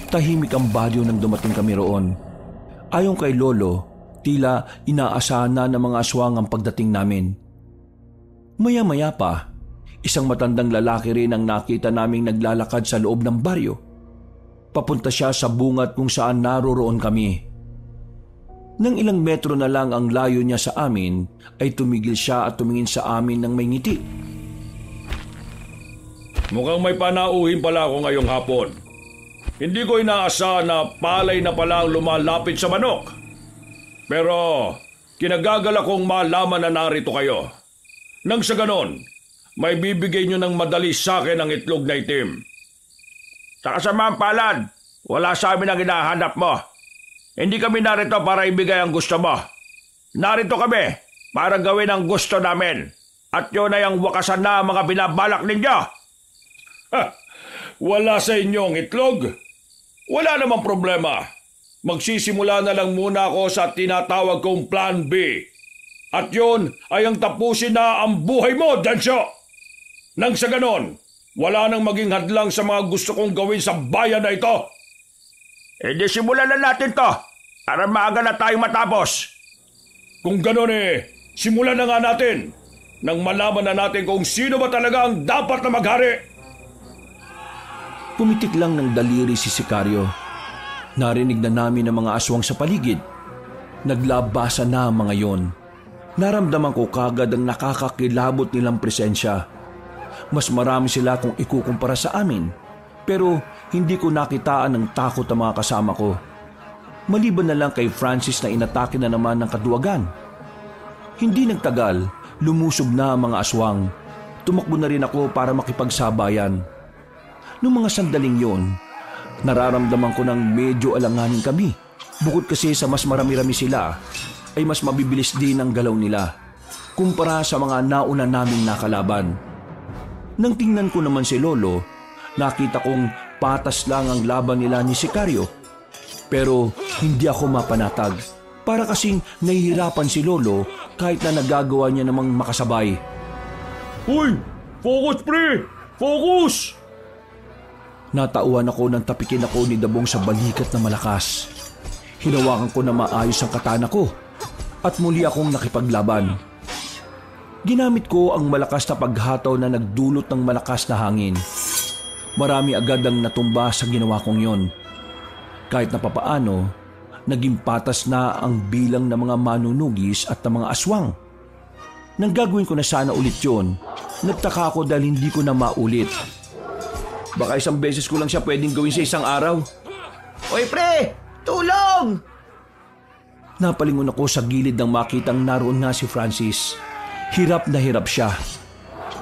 Tahimik ang baryo nang dumating kami roon. Ayon kay Lolo, tila inaasahan na ng mga aswang ang pagdating namin. Maya-maya pa, isang matandang lalaki rin ang nakita naming naglalakad sa loob ng baryo. Papunta siya sa bungat kung saan naroroon kami. Nang ilang metro na lang ang layo niya sa amin, ay tumigil siya at tumingin sa amin ng may ngiti. Mukhang may panauhin pala ako ngayong hapon. Hindi ko inaasahan na palay na pala ang lumalapit sa manok. Pero kinagagal akong malaman na narito kayo. Nang sa ganon, may bibigay nyo ng madali sa akin ang itlog na itim. Sa kasamaang palad, wala sa amin ang hinahanap mo. Hindi kami narito para ibigay ang gusto mo. Narito kami para gawin ang gusto namin. At yun ay ang wakasan na mga binabalak ninyo. Ha! Wala sa inyong itlog? Wala namang problema. Magsisimula na lang muna ako sa tinatawag kong Plan B. At yun ay ang tapusin na ang buhay mo, Dansyo! Nang sa ganon, wala nang maging hadlang sa mga gusto kong gawin sa bayan na ito. E di simulan na natin to para maaga na tayong matapos. Kung ganon simulan na nga natin nang malaman na natin kung sino ba talaga ang dapat na maghari. Pumitik lang ng daliri si Sikaryo. Narinig na namin ang mga aswang sa paligid. Naglabasa na ang mga yon. Naramdaman ko kagad ang nakakakilabot nilang presensya. Mas marami sila kung ikukumpara sa amin. Pero hindi ko nakitaan ng takot ang mga kasama ko. Maliban na lang kay Francis na inatake na naman ng kaduwagan. Hindi nagtagal, lumusob na ang mga aswang. Tumakbo na rin ako para makipagsabayan. Noong mga sandaling yon, nararamdaman ko ng medyo alanganin kami. Bukod kasi sa mas marami-rami sila, ay mas mabibilis din ang galaw nila kumpara sa mga nauna naming nakalaban. Nang tingnan ko naman si Lolo, nakita kong patas lang ang laban nila ni Sikaryo. Pero hindi ako mapanatag. Para kasing nahihirapan si Lolo kahit na nagagawa niya namang makasabay. Uy! Focus, pre! Focus! Natauhan ako nang tapikin ako ni Dabong sa balikat na malakas. Hinawakan ko na maayos ang katana ko at muli akong nakipaglaban. Ginamit ko ang malakas na paghataw na nagdulot ng malakas na hangin. Marami agad ang natumba sa ginawa kong yon. Kahit na papaano, naging patas na ang bilang ng mga manunugis at ng mga aswang. Nang gagawin ko na sana ulit yon, nagtaka ako dahil hindi ko na maulit. Baka isang beses ko lang siya pwedeng gawin sa isang araw. Oy pre! Tulong! Napalingon ako sa gilid nang makitang naroon nga si Francis. Hirap na hirap siya.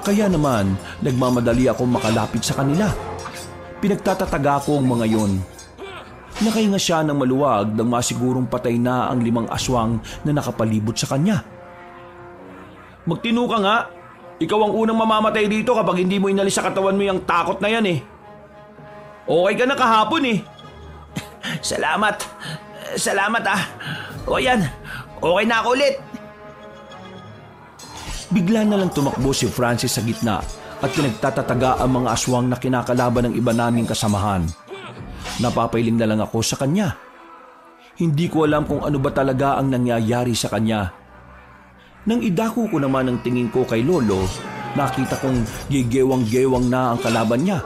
Kaya naman, nagmamadali ako makalapit sa kanila. Pinagtatataga ko ang mga yon. Nakahinga siya ng maluwag nang masigurong patay na ang 5 aswang na nakapalibot sa kanya. Magtino ka nga. Ikaw ang unang mamamatay dito kapag hindi mo inalis sa katawan mo yung takot na yan Okay ka na kahapon Salamat. Salamat O yan, okay na ako ulit. Bigla na lang tumakbo si Francis sa gitna at pinagtatataga ang mga aswang na kinakalaban ng iba naming kasamahan. Napapailing na lang ako sa kanya. Hindi ko alam kung ano ba talaga ang nangyayari sa kanya. Nang idako ko naman ang tingin ko kay Lolo, nakita kong gigewang-gewang na ang kalaban niya.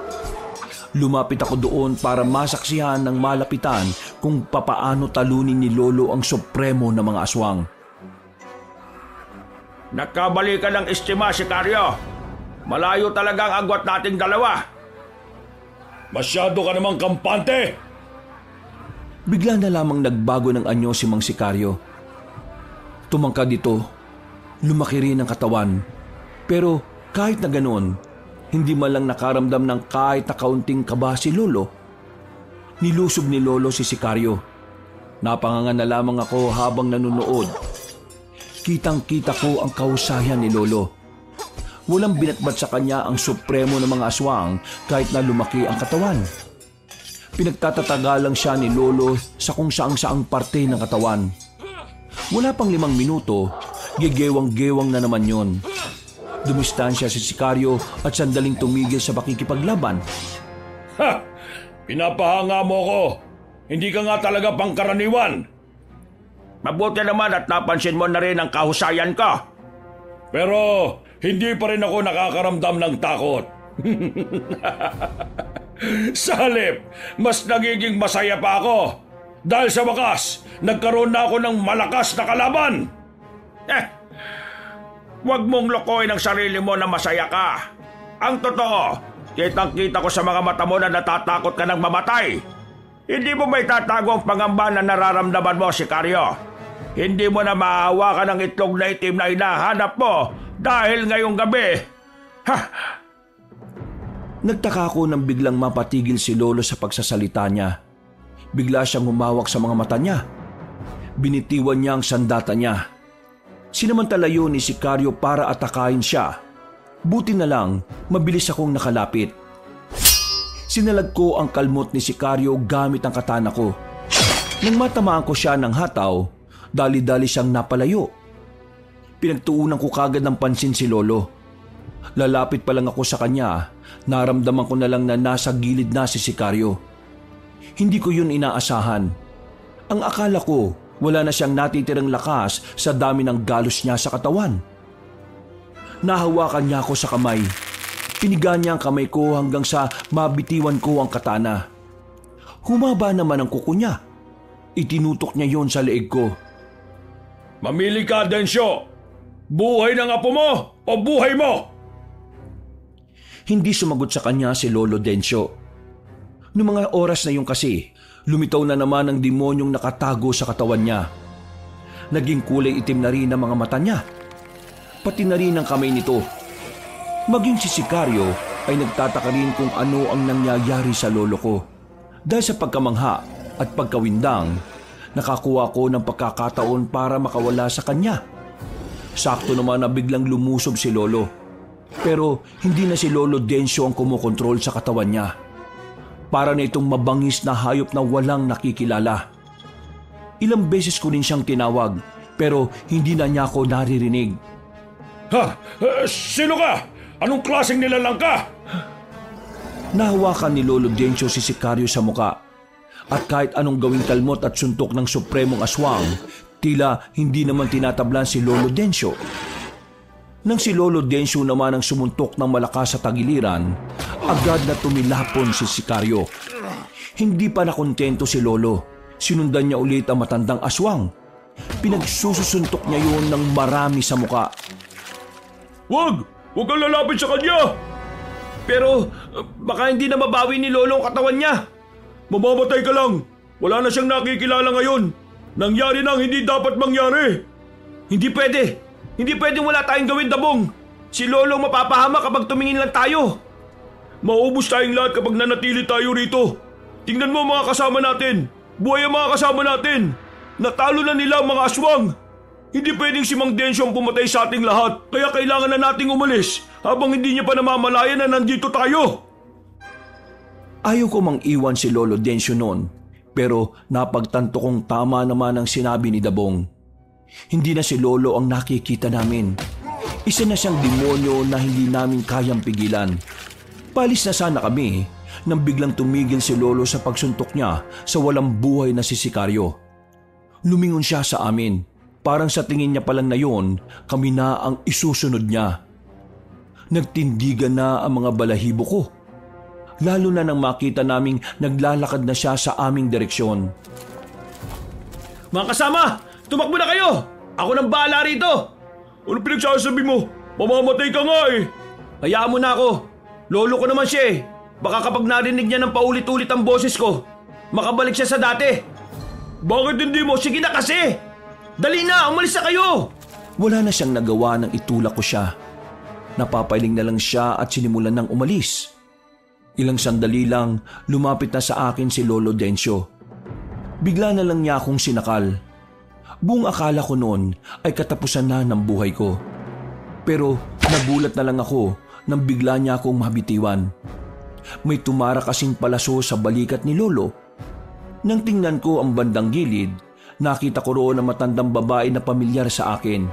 Lumapit ako doon para masaksihan ng malapitan kung papaano talunin ni Lolo ang supremo na mga aswang. Nagkabali ka ng estima, Sikaryo. Malayo talaga ang agwat nating dalawa. Masyado ka namang kampante! Bigla na lamang nagbago ng anyo si Mang Sikaryo. Tumangkad dito. Lumaki rin ang katawan. Pero kahit na ganoon, hindi man lang nakaramdam ng kahit na kaunting kaba si Lolo. Nilusob ni Lolo si Sikaryo. Napanganga na lamang ako habang nanunood. Kitang-kita ko ang kahusayan ni Lolo. Walang binatbat sa kanya ang supremo ng mga aswang kahit na lumaki ang katawan. Pinagtatatagalang siya ni Lolo sa kung saang-saang parte ng katawan. Wala pang 5 minuto, gigewang-gewang na naman yon. Dumistansya si Sikaryo at sandaling tumigil sa pakikipaglaban. Ha! Pinapahanga mo ko. Hindi ka nga talaga pangkaraniwan. Mabuti naman at napansin mo na rin ang kahusayan ka. Pero hindi pa rin ako nakakaramdam ng takot. Sa halip, mas nagiging masaya pa ako. Dahil sa wakas, nagkaroon na ako ng malakas na kalaban. Huwag mong lokohin ang sarili mo na masaya ka. Ang totoo, kitang-kita ko sa mga mata mo na natatakot ka ng mamatay. Hindi mo may tatago ang pangamba na nararamdaman mo, Sikaryo. Hindi mo na maahawakan ang itlog na itim na hinahanap mo dahil ngayong gabi. Ha! Nagtaka ako nang biglang mapatigil si Lolo sa pagsasalita niya. Bigla siyang humawak sa mga mata niya. Binitiwan niya ang sandata niya. Sinamantala yun ni Sikaryo para atakain siya. Buti na lang, mabilis akong nakalapit. Sinalag ko ang kalmot ni Sikaryo gamit ang katana ko. Nang matamaan ko siya ng hataw, dali-dali siyang napalayo. Pinagtuunan ko kagad ng pansin si Lolo. Lalapit pa lang ako sa kanya, naramdaman ko na lang na nasa gilid na si Sikaryo. Hindi ko yun inaasahan. Ang akala ko, wala na siyang natitirang lakas sa dami ng galos niya sa katawan. Nahawakan niya ako sa kamay. Piniga niya ang kamay ko hanggang sa mabitiwan ko ang katana. Humaba naman ang kuko niya. Itinutok niya yon sa leeg ko. Mamili ka, Densyo. Buhay ng apo mo o buhay mo? Hindi sumagot sa kanya si Lolo Densyo. Noong mga oras na yun kasi, lumitaw na naman ang demonyong nakatago sa katawan niya. Naging kulay itim na rin ang mga mata niya. Pati na rin ang kamay nito. Maging si Sikaryo ay nagtataka rin kung ano ang nangyayari sa lolo ko. Dahil sa pagkamangha at pagkawindang, nakakuha ko ng pagkakataon para makawala sa kanya. Sakto naman na biglang lumusob si Lolo. Pero hindi na si Lolo Densyo ang kumokontrol sa katawan niya. Para na itong mabangis na hayop na walang nakikilala. Ilang beses ko rin siyang tinawag pero hindi na niya ako naririnig. Ha? Sino ka? Anong klaseng nilalang ka? Nahawakan ni Lolo Densyo si Sikaryo sa muka. At kahit anong gawing kalmot at suntok ng supremong aswang, tila hindi naman tinatablan si Lolo Densyo. Nang si Lolo Densyo naman ang sumuntok ng malakas sa tagiliran, agad na tumilapon si Sikaryo. Hindi pa nakontento si Lolo. Sinundan niya ulit ang matandang aswang. Pinagsusuntok niya yun ng marami sa muka. Wag! Huwag kang lalapit sa kanya! Pero baka hindi na mabawi ni Lolo ang katawan niya. Mamamatay ka lang! Wala na siyang nakikilala ngayon! Nangyari na ang hindi dapat mangyari! Hindi pwede! Hindi pwedeng wala tayong gawin, Dabong! Si Lolo mapapahama kapag tumingin lang tayo! Maubos tayong lahat kapag nanatili tayo rito! Tingnan mo mga kasama natin! Buhay ang mga kasama natin! Natalo na nila ang mga aswang! Hindi pwedeng si Mang Densyo ang pumatay sa ating lahat, kaya kailangan na nating umalis habang hindi niya pa namamalayan na nandito tayo. Ayaw ko mang iwan si Lolo Densyo noon, pero napagtanto kong tama naman ang sinabi ni Dabong. Hindi na si Lolo ang nakikita namin. Isa na siyang demonyo na hindi namin kayang pigilan. Palis na sana kami nang biglang tumigil si Lolo sa pagsuntok niya sa walang buhay na si Sikaryo. Lumingon siya sa amin. Parang sa tingin niya pa lang na yun, kami na ang isusunod niya. Nagtindigan na ang mga balahibo ko. Lalo na nang makita naming naglalakad na siya sa aming direksyon. Mga kasama, tumakbo na kayo! Ako nang bahala rito! Ano pinagsasabi mo? Mamamatay ka nga eh! Hayaan mo na ako. Lolo ko naman siya eh. Baka kapag narinig niya ng paulit-ulit ang boses ko, makabalik siya sa dati. Bakit hindi mo? Sige na kasi! Dali na! Umalis na kayo! Wala na siyang nagawa nang itulak ko siya. Napapailing na lang siya at sinimulan ng umalis. Ilang sandali lang, lumapit na sa akin si Lolo Densyo. Bigla na lang niya akong sinakal. Buong akala ko noon ay katapusan na ng buhay ko. Pero nagulat na lang ako nang bigla niya akong mabitiwan. May tumara kasing palaso sa balikat ni Lolo. Nang tingnan ko ang bandang gilid, nakita ko roon ang matandang babae na pamilyar sa akin.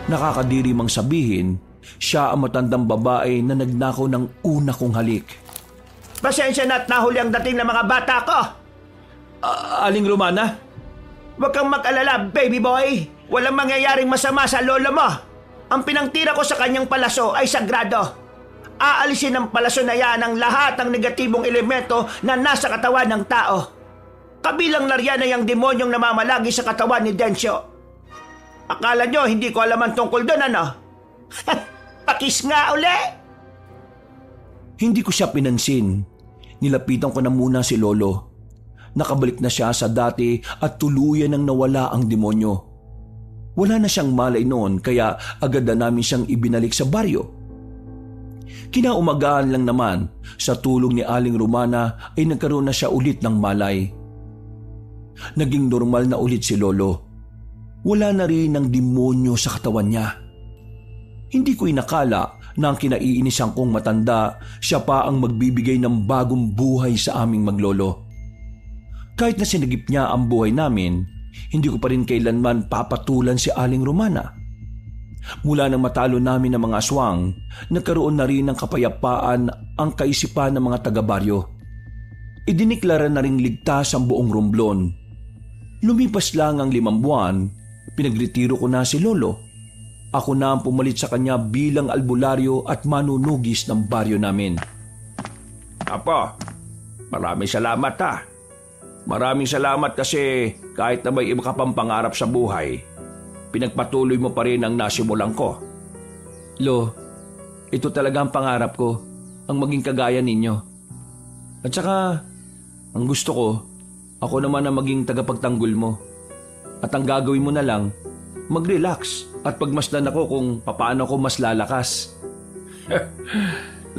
Nakakadiri mang sabihin, siya ang matandang babae na nagnakaw ng una kong halik. Pasensya na at nahuli ang dating ng mga bata ko. Aling Romana? Huwag kang mag-alala, baby boy. Walang mangyayaring masama sa lolo mo. Ang pinangtira ko sa kanyang palaso ay sagrado. Aalisin ng palaso na yan ang lahat ng negatibong elemento na nasa katawan ng tao. Kabilang na riyan ay ang demonyong namamalagi sa katawan ni Densyo. Akala nyo hindi ko alam ang tungkol doon, ano? Pakis nga uli! Hindi ko siya pinansin. Nilapitan ko na muna si Lolo. Nakabalik na siya sa dati at tuluyan nang nawala ang demonyo. Wala na siyang malay noon kaya agad na namin siyang ibinalik sa baryo. Kinaumagahan lang naman, sa tulong ni Aling Romana ay nagkaroon na siya ulit ng malay. Naging normal na ulit si Lolo. Wala na rin ang demonyo sa katawan niya. Hindi ko inakala na ang kinaiinisan kong matanda, siya pa ang magbibigay ng bagong buhay sa aming maglolo. Kahit na sinagip niya ang buhay namin, hindi ko pa rin kailanman papatulan si Aling Romana. Mula nang matalo namin ng mga aswang, nagkaroon na rin ng kapayapaan ang kaisipan ng mga taga-baryo. Idiniklara na ring ligtas ang buong Romblon. Lumipas lang ang 5 buwan, pinagretiro ko na si Lolo. Ako na ang pumalit sa kanya bilang albularyo at manunugis ng baryo namin. Apo, maraming salamat ha. Maraming salamat kasi kahit na may iba ka pang pangarap sa buhay, pinagpatuloy mo pa rin ang nasimulan ko. Lo, ito talaga ang pangarap ko, ang maging kagaya ninyo. At saka, ang gusto ko, ako naman ang maging tagapagtanggol mo. At ang gagawin mo na lang, mag-relax at pagmasdan ako kung paano ako mas lalakas.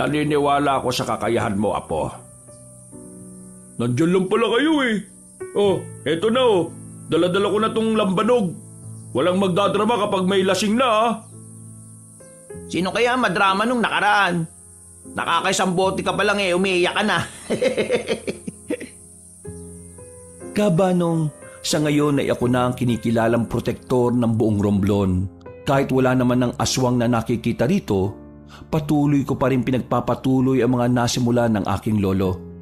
Naniniwala ako sa kakayahan mo, Apo. Nandiyan lang pala kayo eh. Oh, eto na oh. Dala-dala ko na tong lambanog. Walang magdadrama kapag may lasing na ah. Sino kaya madrama nung nakaraan? Nakakaisang bote ka pa lang eh, umiiyak ka na. Kabanong, sa ngayon ay ako na ang kinikilalang protektor ng buong Romblon. Kahit wala naman ng aswang na nakikita rito, patuloy ko pa rin pinagpapatuloy ang mga nasimula ng aking lolo.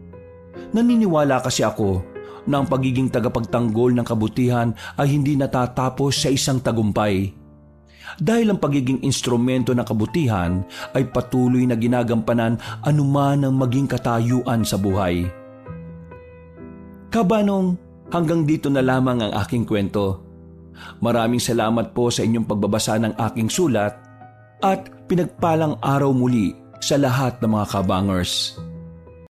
Naniniwala kasi ako na ang pagiging tagapagtanggol ng kabutihan ay hindi natatapos sa isang tagumpay. Dahil ang pagiging instrumento ng kabutihan ay patuloy na ginagampanan anuman ang maging katayuan sa buhay. Kabanong, hanggang dito na lamang ang aking kwento. Maraming salamat po sa inyong pagbabasa ng aking sulat at pinagpalang araw muli sa lahat ng mga kabangers.